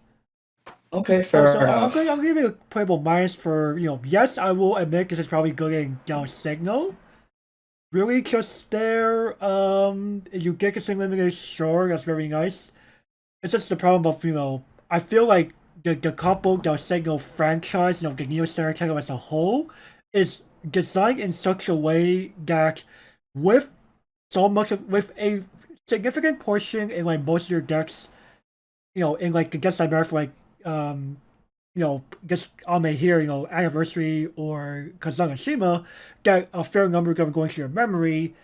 Okay, fair So enough. I'm giving it a playable minus for yes, I will admit this is probably good in down signal. Really just there, you get this limited, sure, that's very nice. It's just the problem of, I feel like the combo Del Signal franchise, the Neo Stereotype as a whole, is designed in such a way that with a significant portion in like most of your decks, in like against America, like just Ame here, Anniversary or Kazunashima, get a fair number of them going to your memory.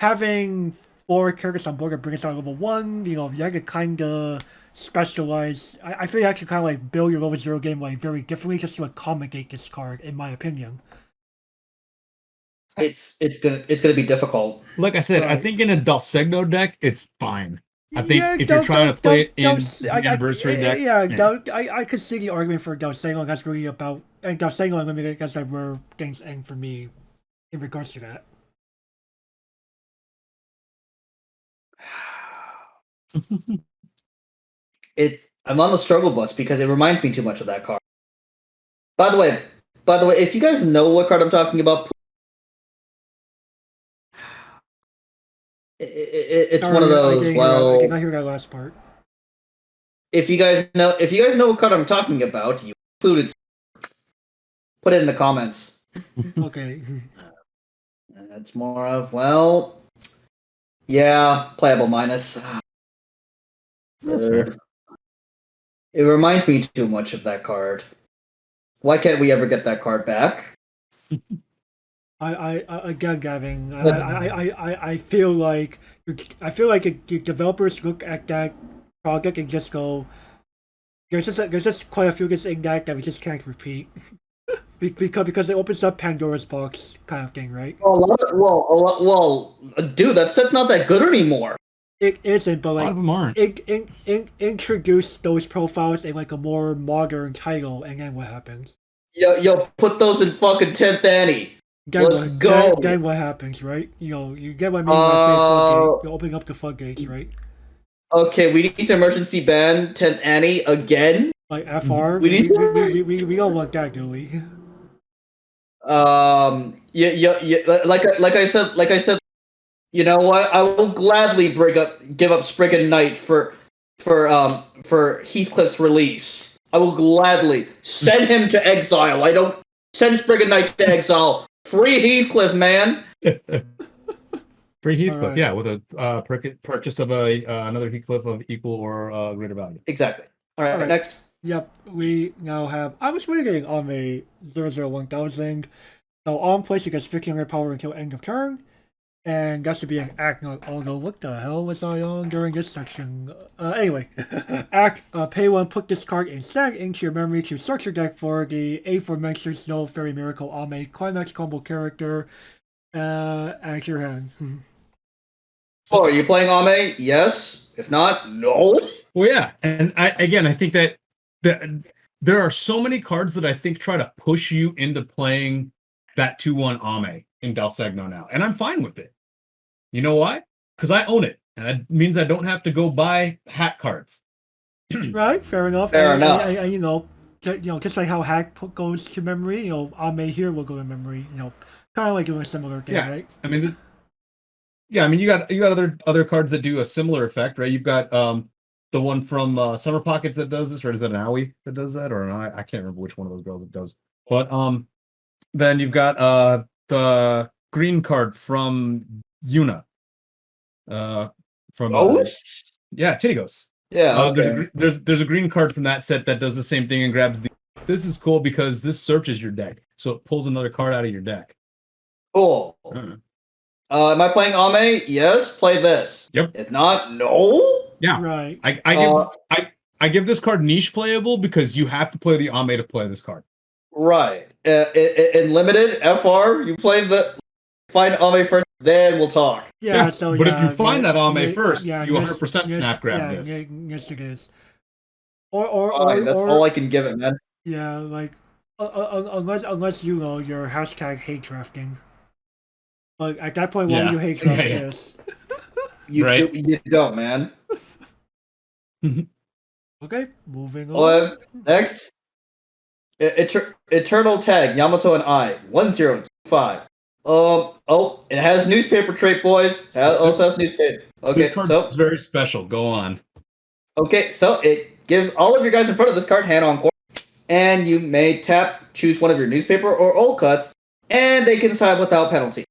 Having 4 characters on board that bring us out level 1, you can kind of specialize. I feel you actually kind of like build your level 0 game like very differently just to accommodate this card, in my opinion. It's gonna be difficult. Like I said, I Right. think in a Dulcegno deck, it's fine. I think if you're trying to play it in the anniversary deck, I could see the argument for Del Signal. That's really about and Del Signal and limited against like where things end for me in regards to that. I'm on the struggle bus because it reminds me too much of that card. By the way, if you guys know what card I'm talking about, it's one of those. I did not hear that last part. If you guys know what card I'm talking about, you included. Put it in the comments. Okay. And it's more of playable minus. That's fair. It reminds me too much of that card. Why can't we ever get that card back? I again, Gavin. I feel like the developers look at that project and just go, there's just quite a few things in that we just can't repeat because it opens up Pandora's box kind of thing, right? Well, dude, that set's not that good anymore. It isn't, but A lot like of them aren't. introduce those profiles in like a more modern title, and then what happens? Yo, put those in fucking 10th Annie. Let's go. Then what happens, right? You get what I mean when I say floodgate. You're opening up the floodgates, right? Okay, we need to emergency ban 10th Annie again. Like FR, We need we don't want that, do we? Yeah. Like I said. You know what? I will gladly give up Spriggan Knight for Heathcliff's release. I will gladly send him to exile. I don't send Spriggan Knight to exile. Free Heathcliff, man. Free Heathcliff, Alright. yeah, with a purchase of another Heathcliff of equal or greater value. Exactly. All right. Next. Yep, we now have. I was waiting on a 001,000. So on place, you get 1500 power until end of turn. And that should be an act not although what the hell was I on during this section? Anyway. Act pay 1, put this card instead into your memory to search your deck for the aforementioned Snow Fairy Miracle Ame Climax combo character. Add to your hand. Oh, are you playing Ame? Yes. If not, no. Well, yeah, and I think that there are so many cards that I think try to push you into playing that 2/1 Ame in Dalsegno now, and I'm fine with it. You know why? Because I own it, and that means I don't have to go buy hat cards. Right, fair enough. Fair enough. And, just like how hack goes to memory, Ame here will go to memory. Kind of like doing a similar thing, Yeah. right? I mean, you got other cards that do a similar effect, right? You've got the one from Summer Pockets that does this, right? Is that an Aoi that does that, or I can't remember which one of those girls it does. But then you've got the green card from Yuna. From Ghosts? Titty Ghosts. Yeah. Okay. There's a green card from that set that does the same thing and grabs the. This is cool because this searches your deck, so it pulls another card out of your deck. Cool. Am I playing Ame? Yes. Play this. Yep. If not, no. Yeah. Right. I give this card niche playable because you have to play the Ame to play this card. Right. In limited FR, you play find Ame first, then we'll talk. Yeah, so but yeah, if you find that Ame first, yeah, you 100% snap grab this. Yes, it is. Fine, that's all I can give it, man. Yeah, like unless you're hashtag hate drafting. Like at that point, why would you hate draft this? You don't, man. Okay, moving on. Next, Eternal Tag Yamato and I 1025. It has newspaper trait, boys. It also has newspaper. Okay, this card is very special. Go on. Okay, so it gives all of your guys in front of this card hand on court, and you may tap, choose one of your newspaper or old cuts, and they can decide without penalty.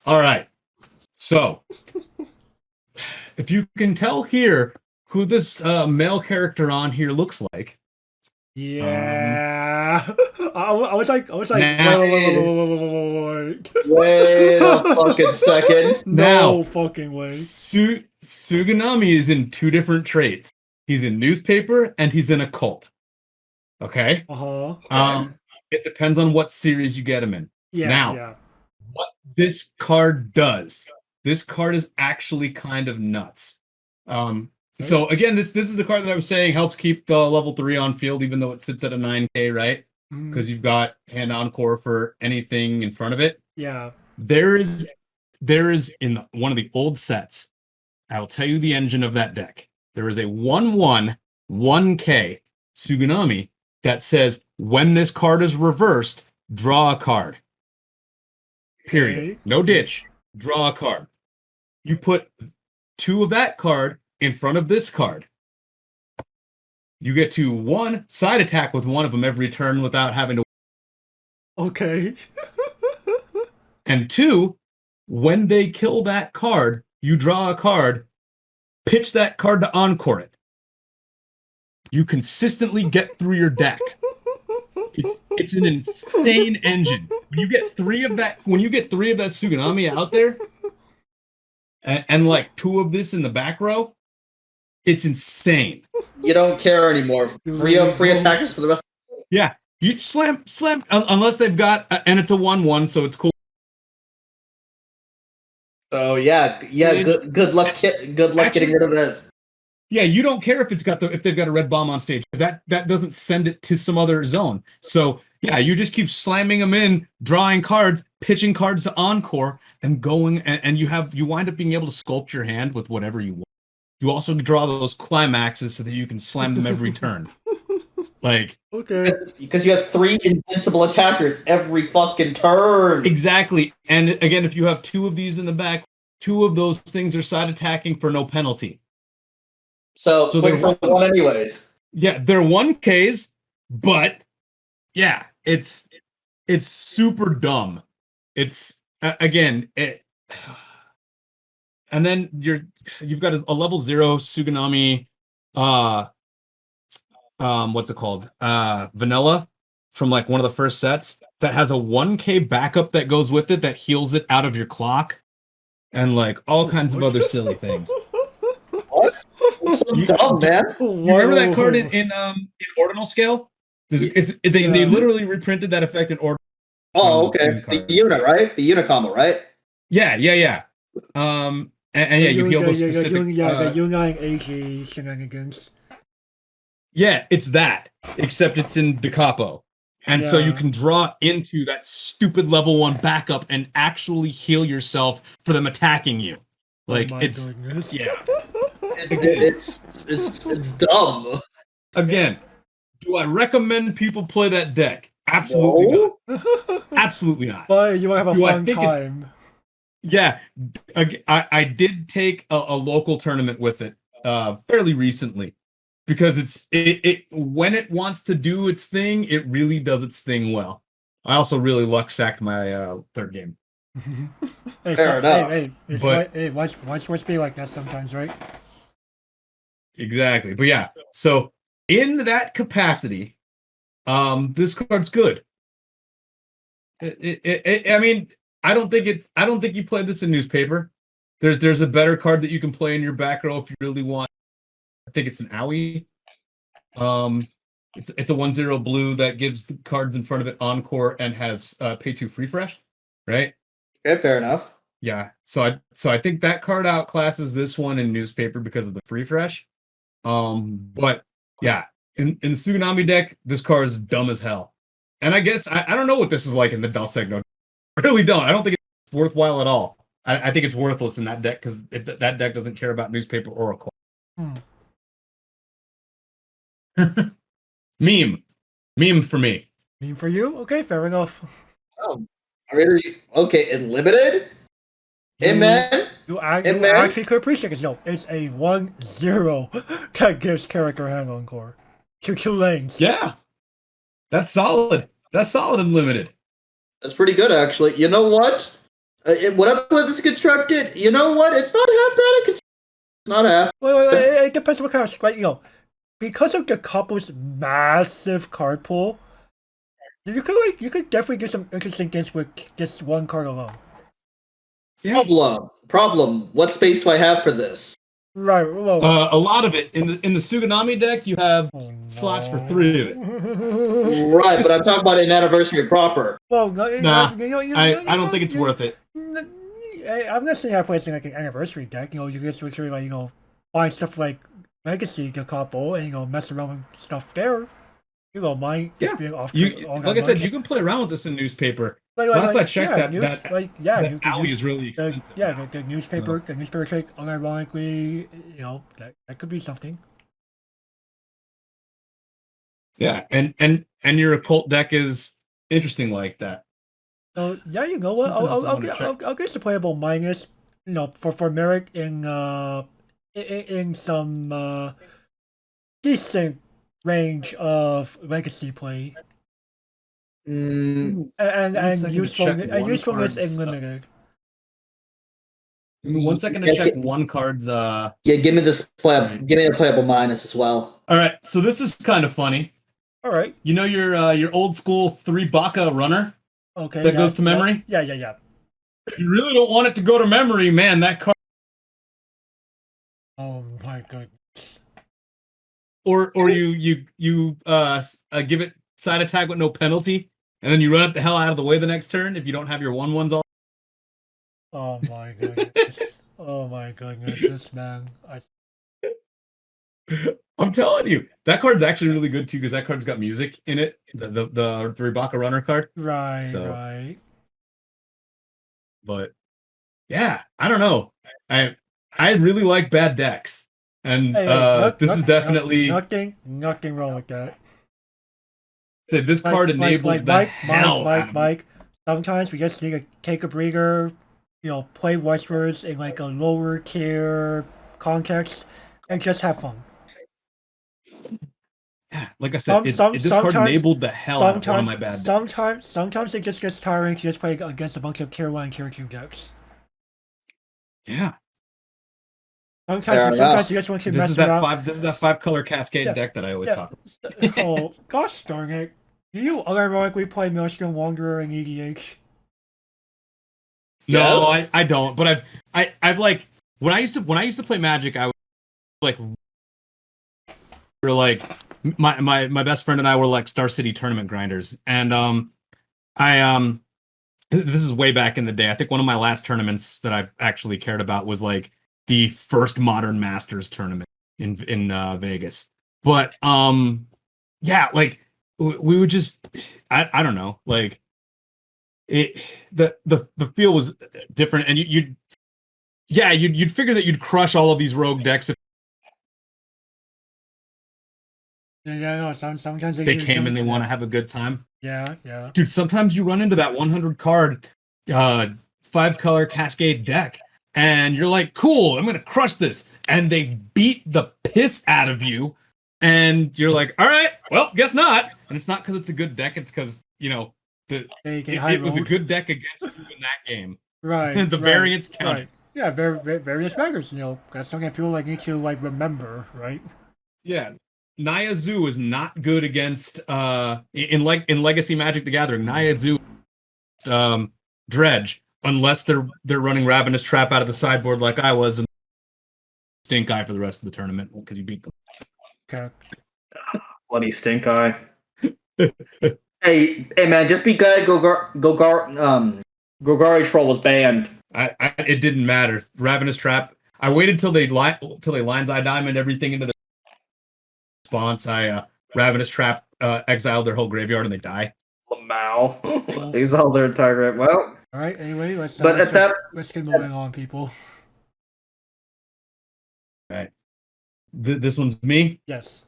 All right. So, if you can tell here who this male character on here looks like. Yeah. I was like, Wait a fucking second. No fucking way. Suganami is in two different traits. He's in newspaper and he's in occult. Okay? Uh-huh. It depends on what series you get him in. Yeah. Now, what this card does, this card is actually kind of nuts. So again, this is the card that I was saying helps keep the level 3 on field, even though it sits at a 9k, right? Because you've got hand encore for anything in front of it. Yeah. There is in one of the old sets, I'll tell you the engine of that deck. There is a 1/1 1k Suganami that says when this card is reversed, draw a card. Period. Okay. No ditch. Draw a card. You put 2 of that card in front of this card. You get to 1 side attack with one of them every turn without having to. Okay. And 2, when they kill that card, you draw a card, pitch that card to encore it. You consistently get through your deck. It's an insane engine. When you get 3 of that Suganami out there, and like 2 of this in the back row, it's insane. You don't care anymore. Free attackers for the rest. Yeah, you slam, unless they've got, and it's a 1/1, so it's cool. So yeah. Good luck getting rid of this. Yeah, you don't care if they've got a red bomb on stage. That doesn't send it to some other zone. So yeah, you just keep slamming them in, drawing cards, pitching cards to encore, and going, and you wind up being able to sculpt your hand with whatever you want. You also draw those climaxes so that you can slam them every turn. Like, okay, because you have 3 invincible attackers every fucking turn. Exactly. And again, if you have 2 of these in the back, 2 of those things are side attacking for no penalty. So swing for 1 anyways. Yeah, they're 1Ks, but yeah, it's super dumb. It's again, and then you've got a level 0 Suganami what's it called? Vanilla from like one of the first sets that has a 1k backup that goes with it that heals it out of your clock. and like all kinds of other silly things. What? It's so You- dumb, man. You remember that card in ordinal scale? They Yeah. literally reprinted that effect in ordinal. Oh, okay. Green The cards. unit, right? The unit combo, right? Yeah. And yeah, you heal those specific. the Unite AG shenanigans. Yeah, it's that, except it's in Da Capo. And so you Yeah. can draw into that stupid level 1 backup and actually heal yourself for them attacking you. Like, Oh my it's goodness. yeah. It's dumb. Again, do I recommend people play that deck? Absolutely No? not. Absolutely not. But you want to have a Do I fun think it's- time. Yeah, I did take a local tournament with it fairly recently because it when it wants to do its thing, it really does its thing well. I also really luck sacked my third game. Hey, Fair enough. Why Schwarz be like that sometimes, right? Exactly, but yeah. So in that capacity, this card's good. I mean, I don't think you play this in newspaper. There's a better card that you can play in your back row if you really want. I think it's an owie. It's a 1/0 blue that gives the cards in front of it encore and has pay 2 free fresh, right? Okay, fair enough. Yeah. So I think that card outclasses this one in newspaper because of the free fresh. But yeah, in the Tsunami deck, this card is dumb as hell. And I guess I don't know what this is like in the Del Segno. I really don't. I don't think it's worthwhile at all. I think it's worthless in that deck because that deck doesn't care about newspaper or a card. Meme for me. Mean for you? Okay, fair enough. Oh, really? Okay, in limited? Hey, man. You Hey, man. actually could appreciate it. No, it's a 1/0 that gives character hang on core. 2 lanes. Yeah, that's solid. That's solid and limited. That's pretty good, actually. You know what? Whatever this constructed, you know what? It's not half bad. It's not half. Well, it depends on what kind of strike, because of the couple's massive card pool, you could definitely get some interesting things with just one card alone. Yeah. Problem. What space do I have for this? Right. Well, A lot of it in the Tsunami deck, you have slots for 3 of it. Right, but I'm talking about an anniversary proper. Well, Nah, I don't think it's worth it. I'm not saying I play something like an anniversary deck. You just literally find stuff like Legacy, the couple, and mess around with stuff there. Mine just being off. Like I said, you can play around with this in newspaper. Last I checked, that owie is really expensive. The newspaper trick, unironically, that could be something. Yeah, and your occult deck is interesting like that. So yeah, you know what? Something else I I'll wanna get check. I'll get some playable minus, for Merrick in some decent range of legacy play Mm, and second to check one usefulness card's, in limited. 1 second to check one card's. yeah, give me this give me a playable minus as well. All right, so this is kind of funny. All right. You know your old school 3 Baka runner Okay. that goes to memory? Yeah. If you really don't want it to go to memory, man, that card. Oh my god. Or you give it side attack with no penalty, and then you run it the hell out of the way the next turn if you don't have your 1/1s all. Oh my goodness. Oh my goodness, this man. I'm telling you, that card's actually really good too because that card's got music in it. The Ribaka runner card. Right, So- right. But yeah, I don't know. I really like bad decks, and this is definitely nothing wrong with that. this card enabled the hell out of me. Mike. Sometimes we just need to take a breather, play Weiss Schwarz in a lower tier context, and just have fun. Yeah, like I said, this card sometimes- enabled the hell out of one of my bad decks. Sometimes it just gets tiring to just play against a bunch of tier 1 and tier 2 decks. Yeah, Sometimes you just want to this mess is that around. 5 color cascade Yeah, deck that I always yeah. talk about. Oh, gosh darn it. Do you unironically play Maelstrom Wanderer and EDH? No, I don't. But I've like when I used to play Magic, I was like we were like my best friend and I were like Star City tournament grinders, and I this is way back in the day. I think one of my last tournaments that I actually cared about was like the first Modern Masters tournament in Vegas. But yeah, like we would just I don't know, like it the feel was different, and you'd figure that you'd crush all of these rogue decks if Yeah, no, sometimes they came and they want to have a good time. Yeah, yeah. Dude, sometimes you run into that 100 card 5-color Cascade deck and you're like, cool, I'm gonna crush this, and they beat the piss out of you and you're like, all right, well, guess not. And it's not because it's a good deck, it's because it was a good deck against you in that game. Right. The variance counted. Right. Yeah, various baggers, that's something that people like need to like remember, right? Yeah. Naya Zoo is not good against in Legacy Magic the Gathering. Naya Zoo Dredge, unless they're running Ravenous Trap out of the sideboard like I was, and Stink Eye for the rest of the tournament because you beat them. Okay. Bloody Stink Eye. hey man, just be glad Golgari Troll was banned. It didn't matter. Ravenous Trap. I waited till they Lion's Eye Diamond everything into the response. I Ravenous Trap exiled their whole graveyard and they die. Lamau. Exiled their entire graveyard. Well, all right. Anyway, let's get moving on, people. All right. This one's me. Yes.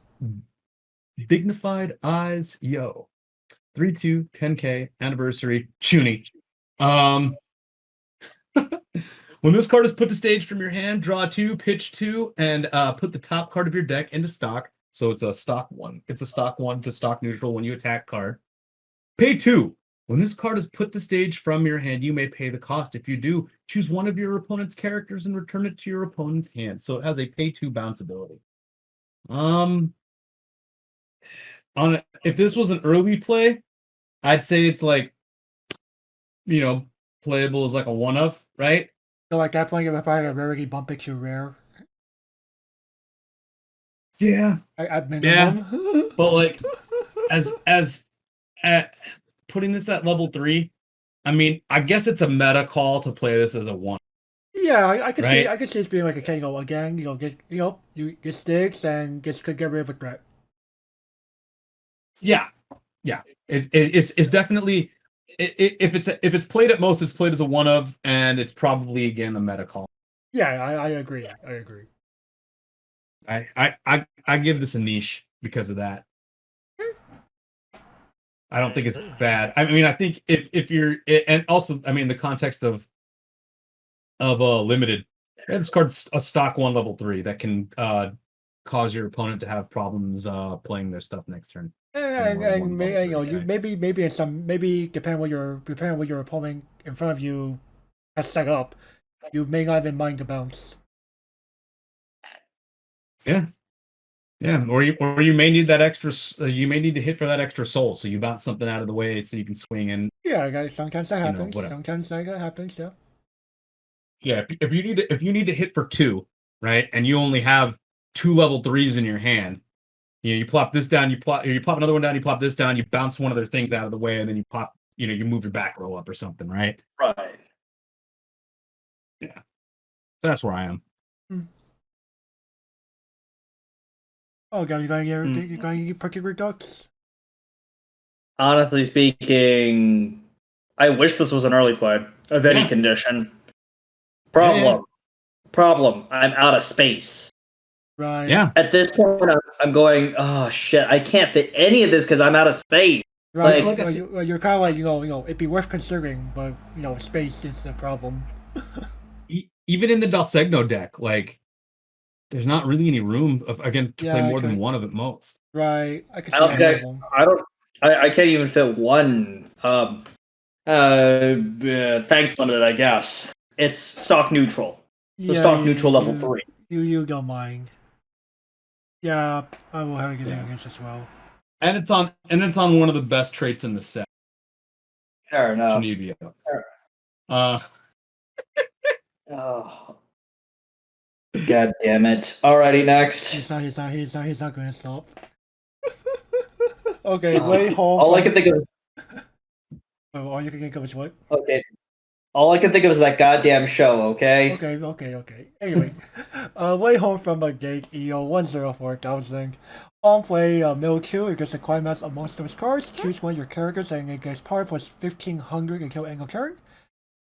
Dignified Eyes, yo. 3/2 10K anniversary Chuny. When this card is put to stage from your hand, draw 2, pitch 2, and put the top card of your deck into stock. So it's a stock 1. It's a stock 1 to stock neutral when you attack card. Pay 2. When this card is put to stage from your hand, you may pay the cost. If you do, choose one of your opponent's characters and return it to your opponent's hand. So it has a pay 2 bounce ability. If this was an early play, I'd say it's like, playable as like a 1-of, right? So at that point, you're probably a rarity bump it to rare. Yeah. At minimum. Yeah. But like, as at putting this at level 3, I mean, I guess it's a meta call to play this as a 1. Yeah, I could see it being like a Tango again. You get sticks and just could get rid of a threat. Yeah. It's definitely if it's played at most, it's played as a 1-of, and it's probably again a meta call. Yeah, I agree. I give this a niche because of that. I don't think it's bad. I mean, I think if you're, and also, I mean, the context of limited, this card's a stock 1 level 3 that can cause your opponent to have problems playing their stuff next turn. And maybe depending what your opponent in front of you has set up, you may not even mind the bounce. Yeah, or you may need that extra. You may need to hit for that extra soul, so you bounce something out of the way so you can swing in. Yeah, guys. Sometimes that happens. Sometimes that happens. Yeah. Yeah, if you need to hit for 2, right, and you only have 2 level 3s in your hand, you plop this down, you plop another one down, you plop this down, you bounce one of their things out of the way, and then you pop. You move your back row up or something, right? Right. Yeah, that's where I am. Oh, God, you got any particular ducks? Honestly speaking, I wish this was an early play of any condition. Problem. I'm out of space. Right. Yeah. At this point, I'm going, oh shit, I can't fit any of this because I'm out of space. Right. You're kind of like, it'd be worth considering, but space is the problem. Even in the Dalsegno deck, like, there's not really any room to play more than 1 of at most. Right. I can see I can't even fit 1. Thanks limited, I guess. It's stock neutral. Stock neutral level 3. You don't mind. Yeah, I will have a good against as well. And it's on one of the best traits in the set. Fair enough. Oh, God damn it! Alrighty, next. He's not gonna stop. Okay, Oh, way home. all I can think of. All you can think of is what? Okay, all I can think of is that goddamn show. Okay. Okay. Anyway, way home from a gate EO 104,000. On play middle 2, you get the climax of most of his cards. Choose one of your characters and it gets power plus 1500 until end of turn.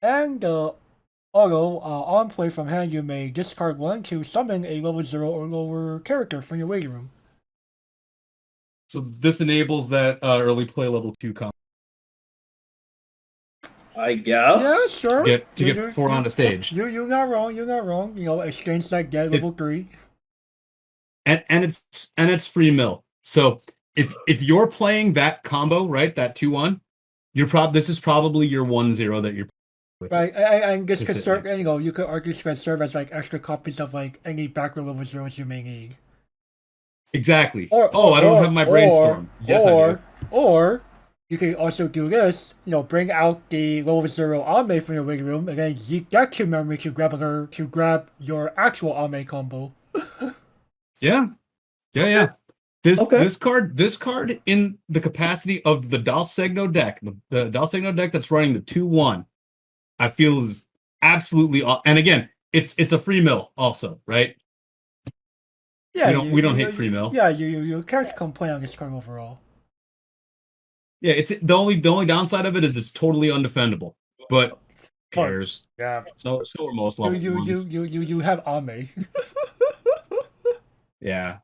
And auto, on play from hand, you may discard one to summon a level 0 or lower character from your waiting room. So this enables that early play level 2 combo. I guess. Yeah, sure. To get 4 on the stage. You're not wrong. You know, exchange that get level 3. And it's free mill. So if you're playing that combo, right, that 2-1, this is probably your 1-0 that you're with. Right, and this could serve, you know, you could argue this could serve as like extra copies of like any background level 0s you may need. Exactly. I don't have my brainstorm. Yes, I do. Or you can also do this, you know, bring out the level 0 Ame from your waiting room, and then use that 2 memory to grab your actual Ame combo. Yeah. This card in the capacity of the Dalsegno deck, the Dalsegno deck that's running the 2-1, I feel is absolutely, and again, it's a free mill also, right? Yeah, we don't hate free mill. Yeah, you can't complain on this card overall. Yeah, it's the only downside of it is it's totally undefendable. But who cares? Yeah. So are most level ones. You have Ame. Yeah,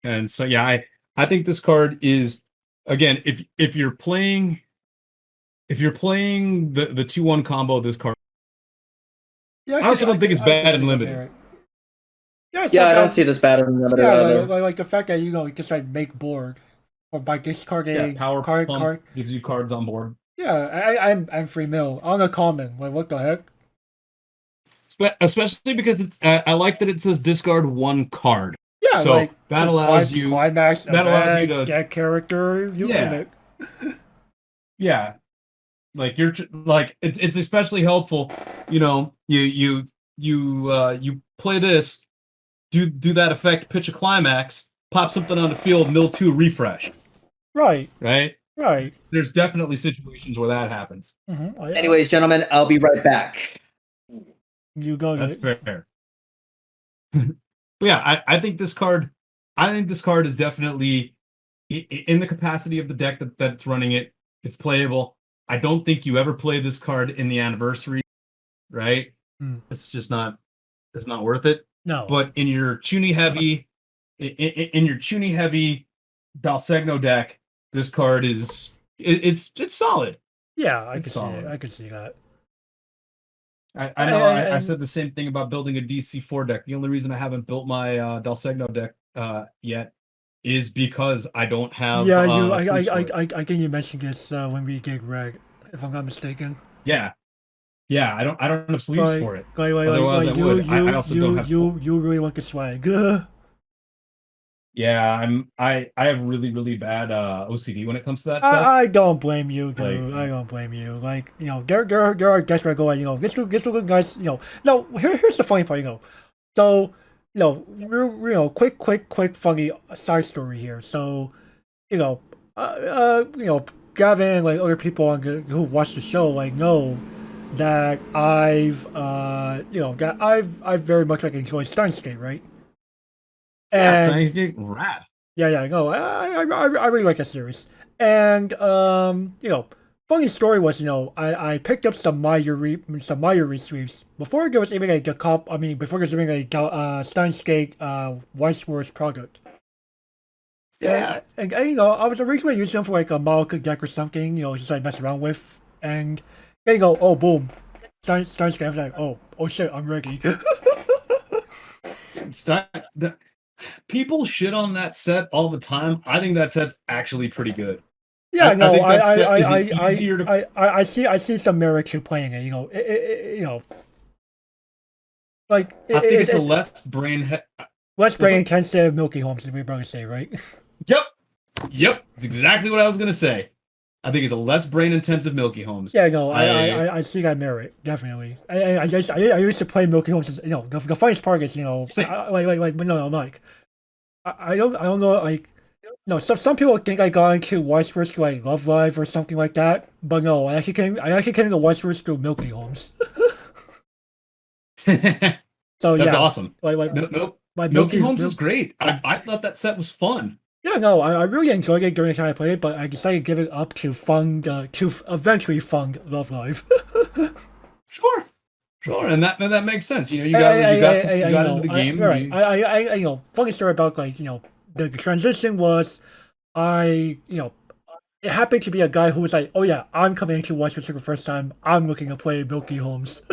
and so yeah, I think this card is, again, if you're playing the 2-1 combo, this card. Yeah, I also don't think it's bad in limited. Yeah, I don't see this bad in limited either. Like the fact that you know just like make board or by discarding power card gives you cards on board. Yeah, I'm free mill on a common. Like what the heck? Especially because I like that it says discard 1 card. Yeah, so like that allows you to get character. Yeah, like you're like it's especially helpful. You know, you play this, do that effect, pitch a climax, pop something on the field, mill 2, refresh. Right. There's definitely situations where that happens. Mm-hmm. Anyways, gentlemen, I'll be right back. You go. That's fair. But yeah, I think this card is definitely in the capacity of the deck that's running it. It's playable. I don't think you ever play this card in the anniversary, right? It's just not. It's not worth it. No. But in your Chuny heavy, Dalsegno deck, this card is it's solid. Yeah, I can see that. I know I said the same thing about building a DC4 deck. The only reason I haven't built my Dalsegno deck yet is because I don't have. Yeah, I think you mentioned this when we did Reg, if I'm not mistaken. Yeah, I don't have sleeves for it. Otherwise, I would. I also don't have. You really want the swag. Yeah, I have really bad OCD when it comes to that stuff. I don't blame you, dude. I don't blame you. Like, you know, there are guys where I go, like, you know, this will look nice, you know. No, here's the funny part, you know. So, you know, quick funny side story here. So, you know, Gavin and like other people who watch the show like know that I've very much like enjoyed Steins;Gate, right? And Steins;Gate, rad. Yeah, no, I really like that series. And you know, funny story was, you know, I picked up some Mayuri sweeps before there was even before there was even a Steins;Gate Weiss Schwarz product. Yeah. And you know, I was originally using them for like a Malika deck or something, you know, just like mess around with. And then you go, oh boom, Steins;Gate. I was like, oh shit, I'm ready. People shit on that set all the time. I think that set's actually pretty good. Yeah, no, I see some merit to playing it. You know, you know, like I think it's a less brain intensive Milky Homes, as we probably say, right? Yep, it's exactly what I was gonna say. I think it's a less brain-intensive Milky Homes. Yeah, no, I see that merit definitely. I used to play Milky Homes. The funniest part is Same. no, Mike. I don't know like no some people think I got into Weiss Schwarz through like Love Live or something like that, but no, I actually came into Weiss Schwarz through Milky Homes. So That's yeah, awesome. My Milky Homes is great. I thought that set was fun. Yeah, no, I really enjoyed it during the time I played it, but I decided to give it up to fund to eventually fund Love Live. Sure, and that makes sense. You got into the game. Right. Funny story about the transition was it happened to be a guy who was like, oh yeah, I'm coming into West for the first time. I'm looking to play Milky Homes.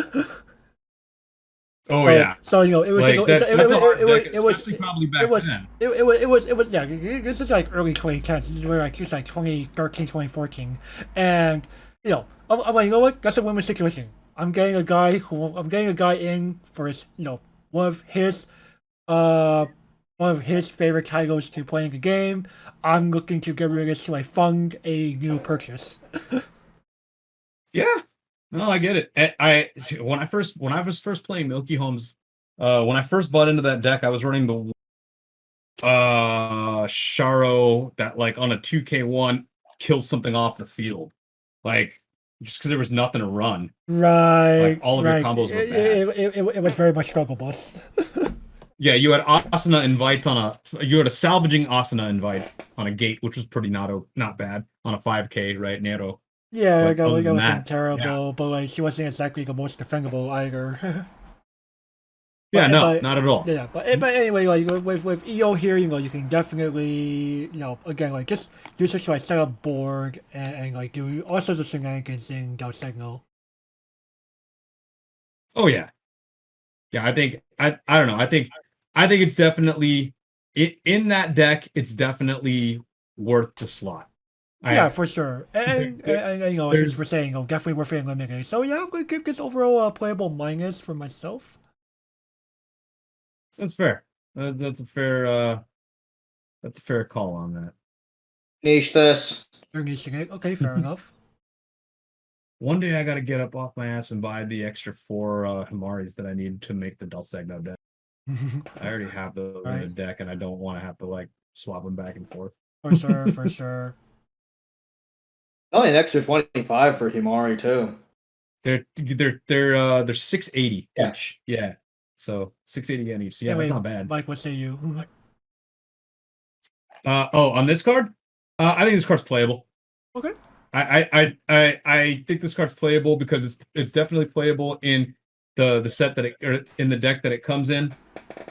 Oh yeah. So it was Like that's a hard deck, especially probably back then. It was yeah. This is like early 2010s. This is where like it's like 2013, 2014, and I'm like, you know what? That's a win-win situation. I'm getting a guy in for his one of his favorite titles to play in the game. I'm looking to get rid of this to like fund a new purchase. Yeah. No, I get it. When I was first playing Milky Homes, when I first bought into that deck, I was running the Sharo that like on a 2K1 kills something off the field. Like just because there was nothing to run. Right. Like all of your combos were bad. It was very much struggle bus. Yeah, you had Asana invites you had a salvaging Asana invites on a gate, which was pretty not bad on a 5K, right, Nero? Yeah, But that other than wasn't that, terrible, but like she wasn't exactly the most defendable either. Yeah, no, but- not at all. Yeah, but anyway, like with EO here, you can definitely, again, like just use it to like set up board and like do all sorts of shenanigans in Del Signal. Oh yeah. Yeah, I don't know. I think it's definitely in that deck, it's definitely worth the slot. Yeah, for sure. And as there's- we're saying, definitely worth it eliminating. So yeah, I'm gonna give this overall playable minus for myself. That's fair. That's a fair call on that. Niche this. You're niching it. Okay, fair enough. One day I got to get up off my ass and buy the extra 4 Himaris that I need to make the Dulcegno deck. I already have those in the Right. deck, and I don't want to have to like swap them back and forth. For sure, for sure. Only an extra 25 for Himari too. They're 680 Yeah. each. Yeah. So 680 yen each. So, yeah, Anyway, that's not bad. Mike, what say you? On this card, I think this card's playable. Okay. I think this card's playable because it's definitely playable in the set that in the deck that it comes in.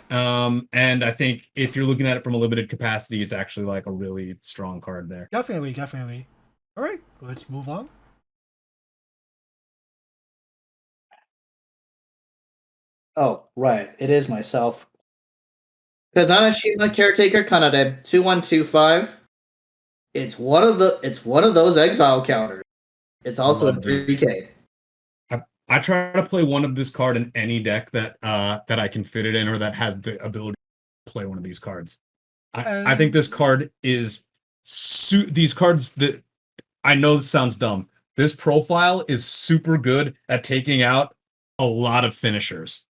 And I think if you're looking at it from a limited capacity, it's actually like a really strong card there. Definitely, definitely. All right, let's move on. Oh, right. It is myself. Kazanashima Caretaker Kanade 2125. It's one of those exile counters. It's also a Love these. 3K. I try to play one of this card in any deck that I can fit it in or that has the ability to play one of these cards. I think this card is these cards that I know this sounds dumb. This profile is super good at taking out a lot of finishers.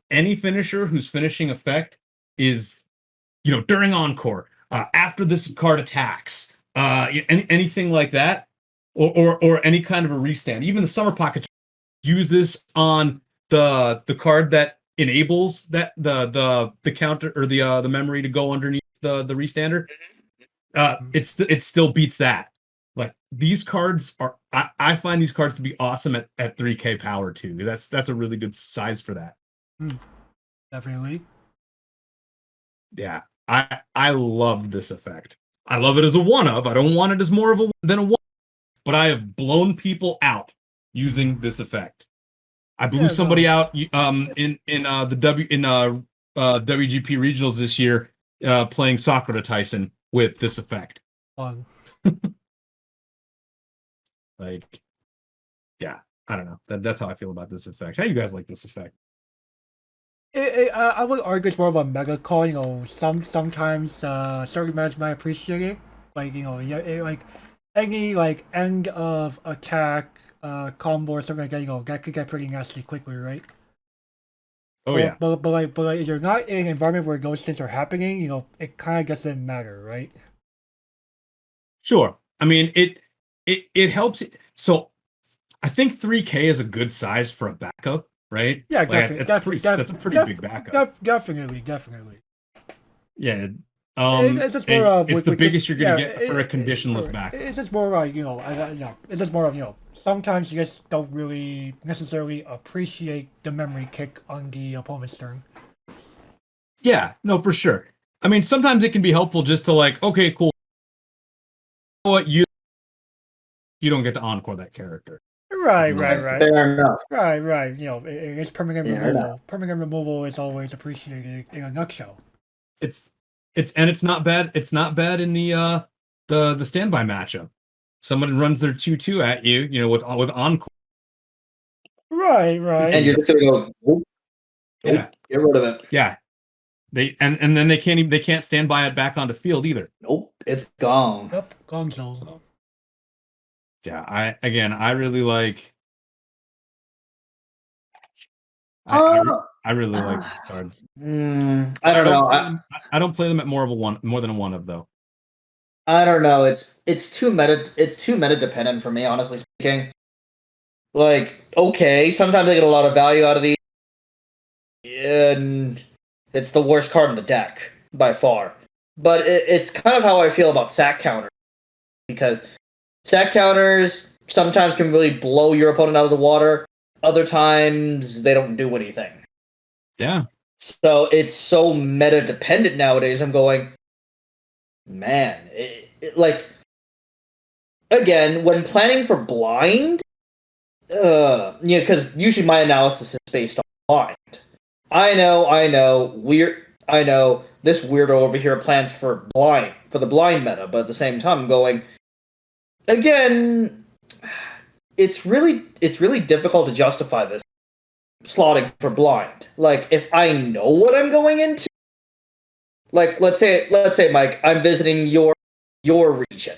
Any finisher whose finishing effect is, during encore, after this card attacks, anything like that, or any kind of a restand. Even the summer pockets use this on the card that enables that the counter or the memory to go underneath the restander. It still beats that. Like these cards are, I find these cards to be awesome at 3K power too. That's a really good size for that. Definitely. Yeah, I love this effect. I love it as a one of. I don't want it as more of a than a one, but I have blown people out using this effect. I blew somebody out in the WGP regionals this year playing Sakura Tyson with this effect. Fun. Like, yeah, I don't know. That's how I feel about this effect. How you guys like this effect? I would argue it's more of a mega call. Sometimes certain metas might appreciate it, like any end of attack combo or something like that. That could get pretty nasty quickly, right? Oh but, yeah. But if you're not in an environment where those things are happening, it kind of doesn't matter, right? Sure. I mean, it helps. So I think 3K is a good size for a backup, right? Yeah, Like, that's a pretty big backup. Definitely. Yeah. It's just more of It's the biggest you're gonna yeah, get for a conditionless backup. It's just more like it's just more of sometimes you just don't really necessarily appreciate the memory kick on the opponent's turn. Yeah, no, for sure. I mean, sometimes it can be helpful just to like, okay, cool. What you don't get to encore that character. Right. Fair enough. Right. It's permanent Fair removal. enough. Permanent removal is always appreciated in a nutshell. It's not bad. It's not bad in the standby matchup. Someone runs their 2/2 at you, with encore. Right. And you're just gonna go, "Nope, Yeah, get rid of it. yeah. They and then they can't stand by it back onto field either. Nope, it's gone. Yep, Gonzo. Yeah, I really like. I really like these cards. I don't know. I don't play them at more than a one of though. I don't know. It's too meta. It's too meta dependent for me, honestly speaking. Like, okay, sometimes I get a lot of value out of these, and it's the worst card in the deck by far. But it's kind of how I feel about sack counters, because sack counters sometimes can really blow your opponent out of the water. Other times they don't do anything. Yeah. So it's so meta dependent nowadays. I'm going, man, like, again, when planning for blind, because usually my analysis is based on blind. I know this weirdo over here plans for the blind meta, but at the same time, I'm going, again, it's really difficult to justify this slotting for blind. Like, if I know what I'm going into, like, let's say, Mike, I'm visiting your region.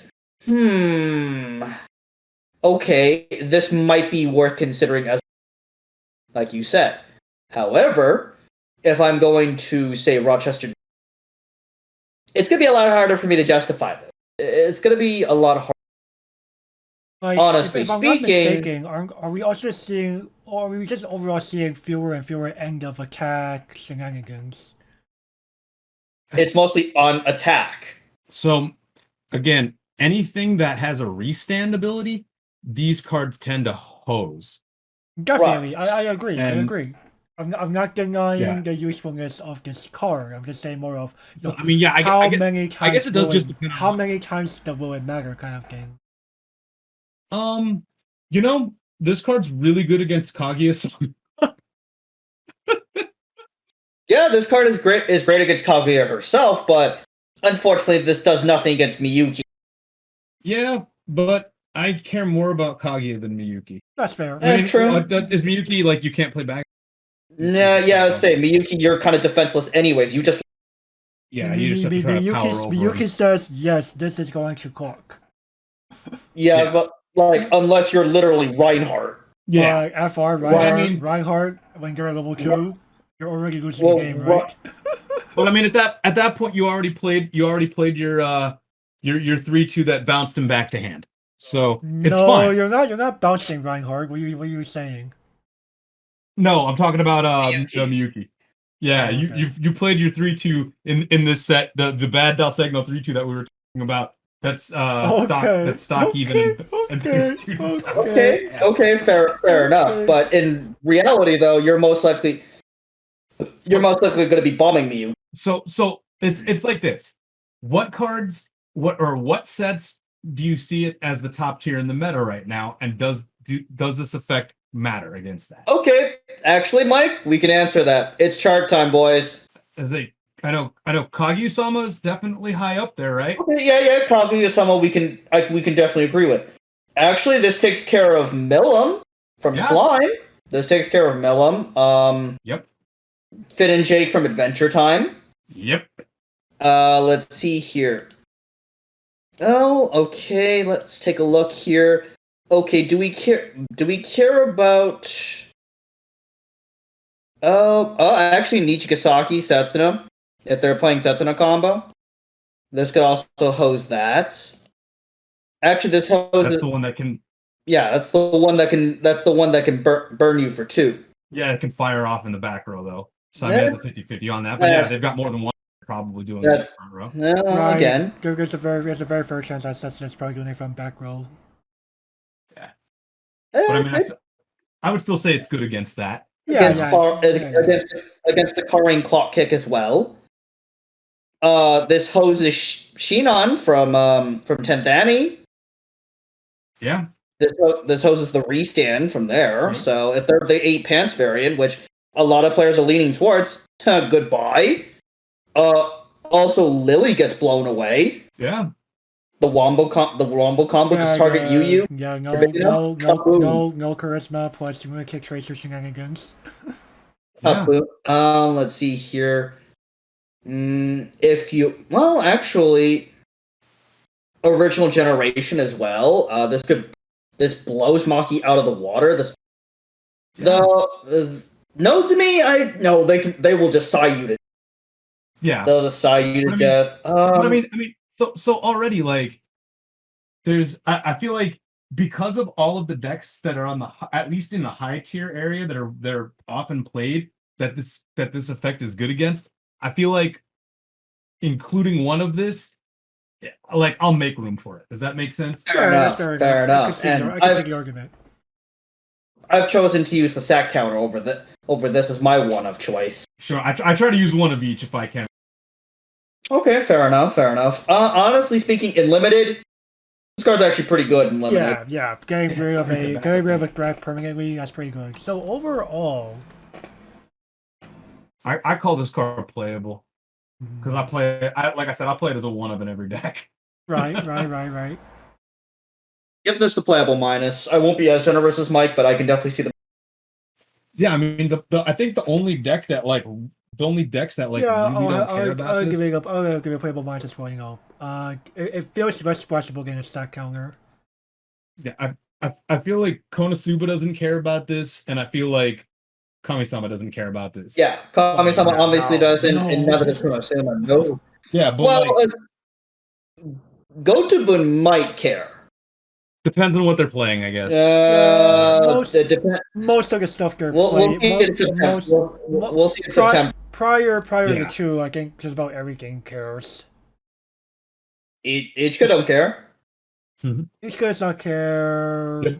Okay, this might be worth considering as, like you said. However, if I'm going to, say, Rochester, it's going to be a lot harder for me to justify this. It's going to be a lot harder. Like, Honestly if I'm not speaking, mistaken, are we also seeing, or are we just overall seeing fewer and fewer end of attack shenanigans? it's mostly on attack. So, again, anything that has a restand ability, these cards tend to hose. Definitely, Right. I agree. I And- agree. I'm not denying Yeah. the usefulness of this card. I'm just saying more of So, I mean, yeah, how I guess, many times. I guess it does will just depend on how what- many times will it matter, kind of thing. This card's really good against Kaguya. Yeah, this card is great against Kaguya herself, but unfortunately, this does nothing against Miyuki. Yeah, but I care more about Kaguya than Miyuki. That's fair. True. Is Miyuki like you can't play back? Yeah, I'd say Miyuki, you're kind of defenseless anyways. You just Yeah, you just have to try to power over him. Miyuki says yes. This is going to cork. Yeah. but like unless you're literally Reinhardt. Yeah, FR Reinhardt. Well, I mean- Reinhardt. When you're at level 2, you're already losing Well, the game, right? well, I mean, at that point, you already played your 3/2 that bounced him back to hand. So it's No, fine. you're not bouncing Reinhardt. What are you saying? No, I'm talking about Miyuki. Yeah, Oh, okay. you played your 3/2 in this set, the bad Dalsegno 3/2 that we were talking about. That's stock even and base student. Okay, fair enough. But in reality, though, you're most likely going to be bombing me. So it's like this. What sets do you see it as the top tier in the meta right now, and does this effect matter against that? Okay, actually, Mike, we can answer that. It's chart time, boys. I know Kaguya-sama is definitely high up there, right? Okay, yeah, Kaguya-sama, we can definitely agree with. Actually, this takes care of Millum from Yeah. Slime. This takes care of Millum. Yep. Finn and Jake from Adventure Time. Yep. Let's see here. Oh, okay. Let's take a look here. Okay, do we care? Do we care about? Actually, Nichigasaki Setsuna. If they're playing Setsuna combo, this could also hose that. Actually, this hose. That's the one that can. Yeah, that's the one that can. That's the one that can burn you for 2. Yeah, it can fire off in the back row though. So I Yeah. mean, it's a 50-50 on that. But yeah, they've got more than one probably doing That's- this front row. Right. Again. There's a very fair chance that Setsuna probably doing it from back row. But I mean, I would still say it's good against that. Against the carrying clock kick as well. This hose is Shinon from 10th Annie. Yeah. This hose is the restand from there. Mhm. So if they're the 8 pants variant, which a lot of players are leaning towards, goodbye. Also Lily gets blown away. Yeah. The wombo combo just target Yu. Yeah, no Kaboom. charisma plus lunatic tracer shenanigans. Yeah. Let's see here. Actually, original generation as well. This blows Maki out of the water. Nozumi, they will just sigh you to. Yeah. They'll just sigh you to death. But I mean, so already like, I feel like because of all of the decks that are on at least in the high tier area that are often played, that this effect is good against. I feel like including one of this, like I'll make room for it. Does that make sense? Fair enough. I can see the argument. I've chosen to use the sack counter over this as my one of choice. Sure, I try to use one of each if I can. Okay, fair enough. Honestly speaking, in limited, this card's actually pretty good in limited. Yeah. Getting rid of a threat permanently, that's pretty good. So overall, I call this card playable because like I said, I play it as a one of in every deck. Right. Give this the playable minus. I won't be as generous as Mike, but I can definitely see the. Yeah, I mean, I think the only decks that really don't care about this. I'll give it a playable minus as well. You know, it feels less splashable than a stack counter. Yeah, I feel like Konosuba doesn't care about this, and I feel like Kami-sama doesn't care about this. Yeah, Kami-sama obviously doesn't, and neither does Konosuba. No. Yeah, but Gotobun might care. Depends on what they're playing, I guess. Most of the stuff they're We'll playing. see in September. We'll see in September. Prior to 2, I think just about everything cares. Ichika don't care. Ichika does not care. Yeah.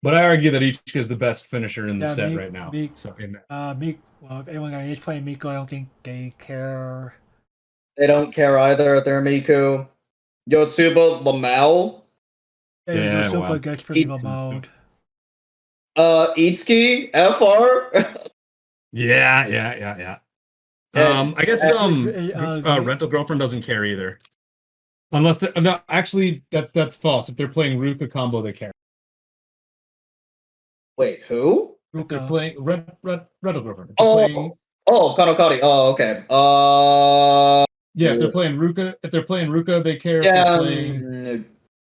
But I argue that Ichika is the best finisher in the set right now. Everyone that is playing Miku, I don't think they care. They don't care either. They're Miku. Yotsuba, Lamau. Yotsuba gets pretty low. Itsuki, FR. Yeah. I guess Rental Girlfriend doesn't care either. Unless no, actually that's false. If they're playing Ruka combo, they care. Wait, who? If they're playing Rental Girlfriend. Kanokari. Oh, okay. Yeah, if they're playing Ruka, they care. Yeah. If they're playing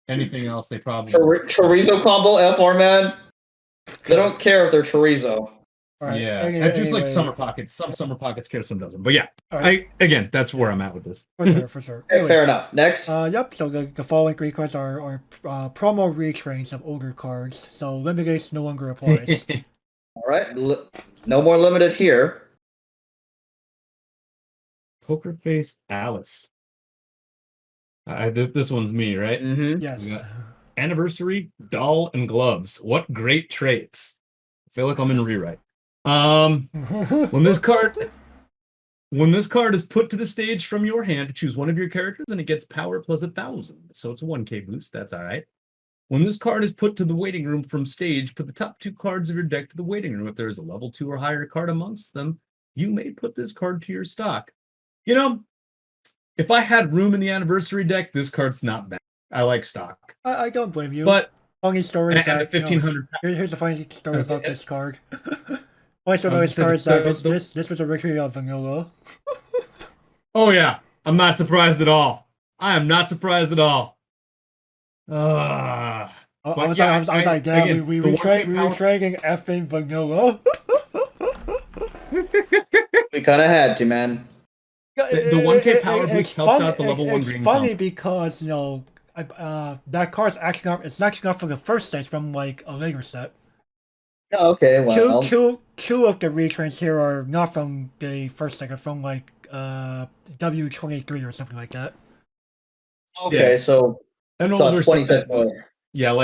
anything else, they probably chorizo combo FR man. They don't care if they're chorizo. Right. Yeah, just like Summer Pockets. Some Summer Pockets care, some doesn't. But yeah, right. Again, that's where I'm at with this. For sure. Anyway, fair enough. Next. Yep. So the following 3 cards are promo retrains of ogre cards. So limited no longer applies. All right. No more limited here. Poker Face Alice. This one's me, right? Mm-hmm. Yes. Anniversary, doll, and gloves. What great traits! I feel like I'm in a rewrite. When this card is put to the stage from your hand, choose one of your characters and it gets power plus 1,000. So it's a 1k boost. That's all right. When this card is put to the waiting room from stage, put the top 2 cards of your deck to the waiting room. If there is a level 2 or higher card amongst them, you may put this card to your stock. You know, if I had room in the anniversary deck, this card's not bad. I like stock. I don't blame you. But funny story is that 1,500. here's the funny story about this card. Also, I was those just cards saying, that this was originally a vanilla. Oh yeah, I'm not surprised at all. I am not surprised at all. Uh, I but was yeah, like, I was like, damn, again, we the 1K we power. trading effing vanilla. We kind of had to, man. The 1K power boost helps out the level 1 It's green funny combo. because that card's actually not. It's actually not from the first set. It's from like a later set. Oh, okay, well, Two of the retrains here are not from the first set. They're from like W23 or something like that. okay, Yeah. so An about older 20 set, cents more. yeah,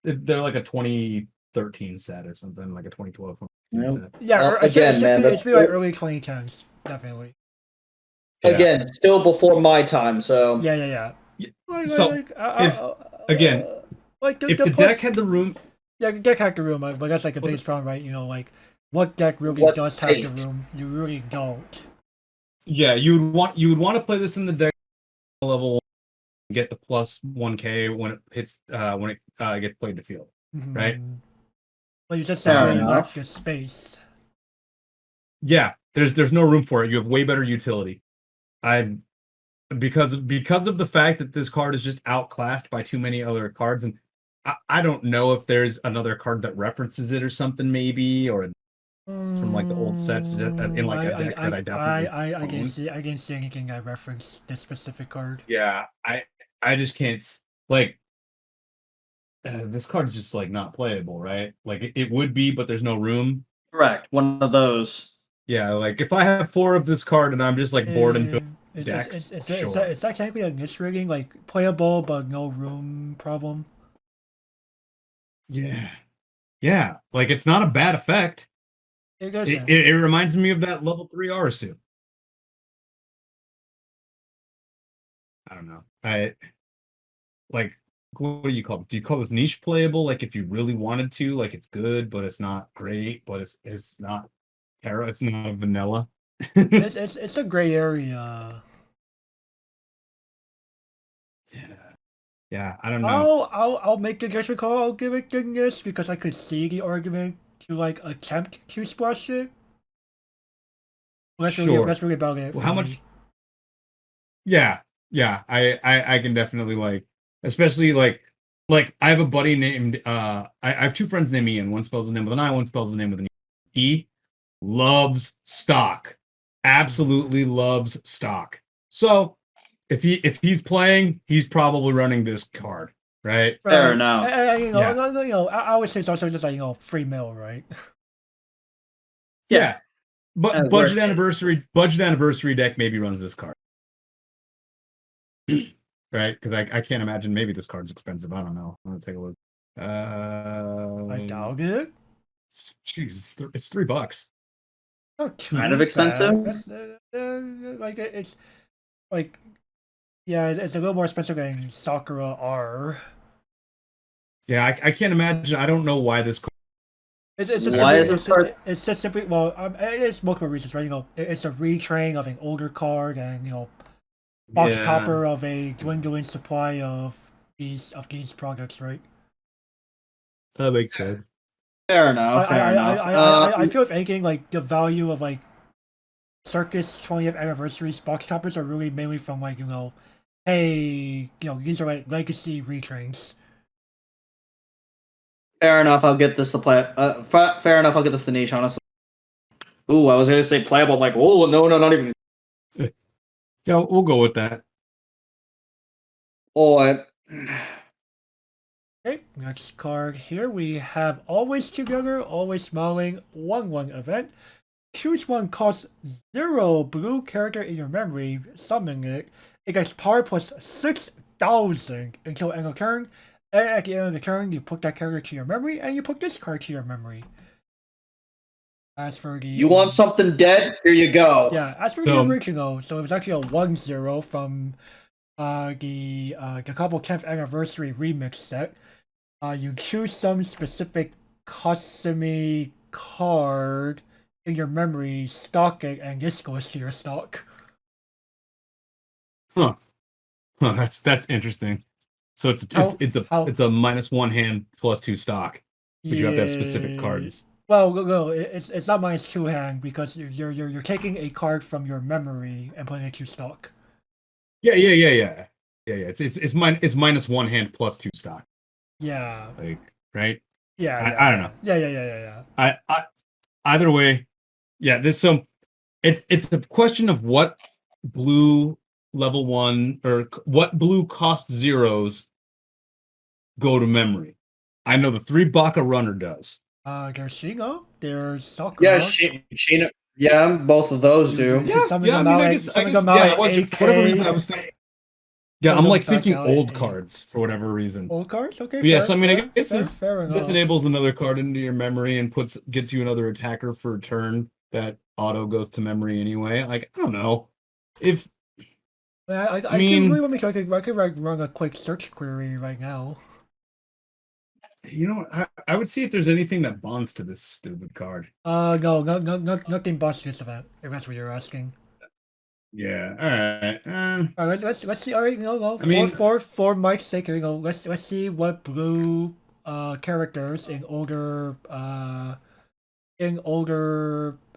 they're like a 2013 set or something, like a 2012 Yeah. set. Yeah, Well, it again, man, it should be like early 2010s, definitely. Yeah. Again, still before my time, so Yeah. Yeah. Like, So, if again, like if the plus, deck had the room, yeah, the deck had the room, but that's like the biggest problem, right? You know, like what deck really What does have the space? room? You really don't. yeah, you would want to play this in the deck level 1, get the plus 1K when it hits when it gets played to field, right? Well, you just Fair simply lack enough. the space. Yeah, there's no room for it. You have way better utility. I because of the fact that this card is just outclassed by too many other cards, and I don't know if there's another card that references it or something, maybe, or from like the old sets in like a deck that I definitely I didn't own. see anything that referenced this specific card. Yeah, I just can't like this card's just like not playable, right? Like it would be, but there's no room. Correct. One of those. Yeah, like if I have 4 of this card and I'm just like bored and building decks, It's sure. that technically a niche rating, like playable but no room problem. Yeah, like it's not a bad effect. It isn't. It reminds me of that level 3 Arasu. I don't know. I like what do you call it? Do you call this niche playable? Like if you really wanted to, like it's good, but it's not great, but it's not it's not vanilla. It's a gray area. Yeah, I don't know. I'll make a judgment call. I'll give it goodness because I could see the argument to like attempt to splash it. Sure. That's really about it. Well, for how me. much? Yeah. I can definitely like, especially like I have a buddy named I have 2 friends named Ian. One spells the name with an I, one spells the name with an E. E loves stock. Absolutely loves stock. So if he's playing, he's probably running this card, right? Fair enough. You know, Yeah. I would say it's also just like free mill, right? Yeah. But worst budget anniversary deck maybe runs this card. Right? Because I can't imagine maybe this card's expensive. I don't know. I'm gonna take a look. I doubt it. Jeez, it's $3. Not too Kind of bad. expensive? That's, like it's like yeah, it's a little more expensive than Sakura R. Yeah, I can't imagine. I don't know why this. It's just Why simply, is it it's just simply it's multiple reasons, right? You know, it's a retrain of an older card, and you know, box topper of a dwindling supply of these products, right? That makes sense. Fair enough. I feel if anything, like the value of like Circus 20th anniversaries box toppers are really mainly from like, you know, hey, you know, these are like legacy retrains. Fair enough. I'll get this to play. Fair enough. I'll get this to niche. Honestly. Ooh, I was gonna say playable. I'm like, oh no, not even. Yeah, we'll go with that. Oh, Okay, next card here we have Always Together, Always Smiling, 1/1 event. Choose one, costs 0 blue character in your memory, summon it. It gets power plus 6,000 until end of turn. And at the end of the turn, you put that character to your memory, and you put this card to your memory. As for the you want something dead? Here you go. yeah, as for the original, so it was actually a 1/0 from the couple 10th anniversary remix set. You choose some specific custom card in your memory, stock it, and this goes to your stock. Huh, that's interesting. So it's a -1 hand +2 stock, but you have to have specific cards. Well, no, it's not -2 hand because you're taking a card from your memory and putting it to stock. Yeah. It's -1 hand plus 2 stock. Yeah. Like, right? Yeah. I don't know. Yeah. I either way, yeah. It's a question of what blue level 1 or what blue cost zeros go to memory. I know the 3 Baka runner does. There's Shingo. There's Yeah, Sakura. Sheena. Yeah, both of those do. You can summon them I mean, out I at- guess, summon them out yeah, at I was, for 8K. whatever reason, I was thinking. Yeah, Summon I'm them like back thinking out at old 8. cards for whatever reason. Old cards? Okay. But yeah, fair, so I mean, I fair, guess fair, this fair enough. enables another card into your memory and gets you another attacker for a turn that auto goes to memory anyway. Like, I don't know. If I mean- can really want me to I could like, run a quick search query right now. you know, I would see if there's anything that bonds to this stupid card. No, nothing boss this event, if that's what you're asking. Yeah, all right. Alright, let's see. Alright, no. I mean- For Mike's sake, let's see what blue characters in older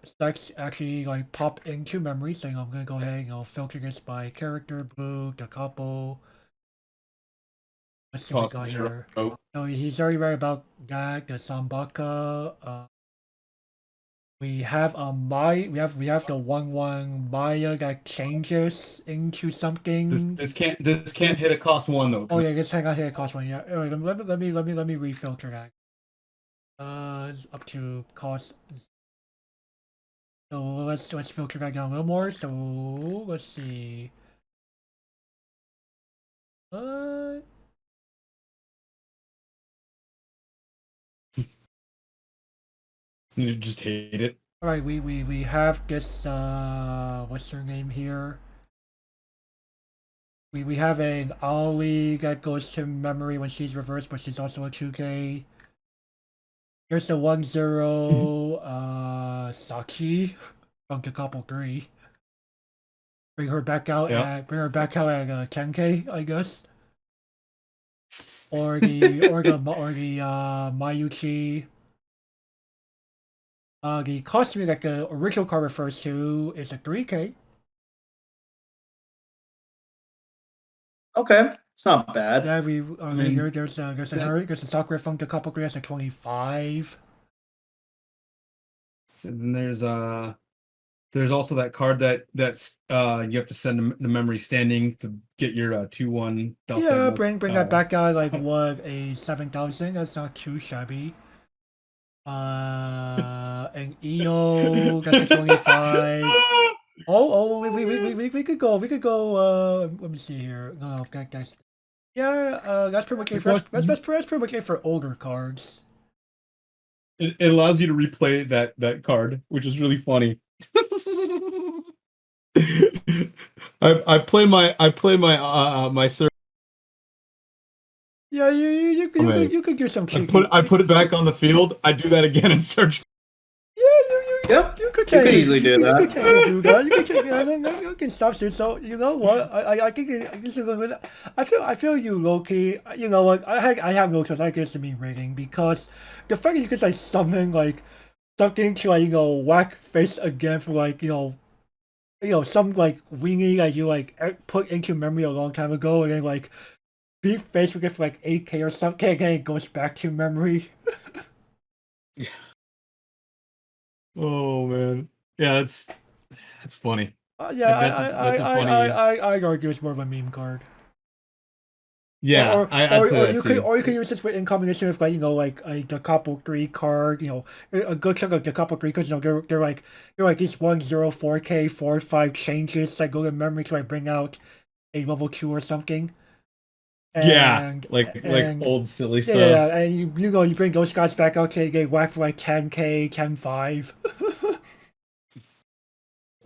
specs actually like pop into memory. So I'm gonna go ahead and filter this by character blue, the couple. Let's see what we got Cost here. 0. So he's already right about that. The Sambaka. We have we have the 1/1 Maya that changes into something. This can't hit a cost 1 though. Oh yeah, let's hang on here. Cost 1. Yeah. Alright, let me refilter that. It's up to cost. So let's filter that down a little more. So let's see. You just hate it. Alright, we have this what's her name here? We have an Ollie that goes to memory when she's reversed, but she's also a 2K. There's the 1/0 Sachi from the couple 3. Bring her back out Yeah. at 10K, I guess. Or the Mayuchi. The costume that the original card refers to is a 3K. Okay, it's not bad. Yeah, mean, there's a Sakura from the couple 3 has a 25. So then there's also that card that's you have to send the memory standing to get your 2/1. Yeah, bring that back out like what, a 7,000. That's not too shabby. And EO that's a 25. We could go. Let me see here. No, that's yeah. That's pretty much it for that's pretty much it for older cards. It allows you to replay that card, which is really funny. I play my my Circus. Yeah, you could do some cheeky. I put it back on the field. I do that again and search. Yep, You could easily do that. You can do that. You can stop soon. So you know what? I think this is good. I feel you low key. You know what? I have no choice. I guess to mean rating because the fact that you could like summon like something to like whack face again for like some like weenie that you like put into memory a long time ago and then like beat face with it for like 8K or something and then it goes back to memory. Oh man, yeah, that's funny. Yeah, That's a funny. I'd argue it's more of a meme card. Yeah, or you can use this in combination with like the couple 3 card, a good chunk of the couple 3 because they're like these 1/0 4K 4/5 changes that go to memory to like bring out a level 2 or something. Like old silly stuff. Yeah, and you bring those guys back out to get whacked for like 10K, 10.5.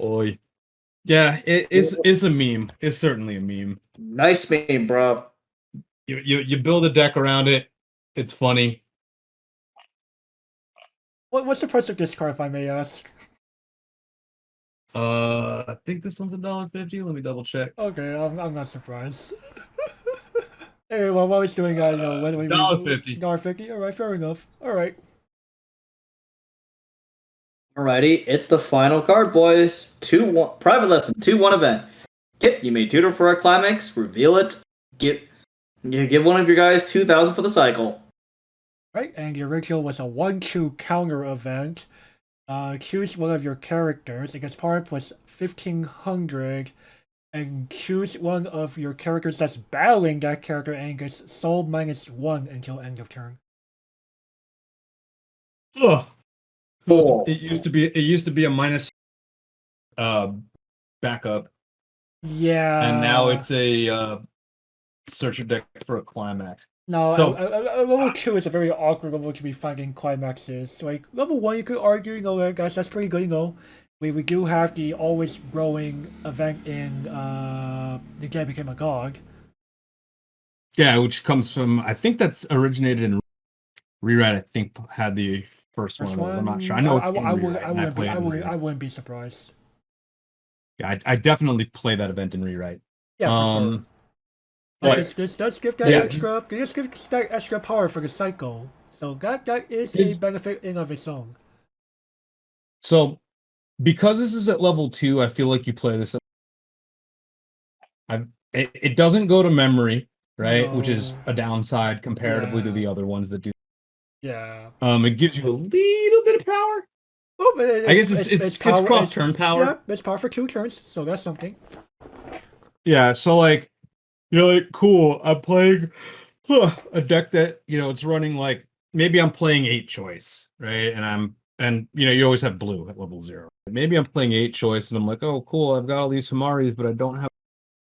Oi. Yeah, it's a meme. It's certainly a meme. Nice meme, bro. You build a deck around it. It's funny. What's the price of this card, if I may ask? I think this one's $1.50. Let me double check. Okay, I'm not surprised. Anyway, while I was doing that, $1.50. $1.50. All right, fair enough. All right. Alrighty, it's the final card, boys. 2-1 private lesson, 2-1 event. Kip, you may tutor for a climax, reveal it. You give one of your guys 2,000 for the cycle. Right, and the original was a 1-2 counter event. Choose one of your characters. It gets powered plus 1,500, and choose one of your characters that's battling that character and gets soul -1 until end of turn. Ugh. Cool. It used to be a minus backup, Yeah. and now it's a searcher deck for a climax. No, So- level 2 is a very awkward level to be finding climaxes. Like, level 1, you could argue, guys, that's pretty good, We do have the always growing event in The Game Became a God. Yeah, which comes from, I think that's originated in Rewrite. I think had the first one of those. I'm not sure. I know it's in Rewrite, and I played it in Rewrite. I wouldn't be surprised. Yeah, I definitely play that event in Rewrite. Yeah, for sure. But This does give that Yeah. extra. This gives that extra power for the cycle. So that is a It's- benefit in of its own. so because this is at level 2, I feel like you play this. It doesn't go to memory, right? Which is No. a downside comparatively to Yeah. the other ones that do. Yeah. It gives you a little bit of power. Oh, but I guess it's cross turn power. Yeah, it's power for 2 turns, so that's something. Yeah, so like you're like, cool, I'm playing a deck that, it's running like maybe I'm playing 8 choice, right? And you always have blue at level 0. Maybe I'm playing 8 choice and I'm like, oh cool, I've got all these Hamaris, but I don't have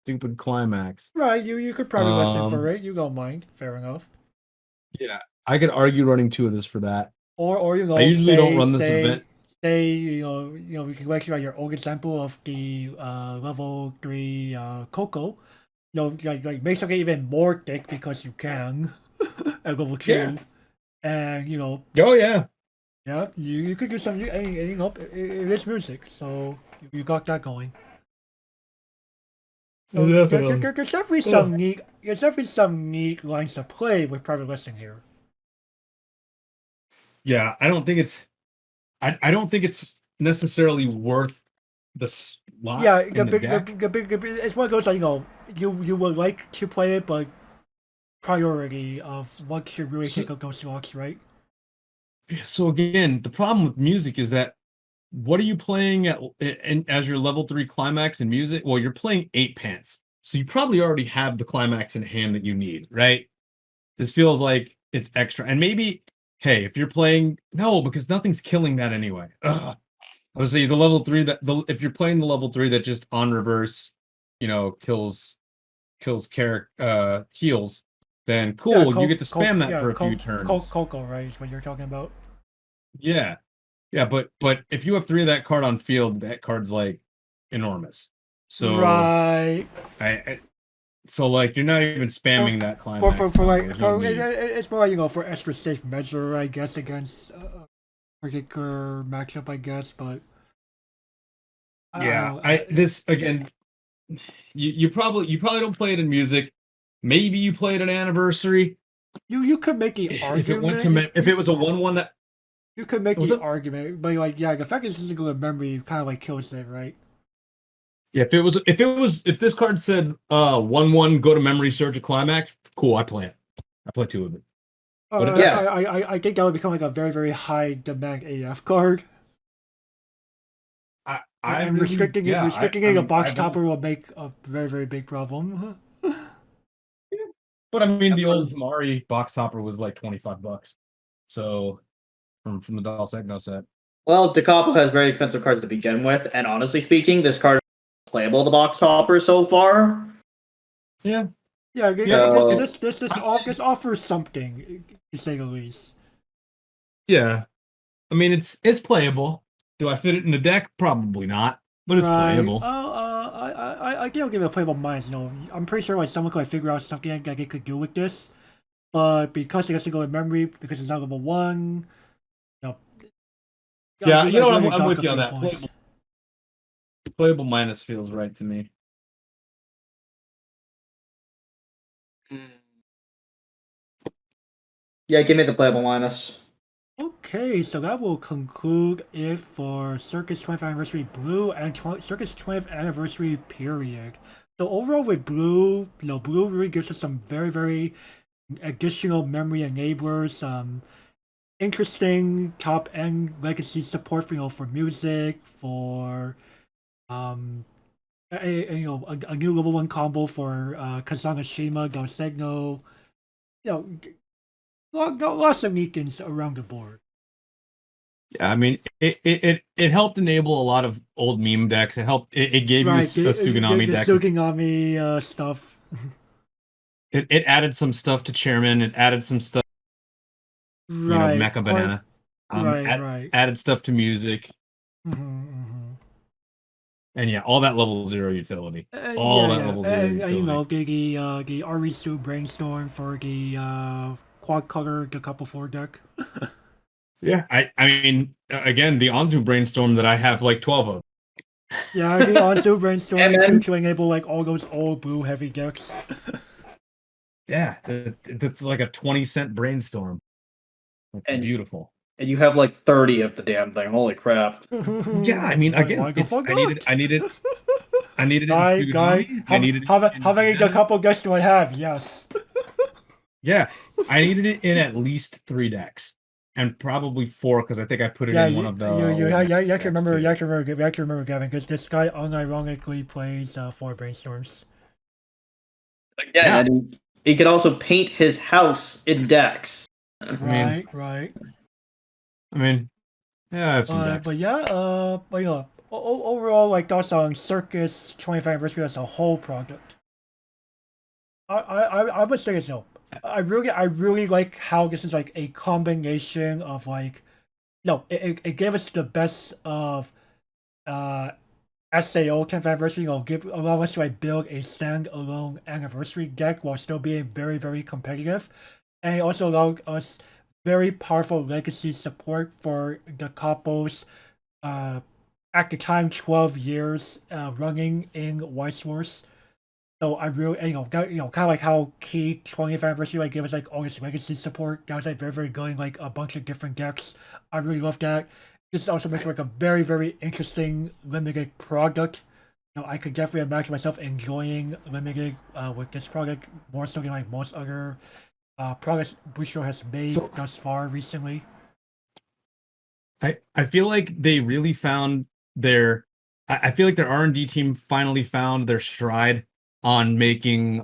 stupid climax. Right, you could probably listen for it. You don't mind. Fair enough. Yeah. I could argue running 2 of this for that. Or I usually don't run this event. Say we can actually write your old example of the level 3 Coco. Like make something even more thick because you can at level 2. Yeah. And Oh yeah. yeah, you could do something. And it is music, so you got that going. So Definitely. there's definitely some neat lines to play with private listening here. Yeah, I don't think it's necessarily worth the slot. Yeah, in the deck. it's one of those like you would like to play it, but priority of what should really take up those slots, right? So again, the problem with music is that what are you playing as your level 3 climax in music? Well, you're playing 8 pants, so you probably already have the climax in hand that you need, right? This feels like it's extra, and maybe hey, if you're playing because nothing's killing that anyway. Ugh. I would say the level 3 if you're playing the level 3 that just on reverse, kills heals, then cool, Yeah, you get to spam that for a few turns. Coco, right? Is what you're talking about. Yeah. Yeah, but if you have 3 of that card on field, that card's like enormous. So right. so like you're not even spamming that climax. It's more like for extra safe measure, I guess, against a particular matchup, I guess. But this again, you probably don't play it in music. Maybe you play it at anniversary. You could make the argument if it went to if it was a 1-1 that. You could make the argument, but the fact that this isn't going to memory kind of like kills it, right? Yeah, if this card said 1-1 go to memory search a climax, cool, I play it. I play 2 of it. I think that would become like a very, very high demand AF card. Restricting a box topper will make a very, very big problem. But I mean, the old Mari box topper was like $25. So from the Doll Segno set. Well, Decapo has very expensive cards to begin with, and honestly speaking, this card is playable the box topper so far. Yeah. Yeah, this offers something, to say the least. Yeah. I mean, it's playable. Do I fit it in the deck? Probably not, but it's playable. I think I'll give it a playable minus. I'm pretty sure like someone could figure out something that they could do with this, but because it doesn't go in memory, because it's not level 1, yeah, I'm with you on that. Playable minus feels right to me. Yeah, give me the playable minus. Okay, so that will conclude it for Circus 20th Anniversary Blue and Circus 20th Anniversary Period. So overall with Blue, Blue really gives us some very, very additional memory enablers, interesting top-end legacy support for, for music, for, a new level 1 combo for Kazanashima, Dosegno, lots of neat things around the board. Yeah, I mean, it helped enable a lot of old meme decks. It gave you a Suganami deck. Suganami stuff. It added some stuff to Chairman. It added some stuff, Right. Mecha Banana. Right. Added stuff to music. And yeah, all that level 0 utility. All that level 0 utility. The Arisu Brainstorm for the quad color, the couple 4 deck. Yeah, I mean, again, the Anzu Brainstorm that I have like 12 of. Yeah, the Anzu Brainstorm man. to enable like all those old blue heavy decks. Yeah, it's like a 20-cent Brainstorm. And- beautiful. And you have like 30 of the damn thing. Holy crap. Yeah, I mean, again, I needed it in Suganami. I needed it how in many Banana. couple decks do I have? Yes. Yeah, I needed it in at least 3 decks. And probably 4, because I think I put it in one of the. You have to remember, too. you have to remember, Gavin, because this guy unironically plays 4 Brainstorms. Yeah, and he can also paint his house in decks. Right. I mean, yeah, I have some decks. But yeah, overall, like thoughts on Circus 25th Anniversary as a whole product. I would say it's I really like how this is like a combination of like, it gave us the best of SAO 10th Anniversary, allow us to like build a standalone anniversary deck while still being very, very competitive. And it also allowed us very powerful legacy support for the couples at the time 12 years running in Weiss Schwarz. So I really, kind of like how Key 20th Anniversary like gave us like all this legacy support. That was like very, very good in like a bunch of different decks. I really love that. This also makes like a very, very interesting limited product. I could definitely imagine myself enjoying limited with this product more so than like most other products Bushido has made thus far recently. I feel like they really found I feel like their R&D team finally found their stride on making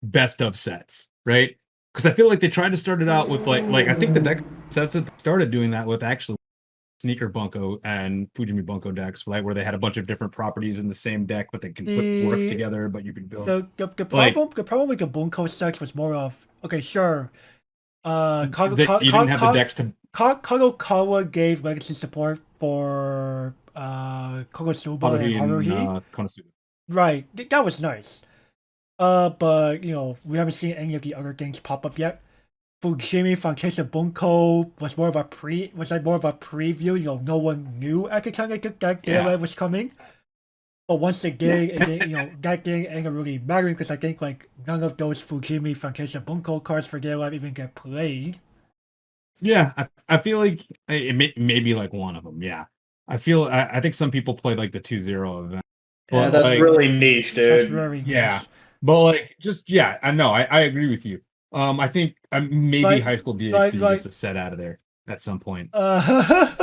best of sets, right? Because I feel like they tried to start it out with like I think the deck sets that they started doing that with actually Sneaker Bunko and Fujimi Bunko decks, right, where they had a bunch of different properties in the same deck, but they can work together, but you can build the problem with the Bunko sets was more of you didn't have the decks to Kagokawa gave legacy support for Kogosuba and Haruhi. Konosuba. Right, that was nice. But we haven't seen any of the other things pop up yet. Fujimi Fantasia Bunko was more of a preview. No one knew at the time that daylight was coming. But once they did, that didn't end up really mattering because I think like none of those Fujimi Fantasia Bunko cards for daylight even get played. Yeah, I feel like it may be like one of them. Yeah, I think some people played like the 2-0 event. Yeah, that's really niche, dude. That's very niche. Yeah, but I know I agree with you. I think maybe High School DxD gets a set out of there at some point. I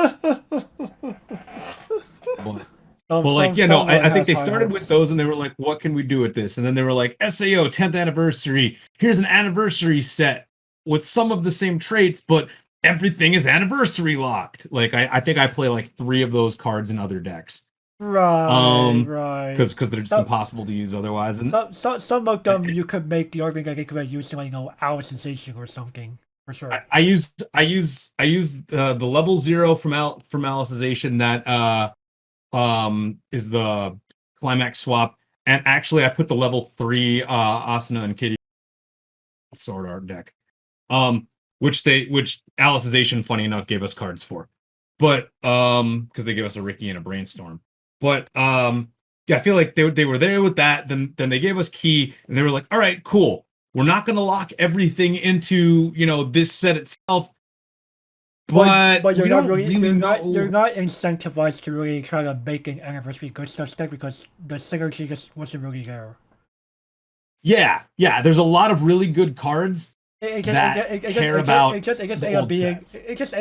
think they started with those and they were like, what can we do with this? And then they were like, SAO 10th anniversary. Here's an anniversary set with some of the same traits, but everything is anniversary locked. Like I think I play like 3 of those cards in other decks. Right. Because they're just impossible to use otherwise. And some of them you could make the argument that they could have used Alicization or something for sure. I used the level 0 from Alicization that is the climax swap, and actually I put the level 3 Asuna and Kitty Sword Art deck, which Alicization, funny enough, gave us cards for, but because they gave us a Ricky and a Brainstorm. But I feel like they were there with that. Then they gave us Key, and they were like, "All right, cool. we're not going to lock everything into, this set itself. But you're we not don't really, know. you're not incentivized to really try to make an anniversary good stuff stick because the synergy just wasn't really there. Yeah. There's a lot of really good cards It just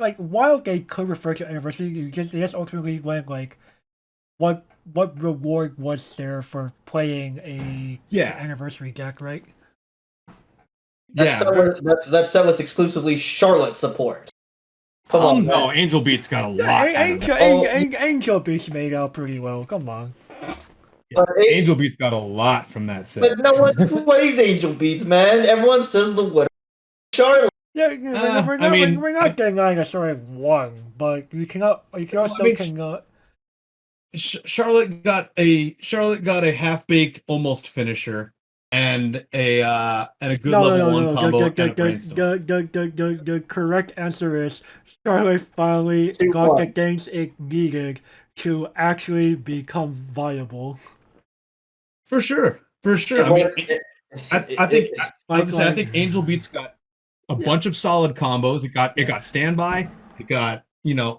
like while they could refer to anniversary, they just ultimately went like, what reward was there for playing an anniversary deck, right? That set was exclusively Charlotte support. Come on, no, man. Angel Beats got a lot. Angel Beats made out pretty well. Come on. Angel Beats got a lot from that set. But no one plays Angel Beats, man. Everyone says the winner. Charlotte. Yeah, we're not denying a sort of one, but you cannot. Charlotte got a half-baked almost finisher and a good level 1 combo and a brainstorm. The correct answer is Charlotte finally got the things it needed to actually become viable. For sure. I mean, I think Angel Beats got a bunch of solid combos. It got standby. It got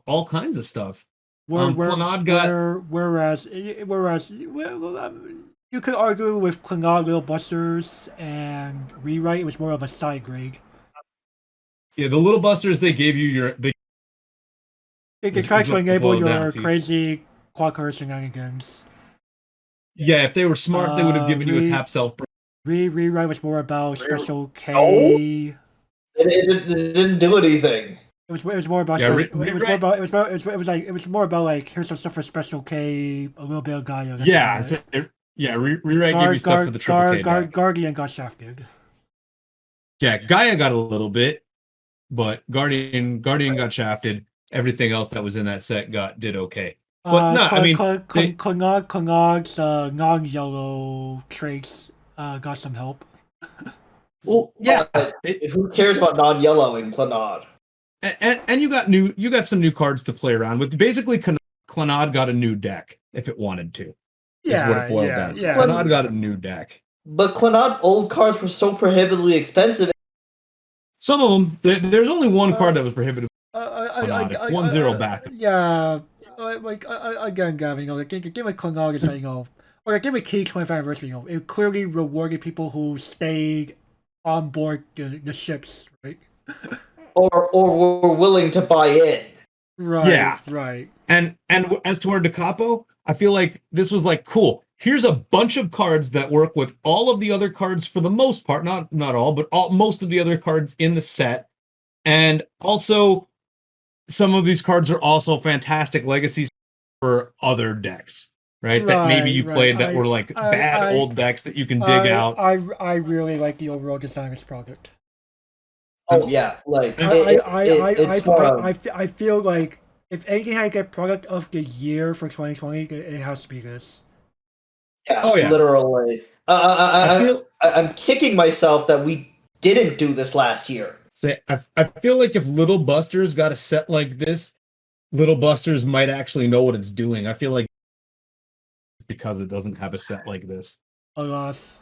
all kinds of stuff. Whereas you could argue with Clannad, Little Busters, and Rewrite, it was more of a side grade. Yeah, the Little Busters, they gave you they tried to enable your crazy quad card shenanigans. Yeah, if they were smart, they would have given you a tap self. Rewrite was more about Special K. It didn't do anything. It was more about it was more about like here's some stuff for Special K, a little bit of Gaia. Rewrite gave you stuff for the triple K. Guardian got shafted. Yeah, Gaia got a little bit, but Guardian got shafted. Everything else that was in that set did okay. But no, I mean, Clannad's non-yellow traits got some help. Well, yeah. Who cares about non-yellow in Clannad? And you got some new cards to play around with. Basically, Clannad got a new deck if it wanted to. Is what it boiled down to. Clannad got a new deck. But Clannad's old cards were so prohibitively expensive. Some of them. There's only one card that was prohibitive. 1-0 back. Yeah. Again, Gavin, give me Clannad is or give me Key 25th anniversary. It clearly rewarded people who stayed on board the ships, right? Or were willing to buy in. Right. Yeah. Right. And as toward Da Capo, I feel like this was like, cool. Here's a bunch of cards that work with all of the other cards for the most part, not all, but most of the other cards in the set. And also, some of these cards are also fantastic legacies for other decks, right? That maybe you played that were like bad old decks that you can dig out. I really like the overall design of this product. Oh yeah, like I feel like if anything had to get product of the year for 2020, it has to be this. Yeah, literally. I'm kicking myself that we didn't do this last year. I feel like if Little Busters got a set like this, Little Busters might actually know what it's doing. I feel like because it doesn't have a set like this. Alas.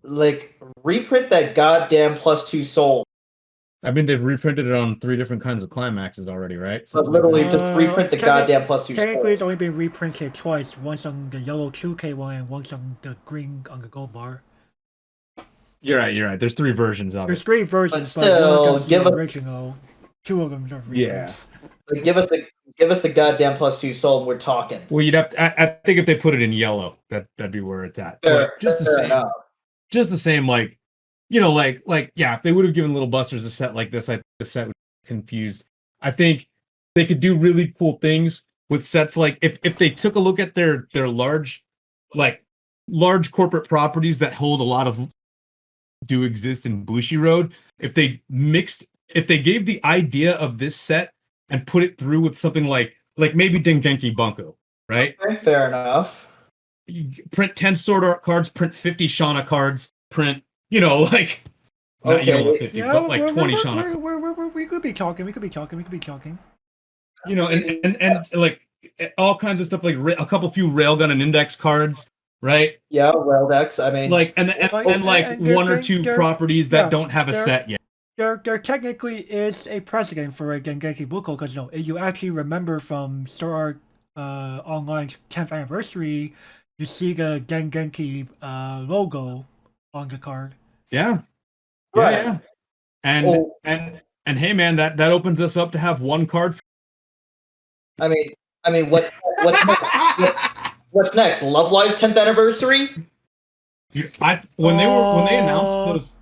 Like reprint that goddamn +2 soul. I mean, they've reprinted it on 3 different kinds of climaxes already, right? But literally, just reprint the goddamn +2 soul. Technically, it's only been reprinted twice. Once on the yellow 2K one and once on the green on the gold bar. You're right. There's 3 versions of it. There's 3 versions, but still, give the original. 2 of them are reprints. Yeah. But give us the goddamn +2 soul, and we're talking. Well, you'd have to. I think if they put it in yellow, that'd be where it's at. Just the same, like, yeah. If they would have given Little Busters a set like this, I think the set would be confused. I think they could do really cool things with sets like if they took a look at their large corporate properties that hold a lot of do exist in Bushiroad. If they gave the idea of this set and put it through with something like maybe Dengenki Bunko, right? Okay, fair enough. You print 10 Sword Art cards, print 50 Shauna cards, print, not 50, but like 20 Shauna. We could be talking. And like all kinds of stuff, like a few Railgun and Index cards, right? Yeah, well, Dex. I mean, Like and and one or two they're- properties that yeah, don't have a they're- set yet. There technically is a precedent for a Gengeki Buko because no, if you actually remember from Sword Art Online's 10th anniversary, you see the Genki logo on the card. Yeah. Right. Yeah. And Oh. and hey man, that opens us up to have one card. I mean, what's what's next? Love Live's 10th anniversary. When they announced those,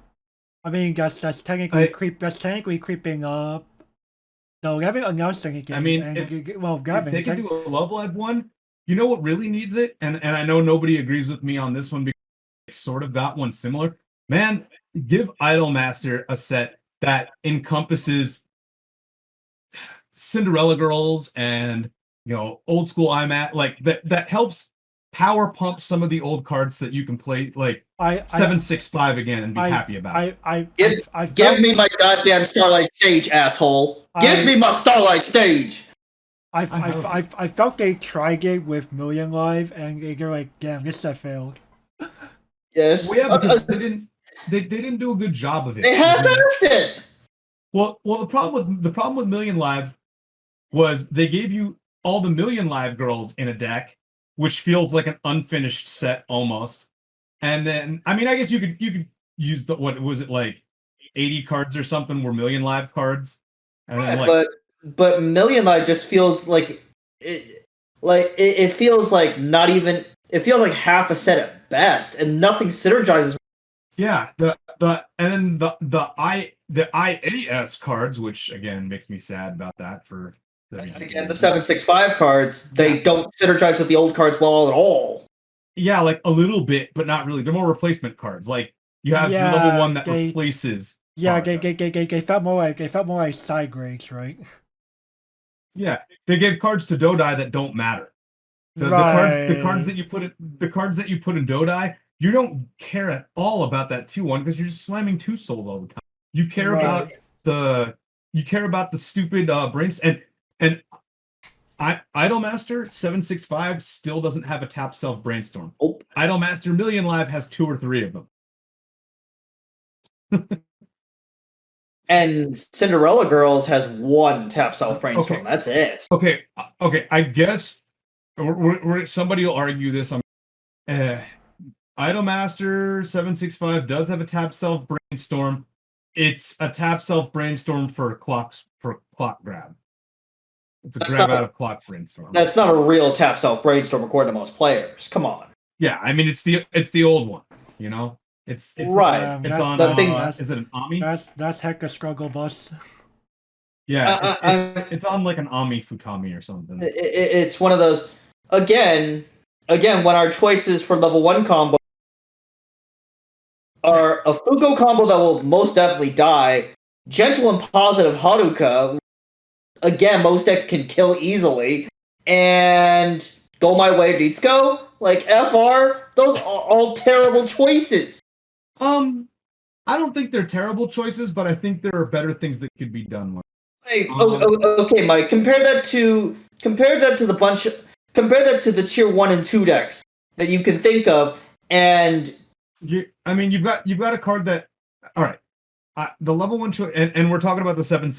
I mean, that's technically I- that's technically creeping up. No, they haven't announced anything. I mean, and, if they if haven't. they can do a Love Live one, you know what really needs it? And I know nobody agrees with me on this one because I sort of got one similar. Man, give Idolmaster a set that encompasses Cinderella Girls and old school IMAT, like that helps power pump some of the old cards that you can play like 765 again and be happy about it. Give me my goddamn Starlight Stage, asshole. Give me my Starlight Stage. I felt they tried it with Million Live and they're like, damn, this set failed. Yes. Well, yeah, because they didn't do a good job of it. They half-assed it. Well, the problem with Million Live was they gave you all the Million Live girls in a deck, which feels like an unfinished set almost. And then, I mean, I guess you could use what was it, like 80 cards or something were Million Live cards, and then but Million Live just feels like it feels like not even, it feels like half a set at best, and nothing synergizes. Yeah, the IAS cards, which again makes me sad about that for again the 765 cards. They don't synergize with the old cards well at all. Yeah, like a little bit, but not really. They're more replacement cards. Like you have your level 1 that replaces. Yeah, they felt more like side grades, right? Yeah, they gave cards to Dodai that don't matter. The cards that you put in Dodai, you don't care at all about that 2/1 because you're just slamming 2 souls all the time. You care about the stupid brains and Idolmaster 765 still doesn't have a tap self brainstorm. Oh. Idolmaster Million Live has 2 or 3 of them. And Cinderella Girls has 1 tap self brainstorm. Okay. That's it. Okay. I guess somebody will argue this. Idolmaster 765 does have a tap self brainstorm. It's a tap self brainstorm for clock grab. It's a grab out of clock brainstorm. That's not a real tap self brainstorm according to most players. Come on. Yeah, I mean it's the old one. It's right. It's on. Is it an Ami? That's Hecka Struggle Bus. Yeah, it's on like an Ami Futami or something. It's one of those. Again, when our choices for level 1 combo are a Fugo combo that will most definitely die, Gentle and Positive Haruka, again, most decks can kill easily, and Go My Way Ditsuko, like FR, those are all terrible choices. I don't think they're terrible choices, but I think there are better things that could be done with. Okay, Mike, compare that to the tier 1 and 2 decks that you can think of, and you've got a card that, all right, the level 1 choice, and we're talking about the 7.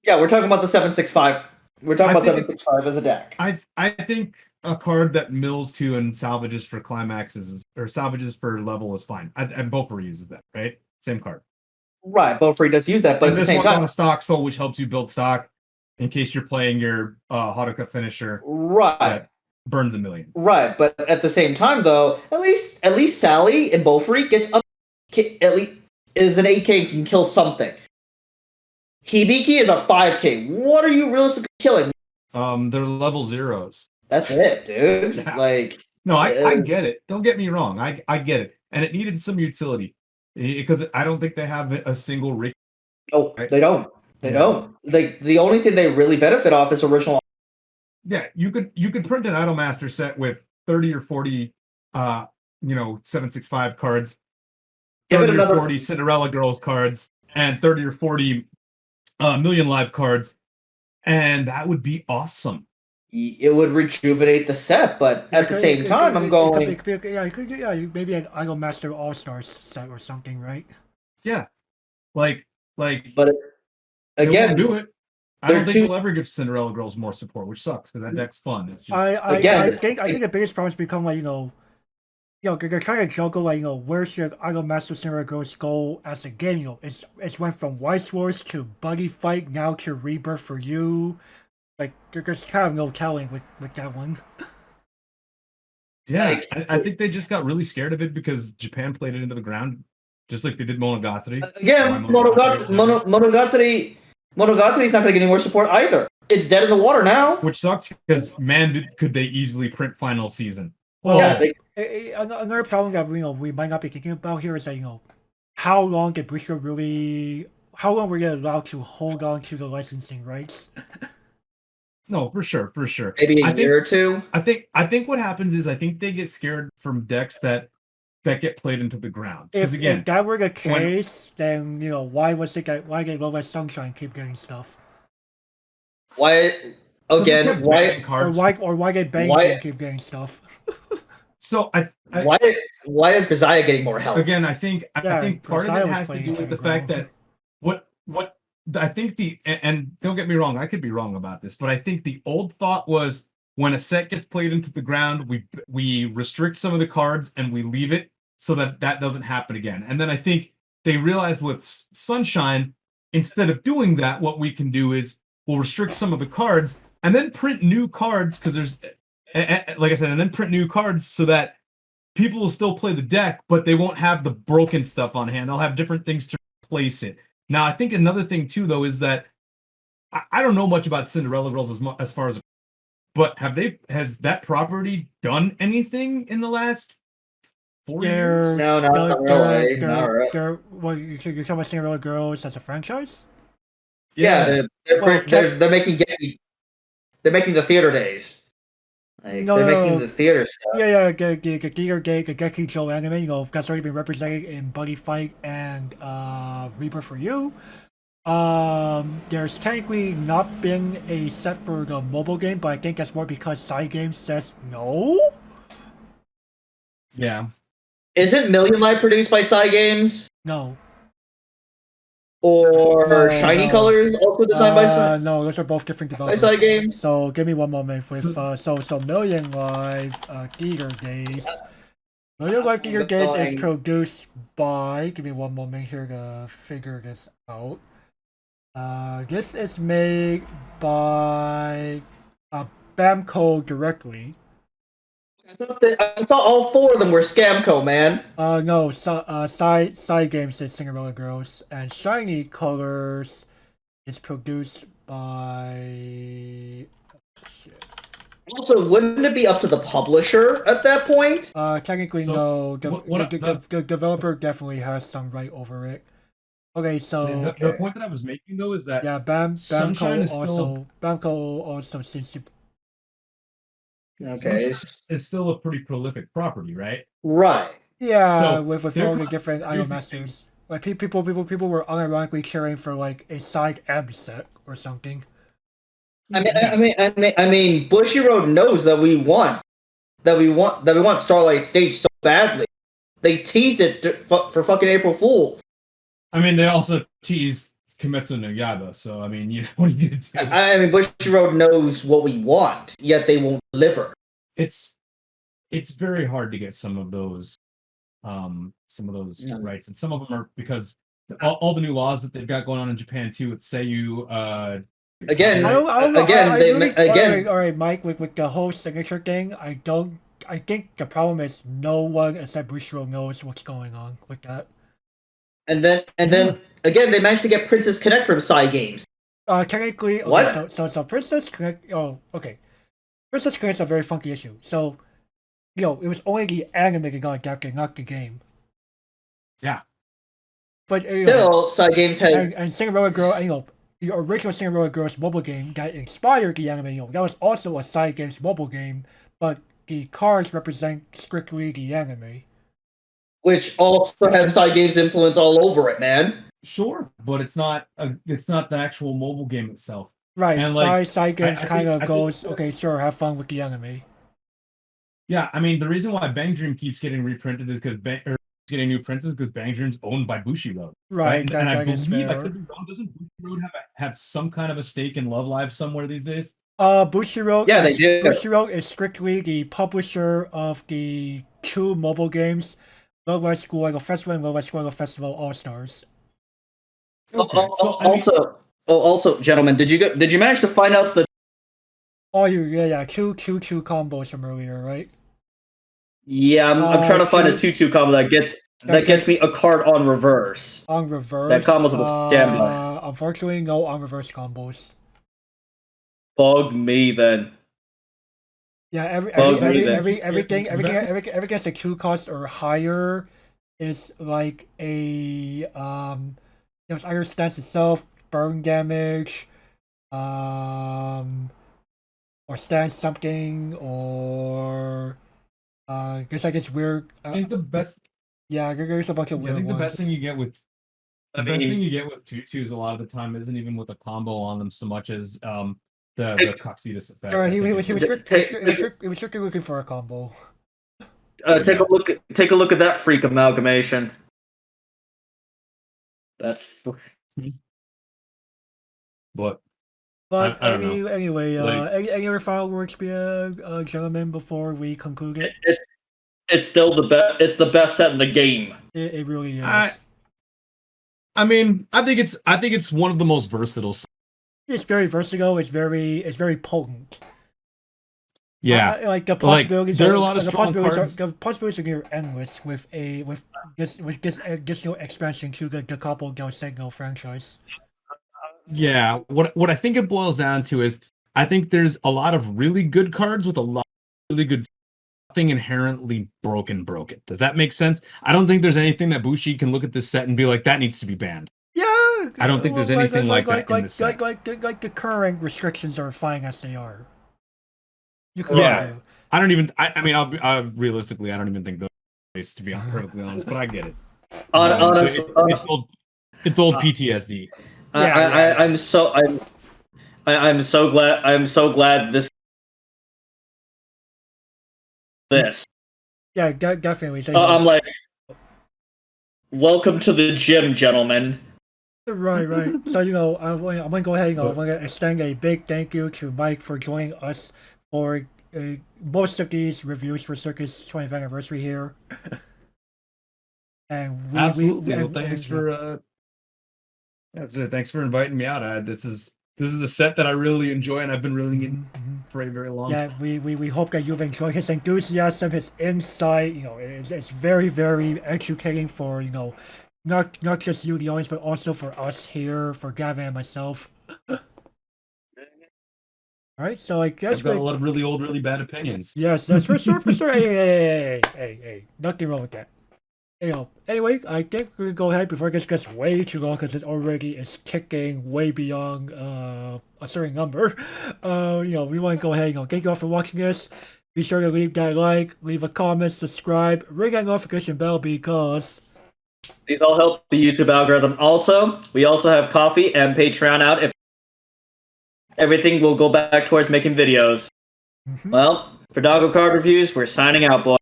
Yeah, we're talking about the 765. We're talking about 765 as a deck. I think a card that mills 2 and salvages for climaxes or salvages for level is fine. And Bofuri uses that, right? Same card. Right, Bofuri does use that, but and at the same time, on a stock soul, which helps you build stock in case you're playing your Haruka finisher. Right. Burns 1 million. Right, but at the same time, though, at least Sally and Bofuri gets up. At least is an 8K and can kill something. Hibiki is a 5K. What are you realistically killing? They're level 0s. That's it, dude. Yeah. Like, no, I get it. Don't get me wrong. I get it, and it needed some utility because I don't think they have a single rig. Oh, right? They don't. They don't. The only thing they really benefit off is original. Yeah, you could print an Idolmaster set with 30 or 40, 765 cards, 30 or 40 Cinderella Girls cards, and 30 or 40 Million Live cards, and that would be awesome. it would rejuvenate the set, but at the same time, I'm going. It could be, maybe an Idol Master All Stars set or something, right? Yeah, like But they again, won't do it. I they're don't think too- they'll ever give Cinderella Girls more support, which sucks because that deck's fun. It's just Again, I think the biggest problem has become like they're trying to juggle like where should Idol Master Cinderella Girls go as a game? It's went from Weiss Schwarz to Buddy Fight now to Rebirth for You. Like there's kind of no telling with that one. yeah. like- I think they just got really scared of it because Japan played it into the ground, just like they did Monogatari. again, Monogatari's not going to get any more support either. It's dead in the water now. Which sucks because man, could they easily print final season? Well, Yeah, another problem that we might not be thinking about here is that how long did Bushido really? How long were they allowed to hold on to the licensing rights? No, for sure. maybe I a year or two. I think what happens is I think they get scared from decks that get played into the ground. Because If again, that were the case, then why did Low Light Sunshine keep getting stuff? Why? they Again, kept why? banning cards. Or why did Bang Why- Team keep getting stuff? So I Why is Gazaya getting more help? again, I think Yeah, part of Josiah it was has to playing do with pretty the fact well. that what I think and don't get me wrong, I could be wrong about this, but I think the old thought was when a set gets played into the ground, we restrict some of the cards and we leave it so that doesn't happen again. And then I think they realized with Sunshine, instead of doing that, what we can do is we'll restrict some of the cards and then print new cards because there's like I said, and then print new cards so that people will still play the deck, but they won't have the broken stuff on hand. They'll have different things to replace it. Now, I think another thing too, though, is that I don't know much about Cinderella Girls as far as, but has that property done anything in the last 4 years? No, not really. Not really. You're talking about Cinderella Girls as a franchise? Yeah, they're making the theater days. Like, No, they're no, making no. the theater stuff. Yeah, Geki Joe anime, that's already been represented in Buddy Fight and Rebirth for You. There's technically not been a set for the mobile game, but I think that's more because Side Game says no. Yeah. Isn't Million Light produced by Psy Games? No. Or No, Shiny no. Colors also designed by Psy? No, those are both different developers. Side Games? So give me one moment with so Million Live Geeker Days. Million Live Geeker Days is going- produced by. Give me one moment here to figure this out. This is made by Bamco directly. I thought all four of them were Scamco, man. No, Side Games is Cinderella Girls, and Shiny Colors is produced by. Shit. Also, wouldn't it be up to the publisher at that point? Technically, So, no. The what developer definitely has some right over it. Okay, so The point that I was making though is that yeah, Sunshine Bamco also seems to. Okay. it's still a pretty prolific property, right? Right. Yeah, So, with they're all the different Idol here's the Masters. Like people were unironically cheering for like a side M set or something. I mean, Bushiroad knows that we want Starlight Stage so badly. They teased it for fucking April Fools. I mean, they also teased Kimetsu no Yaiba, so I mean, what are you gonna do? I mean, Bushiroad knows what we want, yet they won't deliver. It's very hard to get some of those Yeah. rights, and some of them are because all the new laws that they've got going on in Japan too. With Seiyu, Again, I don't know. Again, I they- really, again- all right, Mike. With the whole signature thing, I think the problem is no one except Bushiro knows what's going on with that. And then again, they managed to get Princess Connect from Psy Games. Technically, okay, What? So Princess Connect. Oh, okay. Princess Connect's a very funky issue. So, it was only the anime that got adapted, not the game. Yeah. But Still, Psy Games had and Cinderella Girl, the original Cinderella Girls mobile game that inspired the anime, that was also a Side Games mobile game, but the cards represent strictly the anime. which also has Psy Games influence all over it, man. Sure, but it's not the actual mobile game itself. Right, And, like, Saigens I kind think- of I think goes, that's- okay, sure, have fun with the enemy. Yeah, I mean, the reason why Bang Dream keeps getting reprinted is because getting new prints is because Bang Dream's owned by Bushiroad. Right, And I that is believe, I fair. could be wrong, doesn't Bushiroad have some kind of a stake in Love Live somewhere these days? Bushiroad, Yeah, they do. Bushiroad is strictly the publisher of the two mobile games, Love Live School Idol Festival and Love Live School Idol Festival All Stars. Okay, so, I mean- Also, gentlemen, did you manage to find out the? Oh, yeah, two combos from earlier, right? Yeah, I'm trying to find a 2-2 combo that gets me a card on reverse. On reverse. That combo's a bit standby. Unfortunately, no on reverse combos. Bug me then. Yeah, Well, everything that's a 2 cost or higher is like a it's either stance itself, burn damage, or stance something, or there's like this weird. I think the best. Yeah, there's a bunch of I weird think the ones. best thing you get with I the best mean- thing you get with tutus a lot of the time isn't even with a combo on them so much as the Coxidus effect. Sorry, I he think was Take- strictly looking for a combo. Take a look at that freak amalgamation. That But But I don't know. anyway, Like- any other final words, gentlemen, before we conclude it? it's still the best. It's the best set in the game. It really is. I mean, I think it's one of the most versatile. It's very versatile. It's very potent. Yeah, Like the Like, possibilities. there are a lot of strong cards. The possibilities are near endless with this additional expansion to the Capo del Signo franchise. yeah. What I think it boils down to is I think there's a lot of really good cards with a lot of really good. Nothing inherently broken. Does that make sense? I don't think there's anything that Bushi can look at this set and be like, that needs to be banned. Yeah, I don't think there's anything like that in this set. Like the current restrictions are fine as they are. You could Yeah. do. I don't even. I mean, realistically, I don't even think those, to be perfectly honest. But I get it. Honestly, It's old PTSD. I'm so glad this. Yeah, definitely. So, I'm like, welcome to the gym, gentlemen. Right. So I'm gonna go ahead. I'm gonna extend a big thank you to Mike for joining us for most of these reviews for Circus 20th anniversary here. And Absolutely. Well, thanks for. That's it. Thanks for inviting me out. This is a set that I really enjoy, and I've been really in for a very long time. Yeah, we hope that you've enjoyed his enthusiasm, his insight. It's very, very educating for not just you, the audience, but also for us here, for Gavin and myself. All right, so I guess I've got a lot of really old, really bad opinions. yes, that's for sure. Hey, nothing wrong with that. Anyway, I think we're gonna go ahead before it gets way too long because it already is ticking way beyond a certain number. We want to go ahead. Thank you all for watching this. Be sure to leave that like, leave a comment, subscribe, ring that notification bell because These all help the YouTube algorithm. Also, we also have coffee and Patreon out. If everything will go back towards making videos. Well, for Doggo Card Reviews, we're signing out, boys.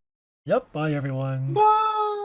Yep. Bye, everyone. Bye.